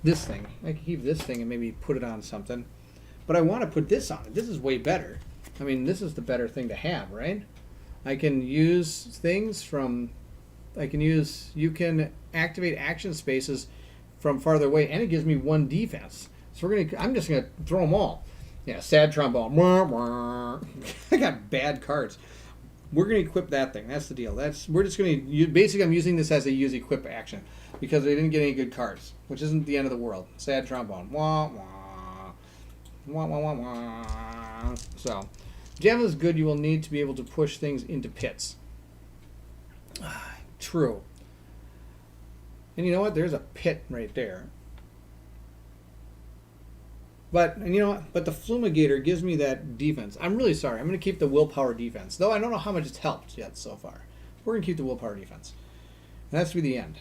This thing. I could keep this thing and maybe put it on something. But I want to put this on it. This is way better. I mean, this is the better thing to have, right? I can use things from... You can activate action spaces from farther away, and it gives me 1 defense. So I'm just going to throw them all. Yeah, sad trombone. I got bad cards. We're going to equip that thing. That's the deal. We're just going to... Basically, I'm using this as a use equip action because they didn't get any good cards, which isn't the end of the world. Sad trombone. Wah, wah. Wah, wah, wah, wah. So, javelin is good. You will need to be able to push things into pits. True. And you know what? There's a pit right there. But, and you know what? But the Fumigator gives me that defense. I'm really sorry. I'm going to keep the willpower defense. Though I don't know how much it's helped yet so far. We're going to keep the willpower defense. And that's through the end.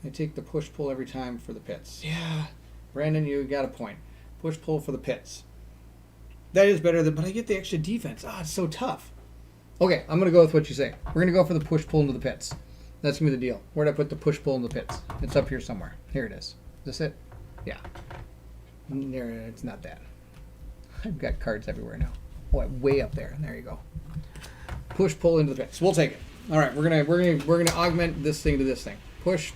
I take the push-pull every time for the pits. Yeah. Brandon, you got a point. Push-pull for the pits. That is better than... But I get the extra defense. Ah, it's so tough. Okay, I'm going to go with what you say. We're going to go for the push-pull into the pits. That's going to be the deal. Where'd I put the push-pull into the pits? It's up here somewhere. Here it is. Is this it? Yeah. There, it's not that. I've got cards everywhere now. Oh, way up there. There you go. Push, pull into the pits. We'll take it. All right, we're gonna augment this thing to this thing. Push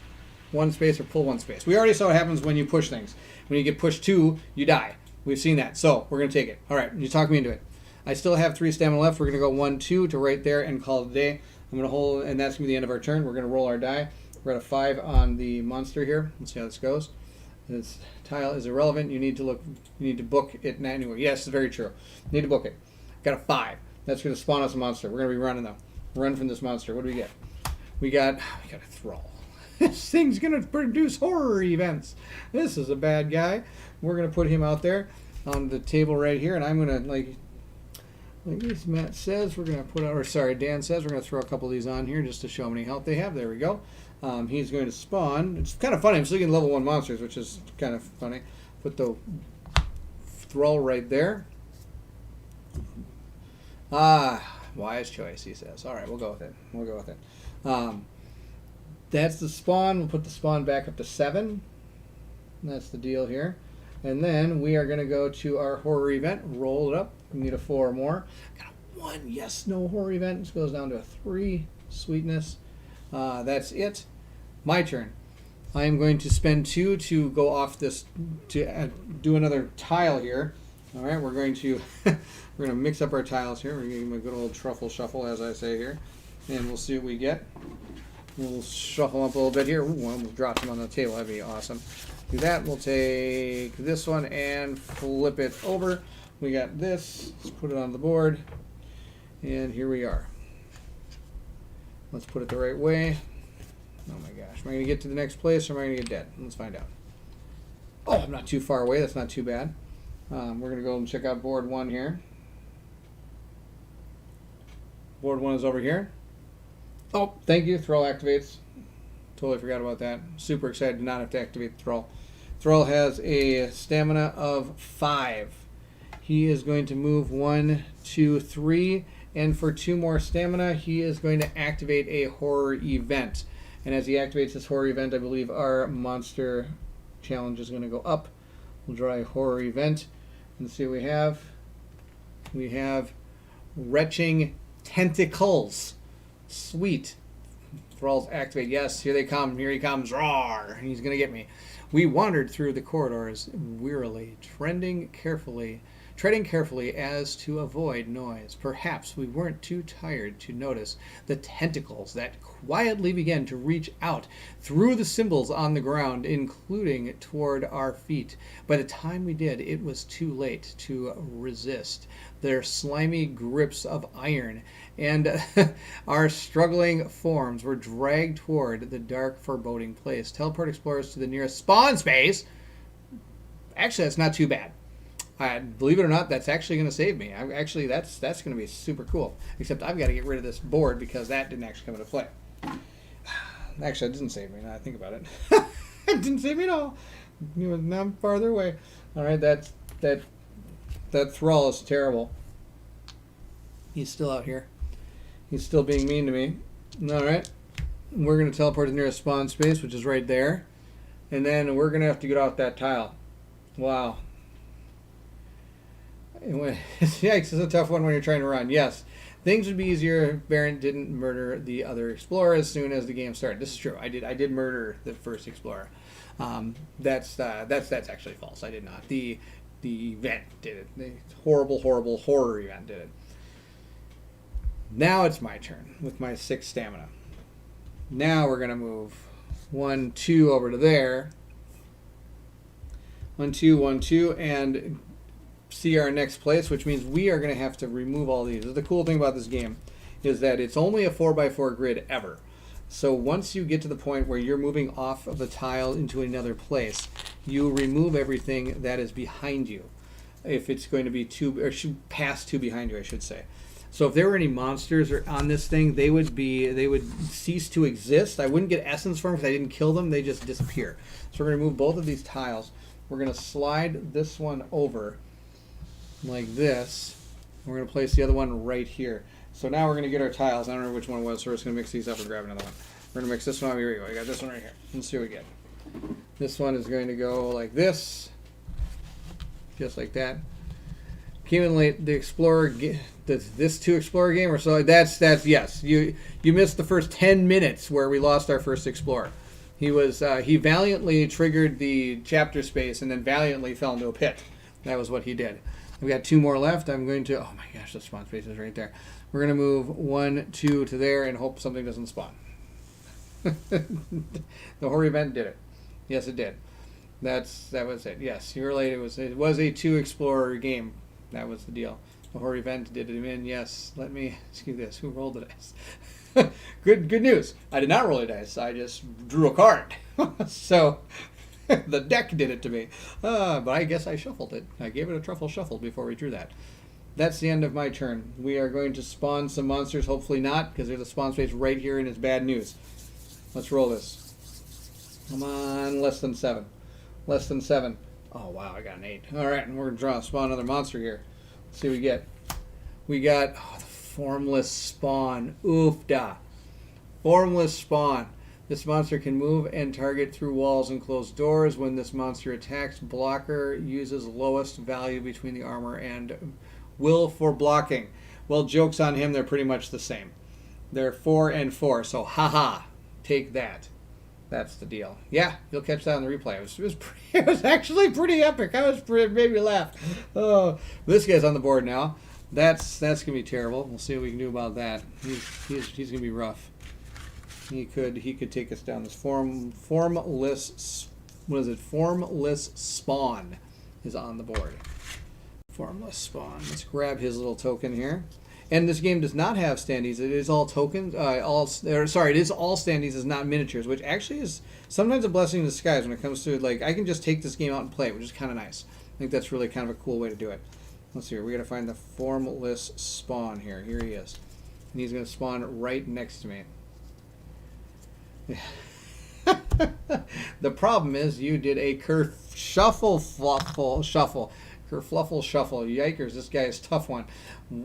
1 space or pull 1 space. We already saw what happens when you push things. When you get pushed 2, you die. We've seen that. So we're gonna take it. All right, you talk me into it. I still have 3 stamina left. We're gonna go 1, 2 to right there and call it a day. I'm gonna hold, and that's gonna be the end of our turn. We're gonna roll our die. We're at a 5 on the monster here. Let's see how this goes. This tile is irrelevant. You need to book it anyway. Yes, it's very true. You need to book it. Got a 5. That's going to spawn us a monster. We're going to be running though. Run from this monster. What do we get? We got a thrall. This thing's going to produce horror events. This is a bad guy. We're going to put him out there on the table right here, and I'm going to Like this, Matt says we're going to put out, or sorry, Dan says we're going to throw a couple of these on here just to show how many health they have. There we go. He's going to spawn. It's kind of funny. I'm still getting level 1 monsters, which is kind of funny. Put the thrall right there. Wise choice, he says. All right, we'll go with it. We'll go with it. That's the spawn. We'll put the spawn back up to 7. That's the deal here. And then we are going to go to our horror event. Roll it up. We need a 4 more. Got a 1 yes, no horror event. This goes down to a 3. Sweetness. That's it. My turn. I am going to spend 2 to go off this, to do another tile here. All right, we're going to mix up our tiles here. We're going to give them a good old truffle shuffle, as I say here, and we'll see what we get. We'll shuffle up a little bit here. Ooh, we'll drop them on the table. That'd be awesome. Do that. We'll take this one and flip it over. We got this. Let's put it on the board, and here we are. Let's put it the right way. Oh my gosh. Am I going to get to the next place or am I going to get dead? Let's find out. Oh, I'm not too far away. That's not too bad. We're going to go and check out board 1 here. Board 1 is over here. Oh, thank you. Thrall activates. Totally forgot about that. Super excited to not have to activate the Thrall. Thrall has a stamina of 5. He is going to move 1, 2, 3. And for 2 more stamina, he is going to activate a horror event. And as he activates this horror event, I believe our monster challenge is going to go up. We'll draw a horror event and see what we have. We have retching tentacles. Sweet. Thralls activate. Yes, here they come. Here he comes. Roar! He's going to get me. We wandered through the corridors wearily, treading carefully as to avoid noise. Perhaps we weren't too tired to notice the tentacles that quietly began to reach out through the symbols on the ground, including toward our feet. By the time we did, it was too late to resist their slimy grips of iron, and our struggling forms were dragged toward the dark, foreboding place. Teleport explorers to the nearest spawn space. Actually, that's not too bad. Believe it or not, that's actually going to save me. Actually, that's going to be super cool. Except I've got to get rid of this board because that didn't actually come into play. Actually, it didn't save me. Now I think about it. It didn't save me at all. Now I'm farther away. All right, that Thrall is terrible. He's still out here. He's still being mean to me. All right. We're going to teleport to the nearest spawn space, which is right there. And then we're going to have to get off that tile. Wow. Yikes, it's a tough one when you're trying to run. Yes, things would be easier if Baron didn't murder the other explorer as soon as the game started. This is true. I did murder the first explorer. That's actually false. I did not. The event did it. The horrible horror event did it. Now it's my turn with my 6 stamina. Now we're gonna move 1, 2 over to there. 1, 2, 1, 2, and see our next place, which means we are going to have to remove all these. The cool thing about this game is that it's only a 4x4 grid ever. So once you get to the point where you're moving off of the tile into another place, you remove everything that is behind you. If it's going to be 2, or past 2 behind you, I should say. So if there were any monsters on this thing, they would cease to exist. I wouldn't get essence from them because I didn't kill them. They just disappear. So we're going to move both of these tiles. We're going to slide this one over like this. We're going to place the other one right here. So now we're going to get our tiles. I don't know which one it was, so we're just going to mix these up and grab another one. We're going to mix this one up. Here we go. I got this one right here. Let's see what we get. This one is going to go like this. Just like that. Accumulate the Explorer, this 2 Explorer game, or so. That's yes. You missed the first 10 minutes where we lost our first Explorer. He valiantly triggered the chapter space and then valiantly fell into a pit. That was what he did. We've got 2 more left. I'm going to, oh my gosh, the spawn space is right there. We're going to move 1, 2 to there and hope something doesn't spawn. The horror event did it. Yes, it did. That was it. Yes, you were late. It was a 2 Explorer game. That was the deal. The horror event did him in. Yes, let me see this. Who rolled the dice? Good news. I did not roll a dice. I just drew a card. So the deck did it to me. But I guess I shuffled it. I gave it a truffle shuffle before we drew that. That's the end of my turn. We are going to spawn some monsters. Hopefully not, because there's a spawn space right here and it's bad news. Let's roll this. Come on, less than 7. Less than 7. Oh, wow, I got an 8. All right, and we're going to spawn another monster here. Let's see what we get. We got the Formless Spawn. Oofda. Formless Spawn. This monster can move and target through walls and closed doors. When this monster attacks, blocker uses lowest value between the armor and will for blocking. Well, joke's on him. They're pretty much the same. They're 4 and 4, so haha. Take that. That's the deal. Yeah, you'll catch that on the replay. It was actually pretty epic. It made me laugh. Oh, this guy's on the board now. That's gonna be terrible. We'll see what we can do about that. He's gonna be rough. He could take us down. This formless. What is it? Formless Spawn is on the board. Formless Spawn. Let's grab his little token here. And this game does not have standees. It is all tokens. It is all standees. It's not miniatures, which actually is sometimes a blessing in disguise when it comes to, like, I can just take this game out and play it, which is kind of nice. I think that's really kind of a cool way to do it. Let's see here. We got to find the Formless Spawn here. Here he is, and he's going to spawn right next to me. The problem is you did a kerfluffle shuffle. Kerfluffle shuffle. Yikers, this guy is a tough one.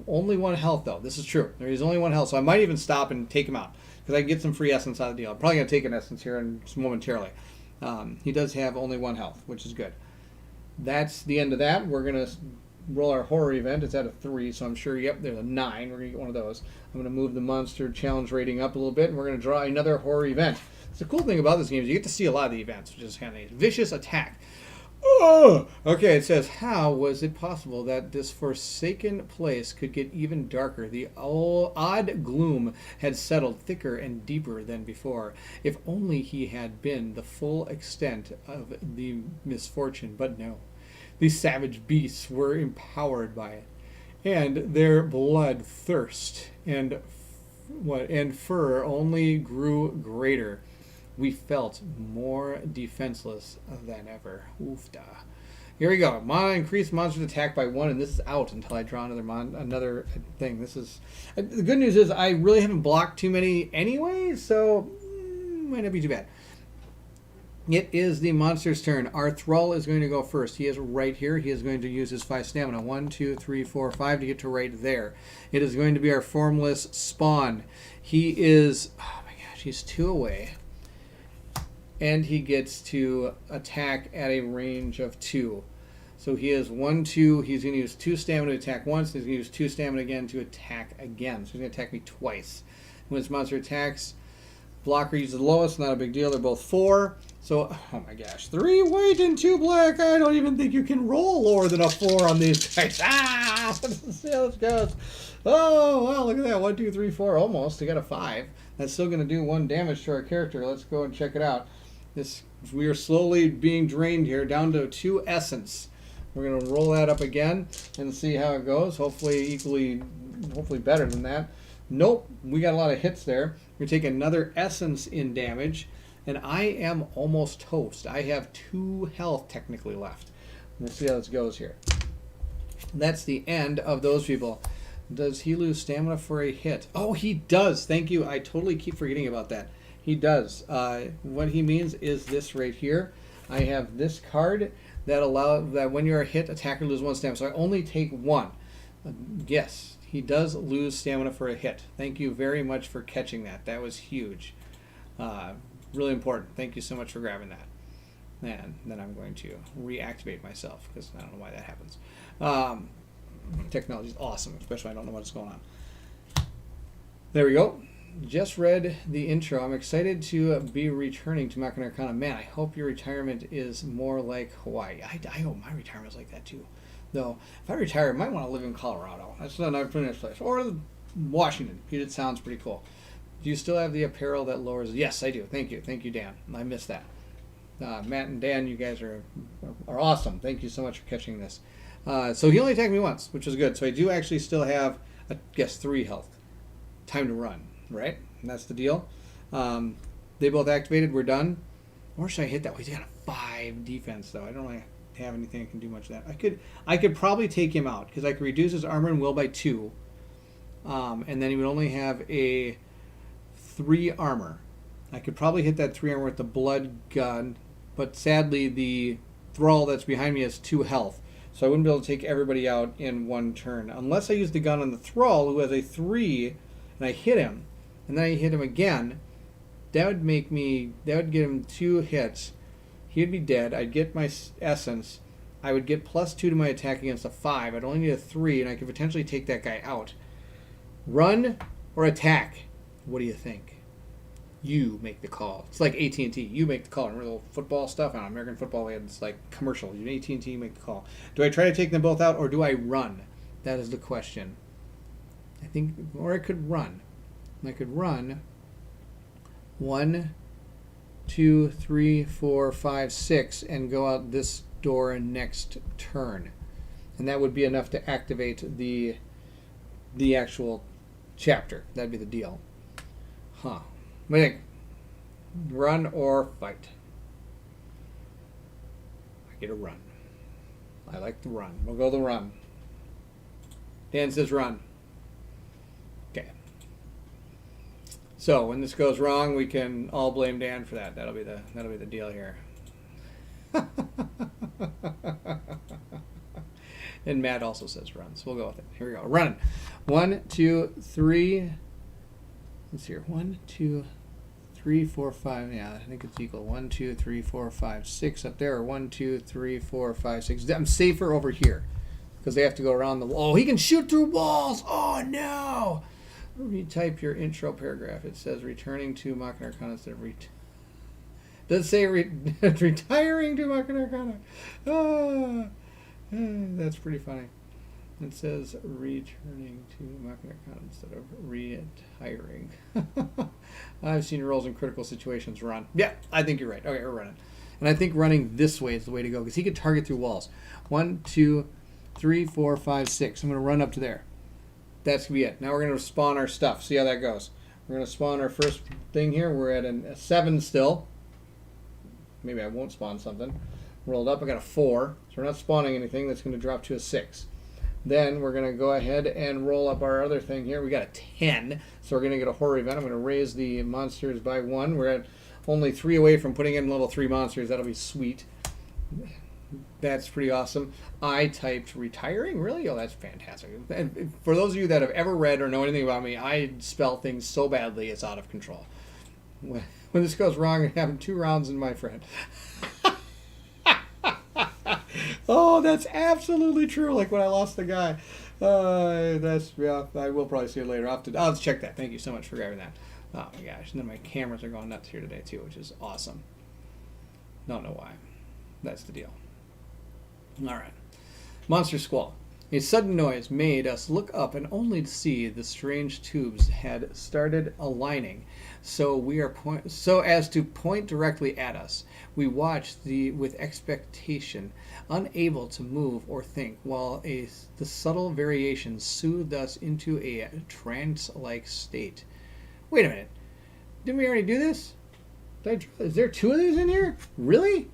Only 1 health, though. This is true. There is only 1 health, so I might even stop and take him out, because I can get some free essence out of the deal. I'm probably going to take an essence here momentarily. He does have only 1 health, which is good. That's the end of that. We're going to roll our horror event. It's at a 3, so I'm sure, yep, there's a 9. We're going to get one of those. I'm going to move the monster challenge rating up a little bit, and we're going to draw another horror event. The cool thing about this game is you get to see a lot of the events, which is kind of nice. Vicious Attack. Oh! Okay, it says, how was it possible that this forsaken place could get even darker? The odd gloom had settled thicker and deeper than before. If only he had been the full extent of the misfortune, but no. These savage beasts were empowered by it, and their blood thirst and fur only grew greater. We felt more defenseless than ever. Oofda. Here we go. Increase monster's attack by 1, and this is out until I draw another thing. This is the good news is I really haven't blocked too many anyway, so might not be too bad. It is the monster's turn. Our Thrall is going to go first. He is right here. He is going to use his 5 stamina. 1, 2, 3, 4, 5 to get to right there. It is going to be our Formless Spawn. He is, oh my gosh, he's 2 away. And he gets to attack at a range of 2. So he is 1, 2. He's going to use 2 stamina to attack once. He's going to use 2 stamina again to attack again. So he's going to attack me twice. When this monster attacks, blocker uses the lowest. Not a big deal. They're both 4. So, oh my gosh. 3 white and 2 black. I don't even think you can roll lower than a 4 on these guys. Ah! Let's see how this goes. Oh, wow. Look at that. 1, 2, 3, 4. Almost. They got a 5. That's still going to do 1 damage to our character. Let's go and check it out. We are slowly being drained here down to 2 essence. We're going to roll that up again and see how it goes. Hopefully better than that. Nope, we got a lot of hits there. We're going to take another essence in damage, and I am almost toast. I have 2 health technically left. Let's see how this goes here. That's the end of those people. Does he lose stamina for a hit? Oh, he does. Thank you. I totally keep forgetting about that. He does. What he means is this right here. I have this card that allows that when you're hit, attacker loses 1 stamina. So I only take 1. Yes, he does lose stamina for a hit. Thank you very much for catching that. That was huge. Really important. Thank you so much for grabbing that. And then I'm going to reactivate myself because I don't know why that happens. Technology is awesome, especially when I don't know what's going on. There we go. Just read the intro. I'm excited to be returning to Machina Arcana. Man, I hope your retirement is more like Hawaii. I hope my retirement is like that too. Though, if I retire, I might want to live in Colorado. That's another nice place. Or Washington. It sounds pretty cool. Do you still have the apparel that lowers? Yes, I do. Thank you. Thank you, Dan. I missed that. Matt and Dan, you guys are awesome. Thank you so much for catching this. So he only attacked me once, which is good. So I do actually still have, 3 health. Time to run. Right? And that's the deal. They both activated. We're done. Or should I hit that? We got a 5 defense, though. I don't know. have anything that can do much of that. I could probably take him out because I could reduce his armor and will by 2, and then he would only have a 3 armor. I could probably hit that 3 armor with the blood gun, but sadly the thrall that's behind me has 2 health, so I wouldn't be able to take everybody out in one turn unless I use the gun on the thrall who has a 3, and I hit him, and then I hit him again. That would get him 2 hits. He'd be dead. I'd get my essence. I would get +2 to my attack against a 5. I'd only need a 3, and I could potentially take that guy out. Run or attack? What do you think? You make the call. It's like AT&T. You make the call. Remember the little football stuff? On American football, we had this like commercial. You AT&T, you make the call. Do I try to take them both out, or do I run? That is the question. I think, or I could run. I could run 1, 2, 3, 4, 5, 6, and go out this door next turn, and that would be enough to activate the actual chapter. That'd be the deal. Huh? What do you think? Run or fight? I get a run. I like the run. We'll go the run. Dan says run. Okay. So when this goes wrong, we can all blame Dan for that. That'll be the deal here. And Matt also says run, so we'll go with it. Here we go. Running. 1, 2, 3. Let's see here. 1, 2, 3, 4, 5. Yeah, I think it's equal. 1, 2, 3, 4, 5, 6 up there. Or 1, 2, 3, 4, 5, 6. I'm safer over here because they have to go around the wall. Oh, he can shoot through walls. Oh no! Retype your intro paragraph. It says returning to Machina Arcana instead of does it say retiring to Machina Arcana? That's pretty funny. It says returning to Machina Arcana instead of retiring. I've seen rolls in critical situations run. Yeah, I think you're right. Okay, we're running. And I think running this way is the way to go because he could target through walls. 1, 2, 3, 4, 5, 6. I'm going to run up to there. That's going to be it. Now we're going to spawn our stuff. See how that goes. We're going to spawn our first thing here. We're at a 7 still. Maybe I won't spawn something. Rolled up. I got a 4. So we're not spawning anything. That's going to drop to a 6. Then we're going to go ahead and roll up our other thing here. We got a 10. So we're going to get a horror event. I'm going to raise the monsters by 1. We're at only 3 away from putting in level 3 monsters. That'll be sweet. That's pretty awesome. I typed retiring? Really? Oh, that's fantastic. And for those of you that have ever read or know anything about me, I spell things so badly it's out of control. When this goes wrong, I'm having 2 rounds in my friend. Oh, that's absolutely true. Like when I lost the guy. I will probably see it later. I'll have to check that. Thank you so much for grabbing that. Oh my gosh. And then my cameras are going nuts here today too, which is awesome. Don't know why. That's the deal. All right. Monster Squall. A sudden noise made us look up and only to see the strange tubes had started aligning, so as to point directly at us. We watched with expectation, unable to move or think, while the subtle variations soothed us into a trance-like state. Wait a minute. Didn't we already do this? Is there 2 of these in here? Really?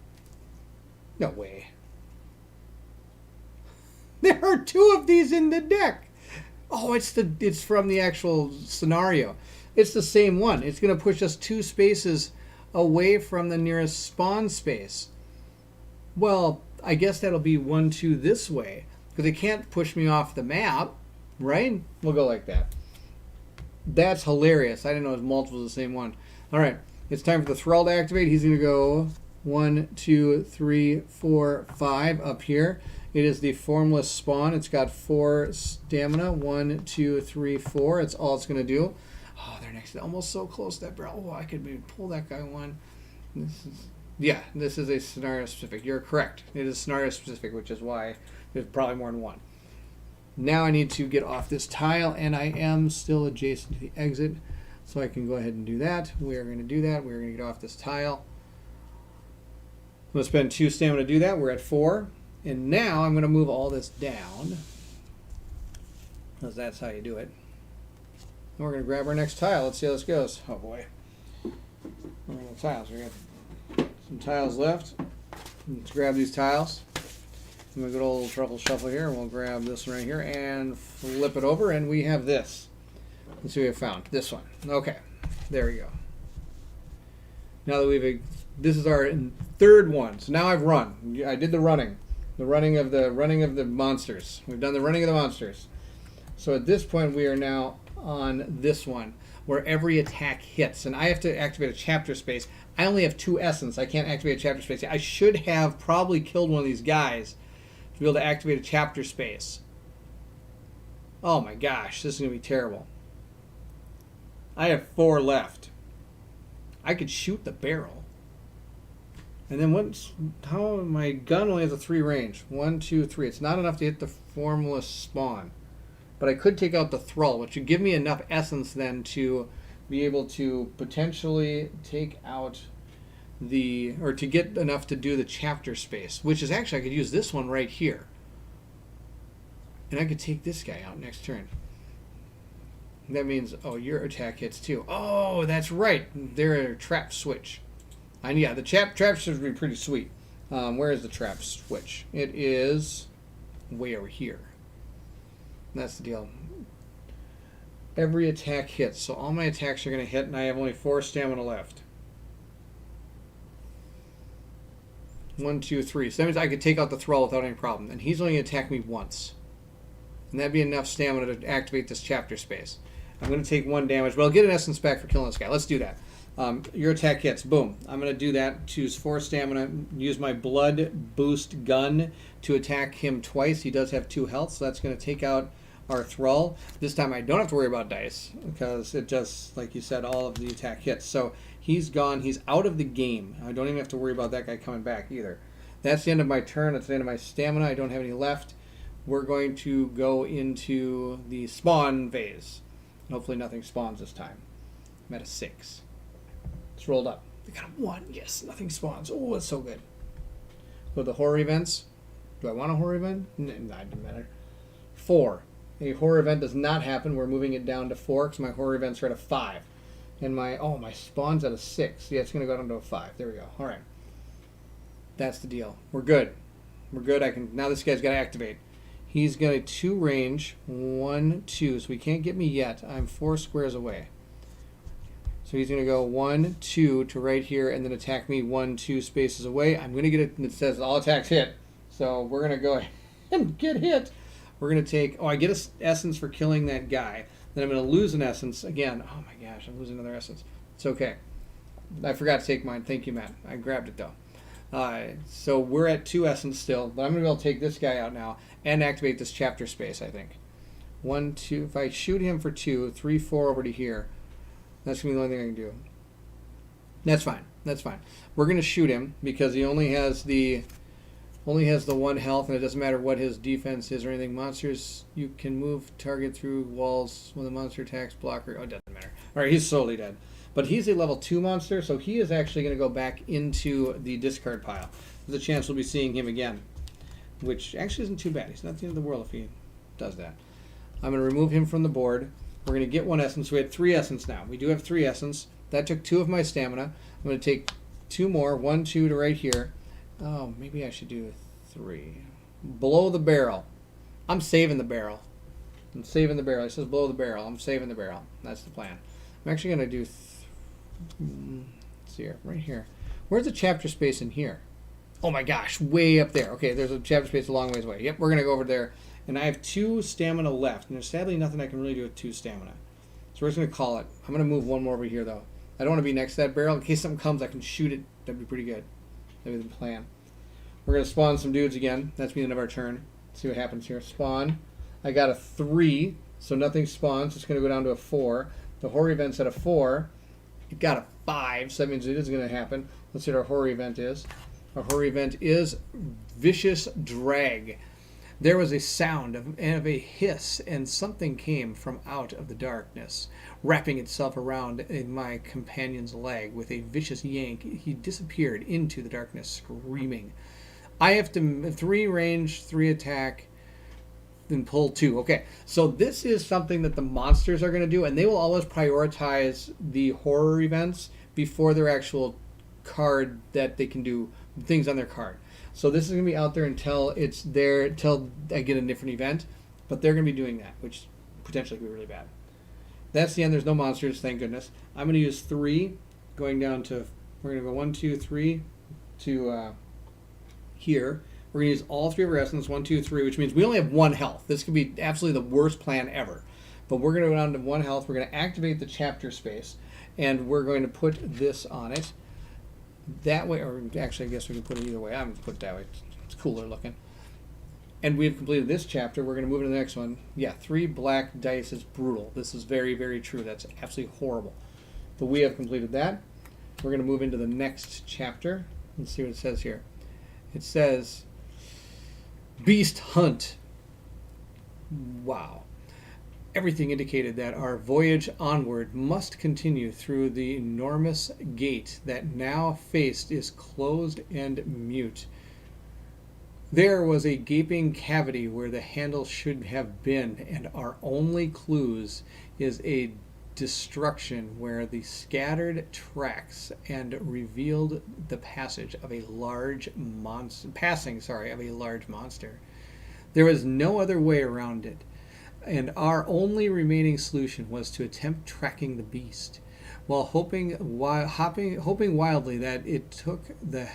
No way. There are 2 of these in the deck. Oh, it's from the actual scenario. It's the same one. It's going to push us 2 spaces away from the nearest spawn space. Well, I guess that'll be 1, 2 this way because it can't push me off the map, right? We'll go like that. That's hilarious. I didn't know it was multiples of the same one. All right, it's time for the thrall to activate. He's going to go 1, 2, 3, 4, 5 up here. It is the formless spawn. It's got 4 stamina. 1, 2, 3, 4. It's all it's going to do. Oh, they're next to almost so close to that barrel. Oh, I could maybe pull that guy one. This is a scenario specific. You're correct. It is scenario specific, which is why there's probably more than one. Now I need to get off this tile, and I am still adjacent to the exit, so I can go ahead and do that. We are going to do that. We're going to get off this tile. I'm going to spend 2 stamina to do that. We're at 4. And now I'm going to move all this down, because that's how you do it. And we're going to grab our next tile. Let's see how this goes. Oh boy. We're going to tiles. We got some tiles left. Let's grab these tiles. I'm going to go old truffle shuffle here, and we'll grab this one right here and flip it over, and we have this. Let's see what we have found. This one. Okay, there we go. Now that this is our third one. So now I've run. I did the running of the monsters. We've done the running of the monsters. So at this point, we are now on this one, where every attack hits, and I have to activate a chapter space. I only have 2 essence. I can't activate a chapter space. I should have probably killed one of these guys to be able to activate a chapter space. Oh my gosh, this is going to be terrible. I have 4 left. I could shoot the barrel. And then my gun only has a 3 range. 1, 2, 3. It's not enough to hit the formless spawn. But I could take out the thrall, which would give me enough essence then to be able to potentially take out or to get enough to do the chapter space, which is actually, I could use this one right here. And I could take this guy out next turn. That means, oh, your attack hits too. Oh, that's right. They're a trap switch. And yeah, the trap switch would be pretty sweet. Where is the trap switch? It is way over here. That's the deal. Every attack hits. So all my attacks are going to hit, and I have only 4 stamina left. 1, 2, 3. So that means I could take out the thrall without any problem. And he's only going to attack me once. And that'd be enough stamina to activate this chapter space. I'm going to take 1 damage, but I'll get an essence back for killing this guy. Let's do that. Your attack hits. Boom. I'm going to do that. Choose 4 stamina. Use my blood boost gun to attack him twice. He does have 2 health, so that's going to take out our thrall. This time I don't have to worry about dice because it just, like you said, all of the attack hits. So he's gone. He's out of the game. I don't even have to worry about that guy coming back either. That's the end of my turn. That's the end of my stamina. I don't have any left. We're going to go into the spawn phase. Hopefully nothing spawns this time. I'm at a 6. It's rolled up. I got a 1. Yes, nothing spawns. Oh, that's so good. Go to the horror events. Do I want a horror event? No, it doesn't matter. 4. A horror event does not happen. We're moving it down to 4 because my horror events are at a 5. And my spawn's at a 6. Yeah, it's going to go down to a 5. There we go. All right. That's the deal. We're good. We're good. Now this guy's got to activate. He's got a 2 range, 1, 2, so he can't get me yet. I'm 4 squares away. So he's going to go 1, 2 to right here and then attack me 1, 2 spaces away. I'm going to get it, and it says all attacks hit. So we're going to go ahead and get hit. We're going to take, I get an essence for killing that guy. Then I'm going to lose an essence again. Oh my gosh, I'm losing another essence. It's okay. I forgot to take mine. Thank you, Matt. I grabbed it though. So we're at 2 essence still, but I'm going to be able to take this guy out now and activate this chapter space, I think. 1, 2, if I shoot him for 2, 3, 4 over to here, that's going to be the only thing I can do. That's fine. That's fine. We're going to shoot him because he only has the 1 health, and it doesn't matter what his defense is or anything. Monsters, you can move target through walls when the monster attacks blocker. Oh, it doesn't matter. All right, he's slowly dead. But he's a level 2 monster, so he is actually going to go back into the discard pile. There's a chance we'll be seeing him again, which actually isn't too bad. He's not the end of the world if he does that. I'm going to remove him from the board. We're going to get 1 essence. We had 3 essence now. We do have 3 essence. That took 2 of my stamina. I'm going to take 2 more. 1, 2 to right here. Oh, maybe I should do 3. Below the barrel. I'm saving the barrel. I'm saving the barrel. It says below the barrel. I'm saving the barrel. That's the plan. I'm actually going to do... let's see here. Right here. Where's the chapter space in here? Oh my gosh. Way up there. Okay, there's a chapter space a long ways away. Yep, we're going to go over there. And I have 2 stamina left. And there's sadly nothing I can really do with 2 stamina. So we're just going to call it. I'm going to move 1 more over here, though. I don't want to be next to that barrel. In case something comes, I can shoot it. That'd be pretty good. That'd be the plan. We're going to spawn some dudes again. That's the end of our turn. Let's see what happens here. Spawn. I got a 3, so nothing spawns. It's going to go down to a 4. The horror event's at a 4. It got a 5, so that means it is going to happen. Let's see what our horror event is. Our horror event is Vicious Drag. There was a sound of a hiss, and something came from out of the darkness, wrapping itself around my companion's leg. With a vicious yank, he disappeared into the darkness, screaming. I have to 3 range, 3 attack, then pull 2. Okay, so this is something that the monsters are going to do, and they will always prioritize the horror events before their actual card that they can do things on their card. So this is going to be out there until it's there, until I get a different event. But they're going to be doing that, which potentially could be really bad. That's the end. There's no monsters, thank goodness. I'm going to use 3, going down to, we're going to go 1, 2, 3 to here. We're going to use all 3 of our essence, 1, 2, 3, which means we only have 1 health. This could be absolutely the worst plan ever. But we're going to go down to 1 health. We're going to activate the chapter space, and we're going to put this on it. That way, or actually I guess we can put it either way. I'm going to put it that way. It's cooler looking. And we've completed this chapter. We're going to move to the next one. Yeah, 3 black dice is brutal. This is very, very true. That's absolutely horrible. But we have completed that. We're going to move into the next chapter. Let's see what it says here. It says, Beast Hunt. Wow. Everything indicated that our voyage onward must continue through the enormous gate that now faced is closed and mute. There was a gaping cavity where the handle should have been, and our only clues is a destruction where the scattered tracks and revealed the passage of a large monster. There was no other way around it, and our only remaining solution was to attempt tracking the beast, while hoping wildly that it took the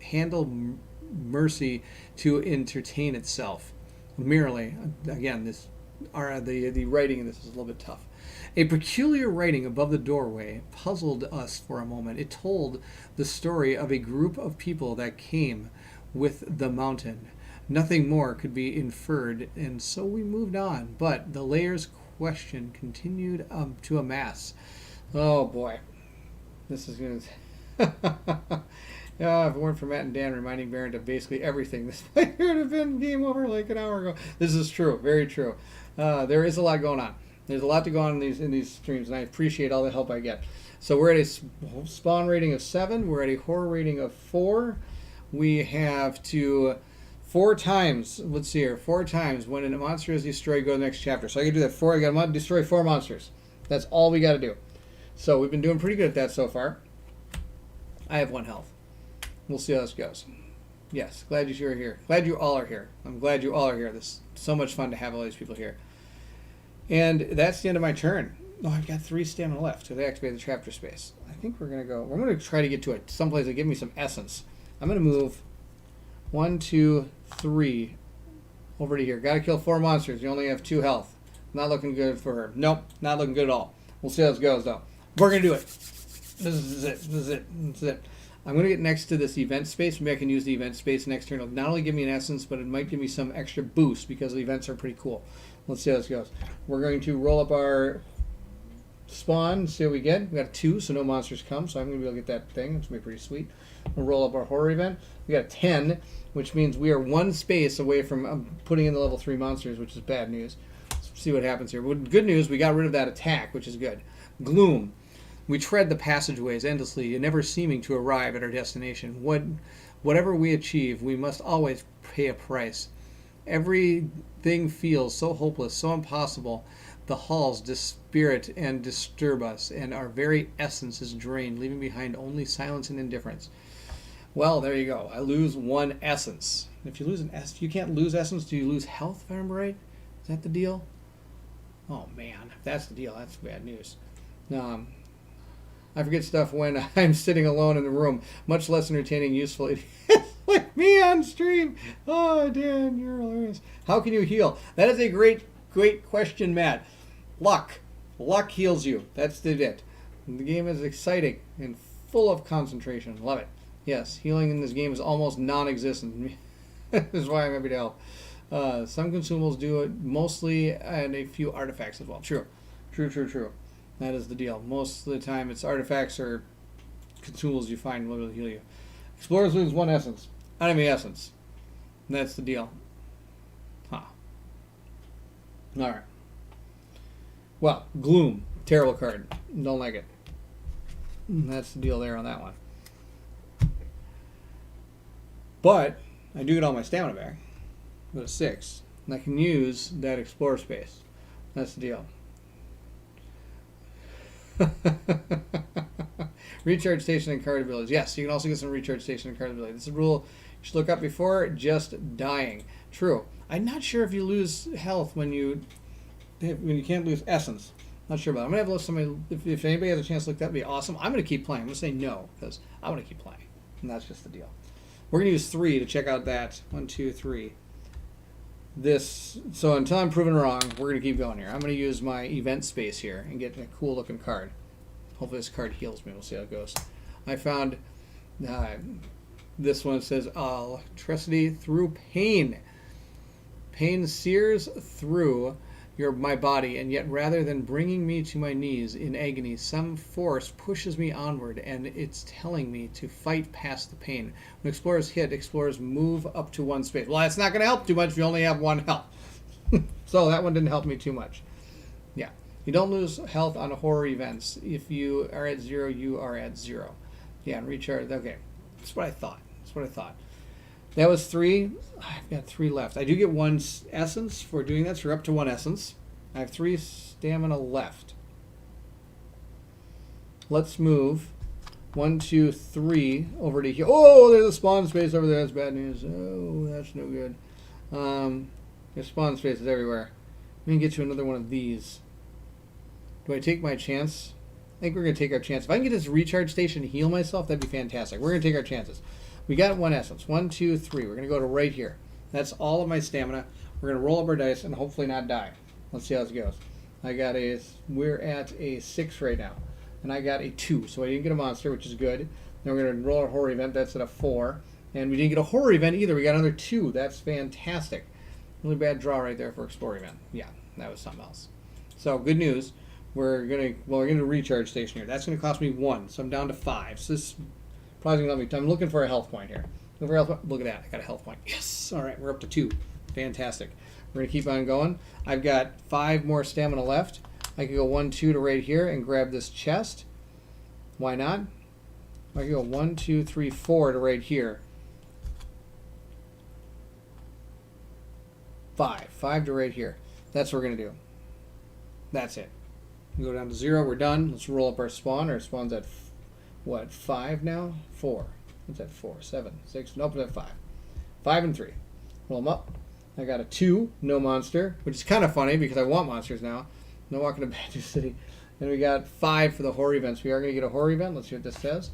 handle mercy to entertain itself. Merely, again, the writing in this is a little bit tough. A peculiar writing above the doorway puzzled us for a moment. It told the story of a group of people that came with the mountain. Nothing more could be inferred, and so we moved on. But the layer's question continued to amass. Oh boy, this is going to. If it weren't for Matt and Dan reminding Baron of basically everything, this might have been game over like an hour ago. This is true, very true. There is a lot going on. There's a lot to go on in these streams, and I appreciate all the help I get. So we're at a spawn rating of 7. We're at a horror rating of 4. We have to 4 times. Let's see here. 4 times when a monster is destroyed, go to the next chapter. So I can do that 4. I got to destroy 4 monsters. That's all we got to do. So we've been doing pretty good at that so far. I have 1 health. We'll see how this goes. Yes, glad you're here. Glad you all are here. I'm glad you all are here. This is so much fun to have all these people here. And that's the end of my turn. Oh, I've got 3 stamina left to activate the chapter space. I think we're going to go. We're going to try to get to it someplace that give me some essence. I'm going to move 1, 2, 3 over to here. Got to kill 4 monsters. You only have 2 health. Not looking good for her. Nope, not looking good at all. We'll see how this goes, though. We're going to do it. This is it. This is it. This is it. I'm going to get next to this event space. Maybe I can use the event space next turn. It'll not only give me an essence, but it might give me some extra boost because the events are pretty cool. Let's see how this goes. We're going to roll up our spawn, see what we get. We got a 2, so no monsters come, so I'm going to be able to get that thing. It's going to be pretty sweet. We'll roll up our horror event. We got a 10, which means we are 1 space away from putting in the level 3 monsters, which is bad news. Let's see what happens here. Good news, we got rid of that attack, which is good. Gloom. We tread the passageways endlessly, never seeming to arrive at our destination. Whatever we achieve, we must always pay a price. Everything feels so hopeless, so impossible. The halls dispirit and disturb us, and our very essence is drained, leaving behind only silence and indifference. Well, there you go. I lose 1 essence. If you lose if you can't lose essence, do you lose health, if I remember right? Is that the deal? Oh, man. If that's the deal, that's bad news. I forget stuff when I'm sitting alone in the room. Much less entertaining, useful. It is like me on stream. Oh, Dan, you're hilarious. How can you heal? That is a great question, Matt. Luck. Luck heals you. That's it. The game is exciting and full of concentration. Love it. Yes, healing in this game is almost non-existent. This is why I'm happy to help. Some consumables do it mostly, and a few artifacts as well. True. That is the deal. Most of the time, it's artifacts or consumables you find will heal you. Explorers lose 1 essence. Enemy essence. And that's the deal. Huh. Alright. Well, Gloom. Terrible card. Don't like it. That's the deal there on that one. But, I do get all my stamina back. Go to 6. And I can use that Explorer space. That's the deal. Recharge station and card abilities. Yes, you can also get some recharge station and card abilities. This is a rule you should look up before just dying. True. I'm not sure if you lose health when you can't lose essence. Not sure about it. I'm going to have a look somebody, if anybody has a chance to look, that'd be awesome. I'm going to keep playing. I'm going to say no, because I want to keep playing. And that's just the deal. We're going to use 3 to check out that. 1, 2, 3. So until I'm proven wrong, we're going to keep going here. I'm going to use my event space here and get a cool looking card. Hopefully this card heals me. We'll see how it goes. I found this one. It says electricity through pain. Pain sears through my body, and yet rather than bringing me to my knees in agony, some force pushes me onward, and it's telling me to fight past the pain. When explorers hit, explorers move up to 1 space. Well, that's not going to help too much if you only have 1 health. So that one didn't help me too much. Yeah. You don't lose health on horror events. If you are at 0, you are at 0. Yeah, and recharge. Okay. That's what I thought. That was 3. I've got 3 left. I do get 1 essence for doing that, so we're up to 1 essence. I have 3 stamina left. Let's move 1, 2, 3 over to here. Oh, there's a spawn space over there. That's bad news. Oh, that's no good. There's spawn spaces everywhere. Let me get you another one of these. Do I take my chance? I think we're going to take our chance. If I can get this recharge station and heal myself, that'd be fantastic. We're going to take our chances. We got 1 essence. 1, 2, 3. We're going to go to right here. That's all of my stamina. We're going to roll up our dice and hopefully not die. Let's see how this goes. We're at a 6 right now. And I got a 2. So I didn't get a monster, which is good. Then we're going to roll our horror event. That's at a 4. And we didn't get a horror event either. We got another 2. That's fantastic. Really bad draw right there for Explorer event. Yeah, that was something else. So good news. We're going to recharge station here. That's going to cost me 1. So I'm down to 5. So this probably going to let me. I'm looking for a health point here. Look at that. I got a health point. Yes. All right. We're up to 2. Fantastic. We're going to keep on going. I've got 5 more stamina left. I can go 1, 2 to right here and grab this chest. Why not? I can go 1, 2, 3, 4 to right here. 5 to right here. That's what we're going to do. That's it. We go down to 0. We're done. Let's roll up our spawn. Our spawn's at, what, 5 now? 4. What's that? 4, 7, 6. Nope, it's at 5. 5 and 3. Roll them up. I got a 2. No monster, which is kind of funny because I want monsters now. No walking to Badger City. And we got 5 for the horror events. We are going to get a horror event. Let's see what this says.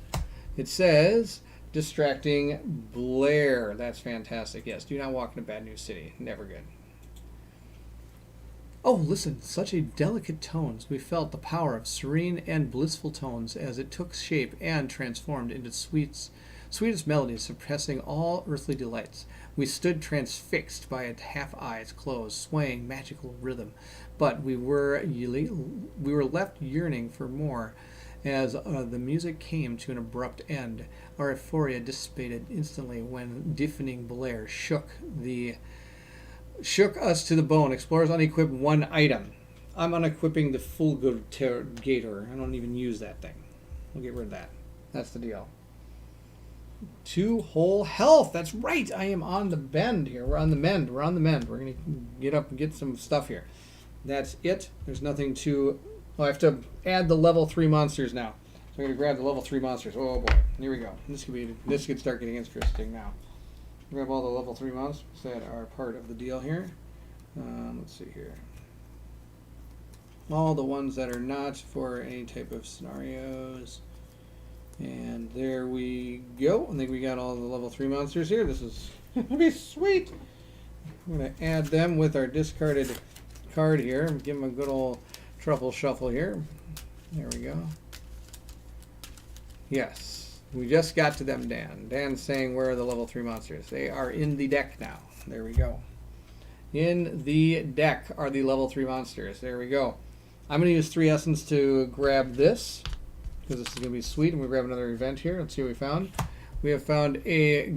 It says distracting Blair. That's fantastic. Yes, do not walk into Bad News City. Never good. Oh, listen, such a delicate tones. We felt the power of serene and blissful tones as it took shape and transformed into sweetest melodies, suppressing all earthly delights. We stood transfixed by a half eyes closed, swaying magical rhythm, but we were left yearning for more. As the music came to an abrupt end, our euphoria dissipated instantly when deafening blare shook us to the bone. Explorers unequip 1 item. I'm unequipping the full gator. I don't even use that thing. We'll get rid of that. That's the deal. 2 whole health. That's right. I am on the bend here. We're on the mend. We're going to get up and get some stuff here. That's it. There's nothing to... Oh, I have to add the level 3 monsters now. So I'm going to grab the level 3 monsters. Oh boy. Here we go. This could start getting interesting now. Grab all the level 3 monsters that are part of the deal here. Let's see here. All the ones that are not for any type of scenarios. And there we go. I think we got all the level 3 monsters here. This is going to be sweet. I'm going to add them with our discarded card here. Give them a good old truffle shuffle here. There we go. Yes. We just got to them, Dan. Dan's saying where are the level 3 monsters? They are in the deck now. There we go. In the deck are the level 3 monsters. There we go. I'm going to use 3 essence to grab this, because this is going to be sweet. And we grab another event here. Let's see what we found. We have found a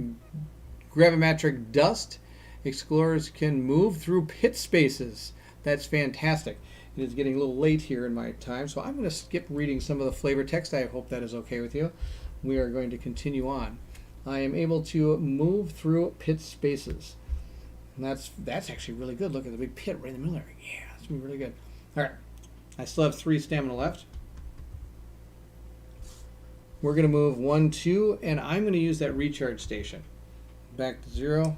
gravimetric dust. Explorers can move through pit spaces. That's fantastic. It is getting a little late here in my time, so I'm going to skip reading some of the flavor text. I hope that is okay with you. We are going to continue on. I am able to move through pit spaces. And that's actually really good. Look at the big pit right in the middle there. Yeah, that's going to be really good. All right. I still have 3 stamina left. We're going to move 1, 2, and I'm going to use that recharge station. Back to 0.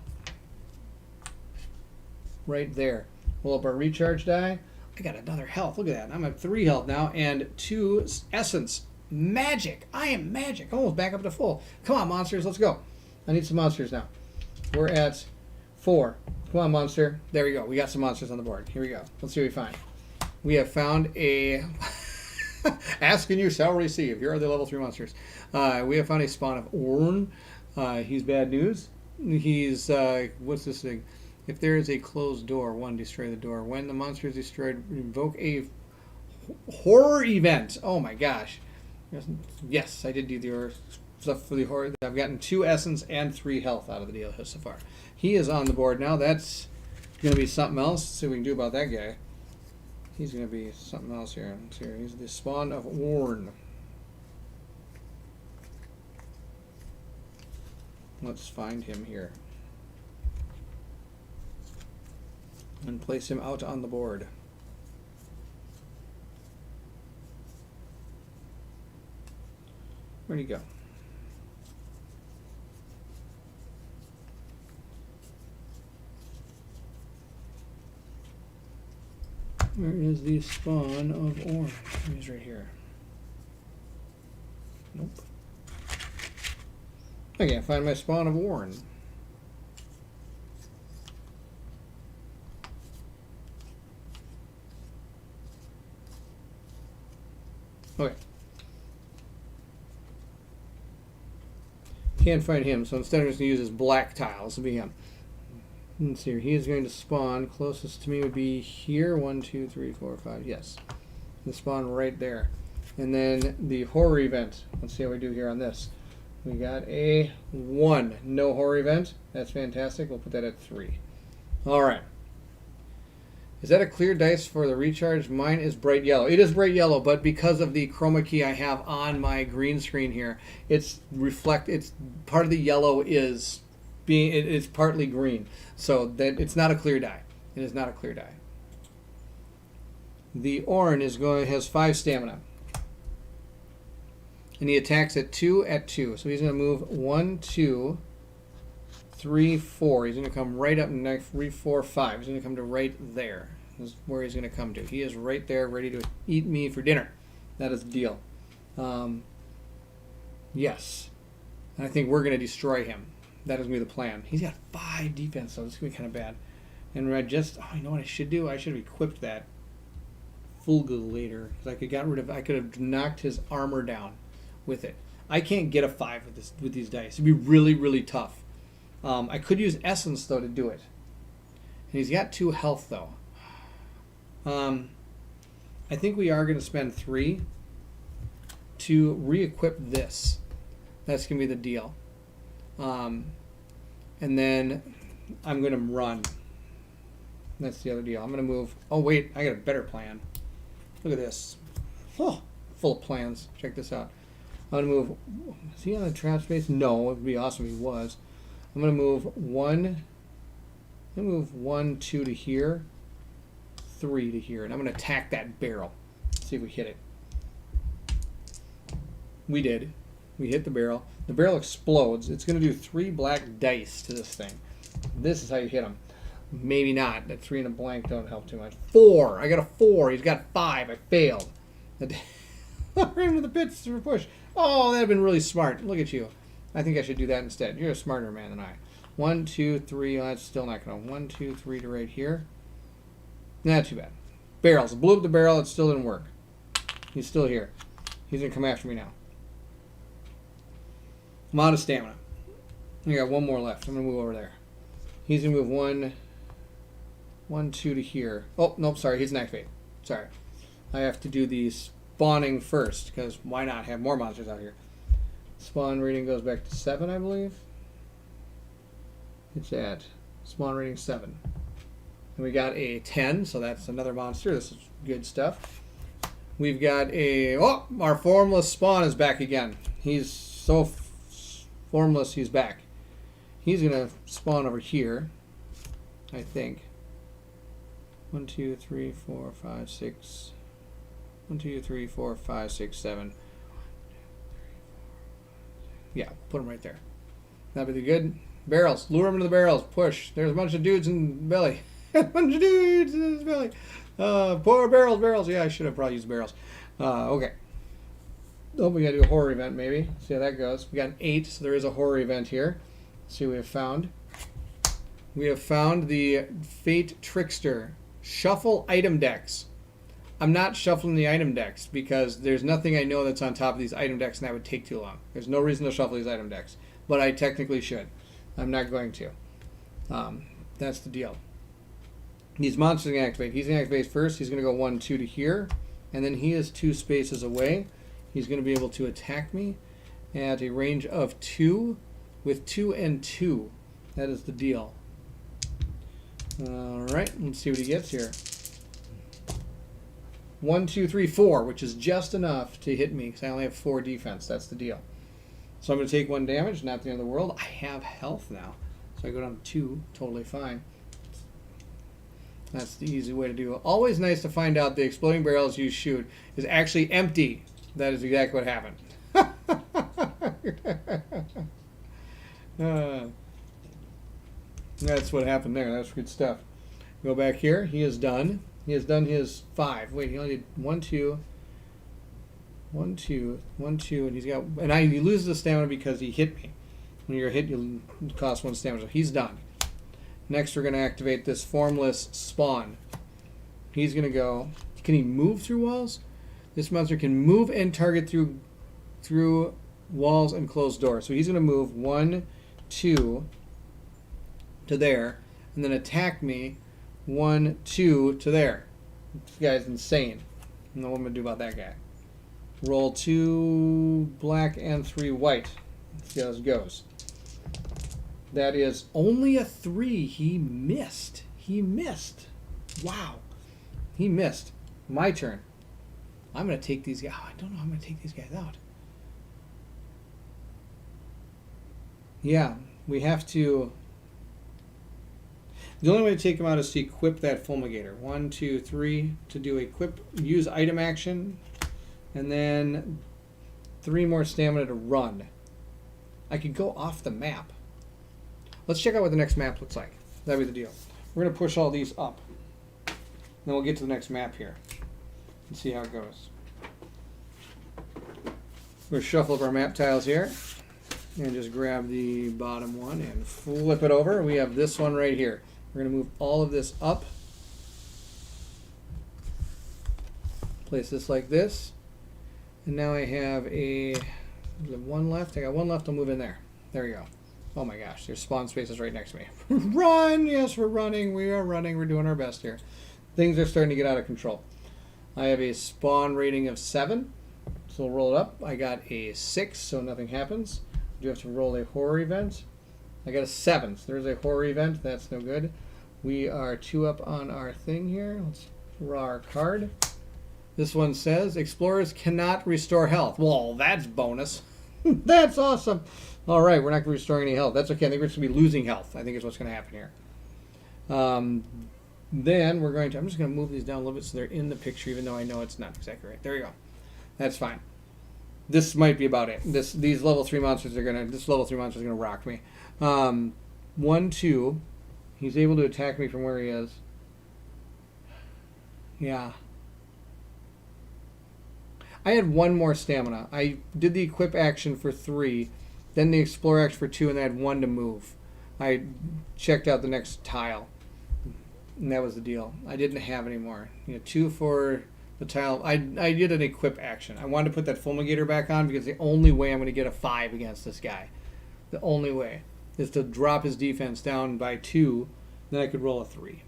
Right there. Pull up our recharge die. I got another health. Look at that. I'm at 3 health now and 2 essence. Magic. I am magic. Almost back up to full. Come on, monsters. Let's go. I need some monsters now. We're at 4. Come on, monster. There we go. We got some monsters on the board. Here we go. Let's see what we find. We have found a... Ask and you shall receive. Here are the level 3 monsters. We have found a spawn of Orn. He's bad news. He's... what's this thing? If there is a closed door, 1, destroy the door. When the monster is destroyed, invoke a horror event. Oh my gosh. Yes, I did do the stuff for the horror. I've gotten 2 essence and 3 health out of the deal so far. He is on the board now. That's going to be something else. Let's see what we can do about that guy. He's going to be something else here. Let's see here. He's the spawn of Orn. Let's find him here. And place him out on the board. Where'd he go? Where is the spawn of Orn? He's right here. Nope. I can't find my spawn of Orn. Okay. Can't find him, so instead I'm just going to use his black tile. This will be him. Let's see here. He is going to spawn. Closest to me would be here. 1, 2, 3, 4, 5. Yes. The spawn right there. And then the horror event. Let's see how we do here on this. We got a 1. No horror event. That's fantastic. We'll put that at 3. All right. Is that a clear dice for the recharge? Mine is bright yellow. It is bright yellow, but because of the chroma key I have on my green screen here, it's part of the yellow is it's partly green. So that it's not a clear die. It is not a clear die. The Orn has 5 stamina. And he attacks at 2 at 2. So he's going to move 1, 2, 3, 4. He's going to come right up next 3, 4, 5. He's going to come to right there. This is where he's going to come to. He is right there ready to eat me for dinner. That is the deal. Yes. And I think we're going to destroy him. That is going to be the plan. He's got 5 defense, so it's going to be kind of bad. And you know what I should do? I should have equipped that Fulgulator. Because I could have knocked his armor down with it. I can't get a 5 with these dice. It'd be really, really tough. I could use Essence, though, to do it. And he's got 2 health, though. I think we are going to spend 3 to re-equip this. That's going to be the deal. And then I'm going to run. That's the other deal. I'm going to move. Oh, wait. I got a better plan. Look at this. Oh, full of plans. Check this out. I'm going to move. Is he on the trap space? No. It would be awesome if he was. I'm going to move 1, 2 to here. 3 to here. And I'm going to attack that barrel. See if we hit it. We did. We hit the barrel. The barrel explodes. It's going to do 3 black dice to this thing. This is how you hit him. Maybe not. That 3 and a blank don't help too much. 4. I got a 4. He's got 5. I failed. I ran to the pits for push. Oh, that would have been really smart. Look at you. I think I should do that instead. You're a smarter man than I. 1, 2, 3. Oh, that's still not going to. 1, 2, 3 to right here. Not too bad. Barrels. Blew up the barrel. It still didn't work. He's still here. He's going to come after me now. I'm out of stamina. I got 1 more left. I'm going to move over there. He's going to move 1, 2 to here. Oh, nope, sorry. He's an activate. Sorry. I have to do the spawning first, because why not have more monsters out here? Spawn rating goes back to 7, I believe. It's at spawn rating 7. And we got a 10, so that's another monster. This is good stuff. We've got our formless spawn is back again. He's so formless, he's back. He's going to spawn over here, I think. 1, 2, 3, 4, 5, 6. 1, 2, 3, 4, 5, 6, 7. 1, 2, 3, 4, Yeah, put them right there. That'd be good. Barrels. Lure them into the barrels. Push. There's a bunch of dudes in the belly. A bunch of dudes in his belly. Pour barrels. Yeah, I should have probably used barrels. Okay. Oh, we gotta do a horror event maybe. See how that goes. We got an 8, so there is a horror event here. Let's see what we have found. We have found the Fate Trickster. Shuffle item decks. I'm not shuffling the item decks because there's nothing I know that's on top of these item decks and that would take too long. There's no reason to shuffle these item decks. But I technically should. I'm not going to. That's the deal. These monsters are going to activate. He's going to activate first. He's going to go 1, 2 to here. And then he is 2 spaces away. He's going to be able to attack me at a range of 2 with 2 and 2. That is the deal. Alright, let's see what he gets here. 1, 2, 3, 4, which is just enough to hit me because I only have 4 defense. That's the deal. So I'm going to take 1 damage, not the end of the world. I have health now. So I go down to 2, totally fine. That's the easy way to do it. Always nice to find out the exploding barrels you shoot is actually empty. That is exactly what happened. That's what happened there. That's good stuff. Go back here. He is done. He has done his 5. Wait, he only did 1, 2. 1, 2, 1, 2, and he's got. And he loses the stamina because he hit me. When you're hit, you cost 1 stamina. So he's done. Next, we're going to activate this formless spawn. He's going to go. Can he move through walls? This monster can move and target through walls and closed doors. So he's going to move 1, 2 to there, and then attack me 1, 2 to there. This guy's insane. I don't know what I'm going to do about that guy. Roll 2 black and 3 white. Let's see how this goes. That is only a 3. He missed. He missed. Wow. He missed. My turn. I'm going to take these guys. Oh, I don't know how I'm going to take these guys out. Yeah, we have to. The only way to take them out is to equip that fulmigator. 1, 2, 3 to do equip. Use item action. And then 3 more stamina to run. I could go off the map. Let's check out what the next map looks like. That'd be the deal. We're going to push all these up. Then we'll get to the next map here. And see how it goes. We're going to shuffle up our map tiles here. And just grab the bottom one and flip it over. We have this one right here. We're going to move all of this up. Place this like this. And now I have a, one left. I got 1 left. I'll move in there. There we go. Oh my gosh, there's spawn spaces right next to me. Run! Yes, we're running. We are running. We're doing our best here. Things are starting to get out of control. I have a spawn rating of 7. So we'll roll it up. I got a 6, so nothing happens. Do have to roll a horror event. I got a 7, so there's a horror event. That's no good. We are 2 up on our thing here. Let's draw our card. This one says, explorers cannot restore health. Well, that's bonus. That's awesome. All right, we're not going to restore any health. That's okay. I think we're just going to be losing health. I think is what's going to happen here. Then we're going to, I'm just going to move these down a little bit so they're in the picture, even though I know it's not exactly right. There you go. That's fine. This might be about it. These level 3 monsters are going to, this level 3 monster is going to rock me. 1, 2. He's able to attack me from where he is. Yeah. I had 1 more stamina. I did the equip action for 3, then the explore action for 2, and I had 1 to move. I checked out the next tile, and that was the deal. I didn't have any more. 2 for the tile. I did an equip action. I wanted to put that fulmigator back on because the only way I'm going to get a 5 against this guy, the only way, is to drop his defense down by 2, then I could roll a 3.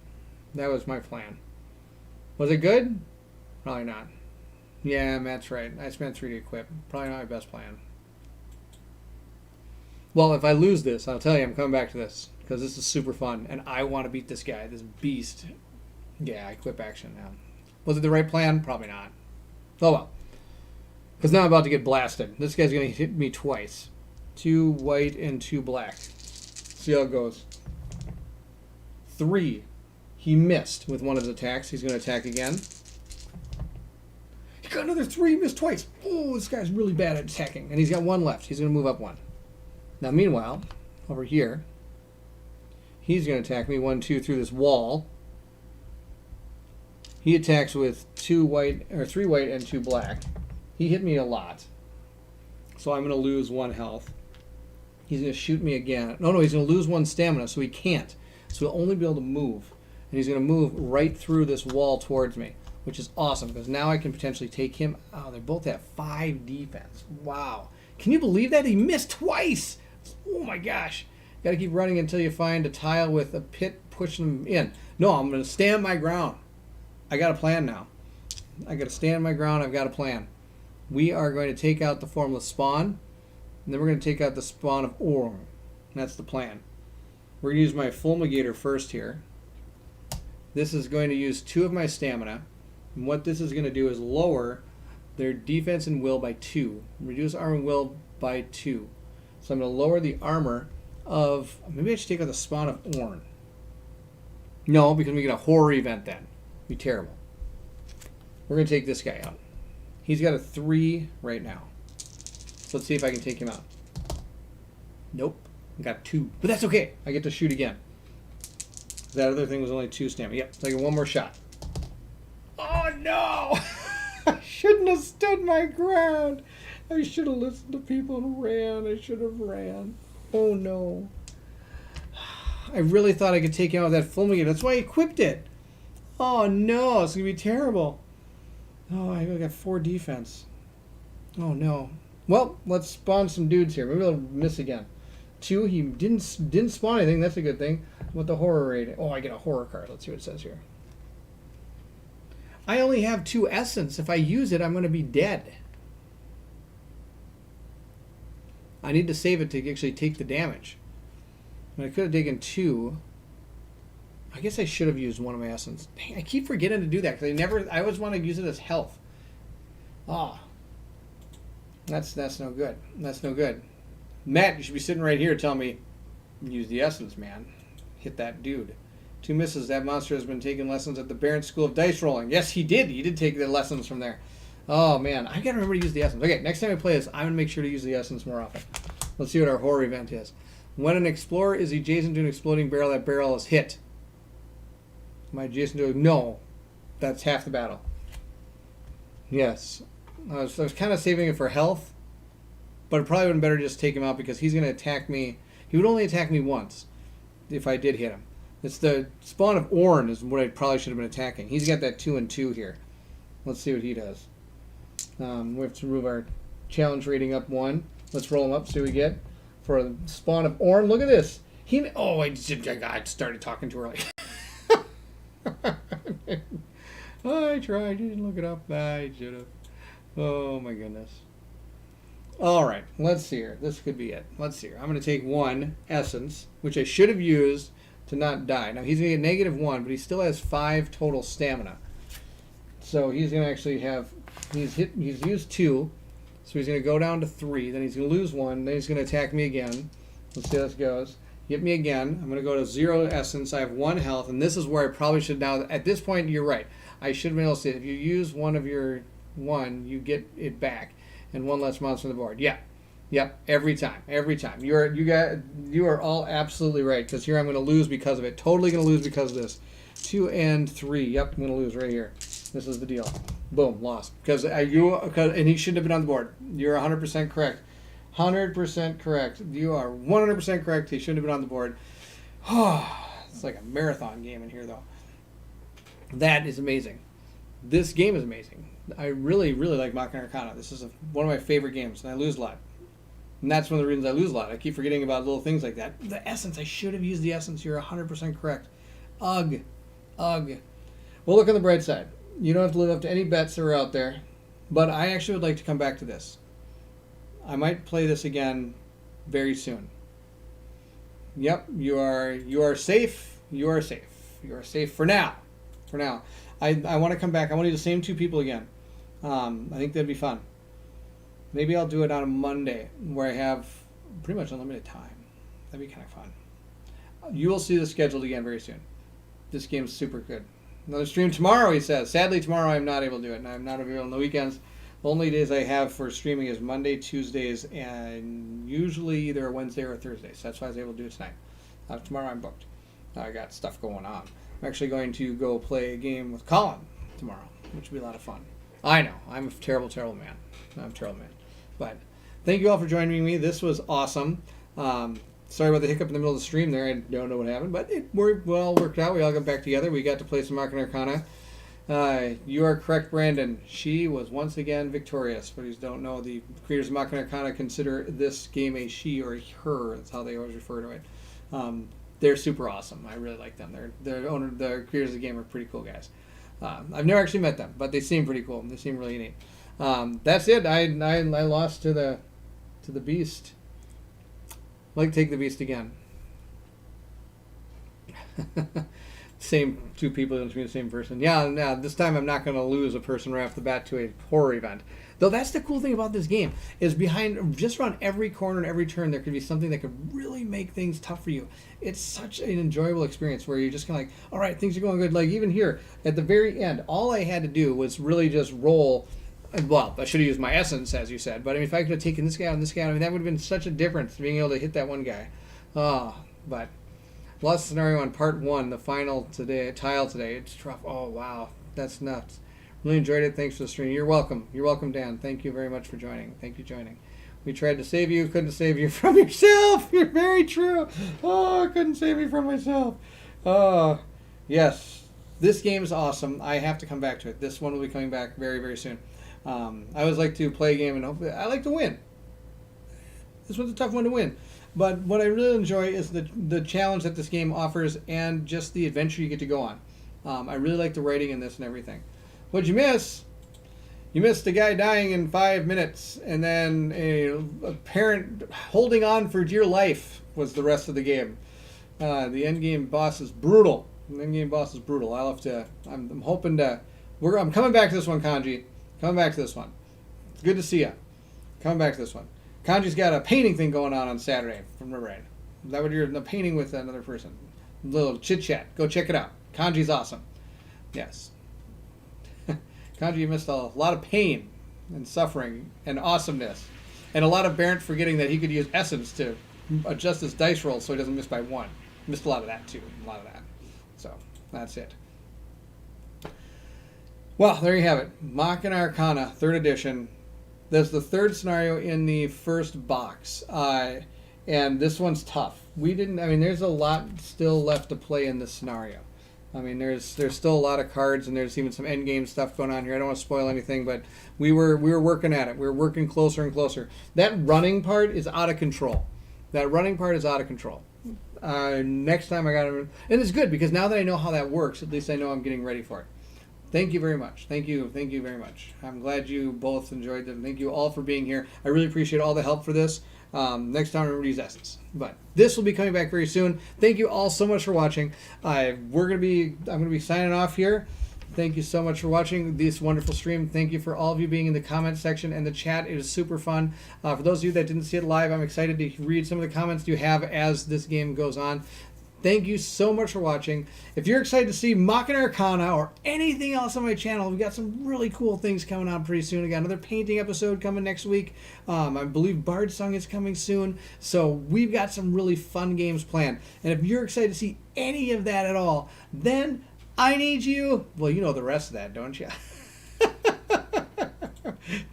That was my plan. Was it good? Probably not. Yeah, Matt's right. I spent 3 to equip. Probably not my best plan. Well, if I lose this, I'll tell you, I'm coming back to this. Because this is super fun. And I want to beat this guy, this beast. Yeah, equip action now. Was it the right plan? Probably not. Oh well. Because now I'm about to get blasted. This guy's going to hit me twice. 2 white and 2 black. See how it goes. 3. He missed with one of his attacks. He's going to attack again. He got another 3, missed twice. Oh, this guy's really bad at attacking. And he's got 1 left. He's going to move up 1. Now, meanwhile, over here, he's going to attack me 1, 2 through this wall. He attacks with 3 white and 2 black. He hit me a lot, so I'm going to lose 1 health. He's going to shoot me again. No, he's going to lose 1 stamina, so he can't. So he'll only be able to move. And he's going to move right through this wall towards me, which is awesome, because now I can potentially take him. Oh, they both have 5 defense. Wow. Can you believe that? He missed twice. Oh, my gosh. Got to keep running until you find a tile with a pit pushing him in. No, I'm going to stand my ground. I got a plan now. I got to stand my ground. I've got a plan. We are going to take out the formless spawn, and then we're going to take out the spawn of Orm. That's the plan. We're going to use my fulmigator first here. This is going to use 2 of my stamina. And what this is going to do is lower their defense and will by 2. Reduce armor and will by 2. So I'm going to lower the armor of... Maybe I should take out the spawn of Orn. No, because we get a horror event then. It'd be terrible. We're going to take this guy out. He's got a 3 right now. So let's see if I can take him out. Nope. I got 2. But that's okay. I get to shoot again. That other thing was only 2 stamina. Yep. So I get 1 more shot. Oh, no! I shouldn't have stood my ground. I should have listened to people and ran. I should have ran. Oh, no. I really thought I could take him out with that fulminator. That's why I equipped it. Oh, no. It's going to be terrible. Oh, I got 4 defense. Oh, no. Well, let's spawn some dudes here. Maybe I'll miss again. 2, he didn't spawn anything. That's a good thing. With the horror rating. Oh, I get a horror card. Let's see what it says here. I only have 2 essence. If I use it, I'm going to be dead. I need to save it to actually take the damage. I could have taken 2. I guess I should have used 1 of my essence. Dang, I keep forgetting to do that because I always want to use it as health. Ah. That's no good. That's no good. Matt, you should be sitting right here telling me, use the essence, man. Hit that dude. 2 misses. That monster has been taking lessons at the Baron School of Dice Rolling. Yes, he did. He did take the lessons from there. Oh, man. I got to remember to use the essence. Okay, next time I play this, I'm going to make sure to use the essence more often. Let's see what our horror event is. When an explorer is adjacent to an exploding barrel, that barrel is hit. Am I adjacent to it? No. That's half the battle. Yes. I was kind of saving it for health, but it probably would have been better to just take him out because he's going to attack me. He would only attack me once if I did hit him. It's the spawn of Orn is what I probably should have been attacking. He's got that 2 and 2 here. Let's see what he does. We have to move our challenge rating up 1. Let's roll him up, see what we get. For a spawn of Orn, look at this. I started talking too early. I tried. You didn't look it up. I should have. Oh, my goodness. All right. Let's see here. This could be it. Let's see here. I'm going to take 1 essence, which I should have used to not die. Now, he's going to get -1, but he still has 5 total stamina. So he's going to actually have... He's used 2, so he's going to go down to 3. Then he's going to lose 1. Then he's going to attack me again. Let's see how this goes. Hit me again. I'm going to go to 0 essence. I have 1 health, and this is where I probably should now... At this point, you're right. I should have been able to say, if you use one of your 1, you get it back. And 1 less monster on the board. Yeah. Yep. Every time. Every time. You are all absolutely right, because here I'm going to lose because of it. Totally going to lose because of this. 2 and 3. Yep, I'm going to lose right here. This is the deal. Boom, lost. And he shouldn't have been on the board. You're 100% correct. 100% correct. You are 100% correct. He shouldn't have been on the board. It's like a marathon game in here, though. That is amazing. This game is amazing. I really, really like Machina Arcana. This is one of my favorite games, and I lose a lot. And that's one of the reasons I lose a lot. I keep forgetting about little things like that. The essence. I should have used the essence. You're 100% correct. Ugh. Ugh. Well, look on the bright side. You don't have to live up to any bets that are out there. But I actually would like to come back to this. I might play this again very soon. Yep, you are safe. You are safe. You are safe for now. For now. I want to come back. I want to do the same 2 people again. I think that'd be fun. Maybe I'll do it on a Monday where I have pretty much unlimited time. That'd be kind of fun. You will see the scheduled again very soon. This game's super good. Another stream tomorrow, he says. Sadly, tomorrow I'm not able to do it, and I'm not available on the weekends. Only days I have for streaming is Monday, Tuesdays, and usually either a Wednesday or a Thursday. So that's why I was able to do it tonight. Tomorrow I'm booked. I got stuff going on. I'm actually going to go play a game with Colin tomorrow, which will be a lot of fun. I know. I'm a terrible, terrible man. I'm a terrible man. But thank you all for joining me. This was awesome. Sorry about the hiccup in the middle of the stream there. I don't know what happened, but it worked out. We all got back together. We got to play some Arcane Arcana. You are correct, Brandon. She was once again victorious. For those who don't know, the creators of Machina Arcana consider this game a she or a her. That's how they always refer to it. They're super awesome. I really like them. The creators of the game are pretty cool guys. I've never actually met them, but they seem pretty cool. They seem really neat. That's it. I lost to the beast. I'd like to take the beast again. Same two people in the same person. Yeah, this time I'm not going to lose a person right off the bat to a horror event. Though that's the cool thing about this game, is behind, just around every corner and every turn, there could be something that could really make things tough for you. It's such an enjoyable experience where you're just kind of like, all right, things are going good. Like even here, at the very end, all I had to do was really just roll. Well, I should have used my essence, as you said. But I mean, if I could have taken this guy out and this guy out, I mean, that would have been such a difference, being able to hit that one guy. But lost scenario on part 1, the final tile today. It's rough. Oh, wow. That's nuts. Really enjoyed it. Thanks for the stream. You're welcome. You're welcome, Dan. Thank you very much for joining. Thank you for joining. We tried to save you. Couldn't save you from yourself. You're very true. Oh, I couldn't save me from myself. Oh, yes. This game is awesome. I have to come back to it. This one will be coming back very, very soon. I always like to play a game and hopefully I like to win. This one's a tough one to win. But what I really enjoy is the challenge that this game offers and just the adventure you get to go on. I really like the writing in this and everything. What'd you miss? You missed a guy dying in 5 minutes, and then a parent holding on for dear life was the rest of the game. The end game boss is brutal. I'll have to. I'm hoping to. I'm coming back to this one, Kanji. Coming back to this one. It's good to see you. Coming back to this one. Kanji's got a painting thing going on Saturday, from the right. Is that what you're painting with another person? A little chit chat. Go check it out. Kanji's awesome. Yes. Kanji, you missed a lot of pain and suffering and awesomeness. And a lot of Barrett forgetting that he could use essence to adjust his dice roll so he doesn't miss by 1. Missed a lot of that too. So, that's it. Well, there you have it. Machina Arcana, 3rd edition. That's the 3rd scenario in the first box. And this one's tough. There's a lot still left to play in this scenario. I mean, there's still a lot of cards, and there's even some end game stuff going on here. I don't want to spoil anything, but we were working at it. We were working closer and closer. That running part is out of control. Next time I got to... And it's good, because now that I know how that works, at least I know I'm getting ready for it. Thank you very much. Thank you very much. I'm glad you both enjoyed them. Thank you all for being here. I really appreciate all the help for this. Next time, remember to use essence. But this will be coming back very soon. Thank you all so much for watching. I'm going to be signing off here. Thank you so much for watching this wonderful stream. Thank you for all of you being in the comment section and the chat. It is super fun. For those of you that didn't see it live, I'm excited to read some of the comments you have as this game goes on. Thank you so much for watching. If you're excited to see Machina Arcana or anything else on my channel, we've got some really cool things coming out pretty soon. We got another painting episode coming next week. I believe Bard Song is coming soon. So we've got some really fun games planned. And if you're excited to see any of that at all, then I need you, well, you know the rest of that, don't you?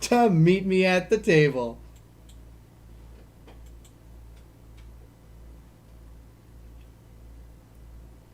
To meet me at the table.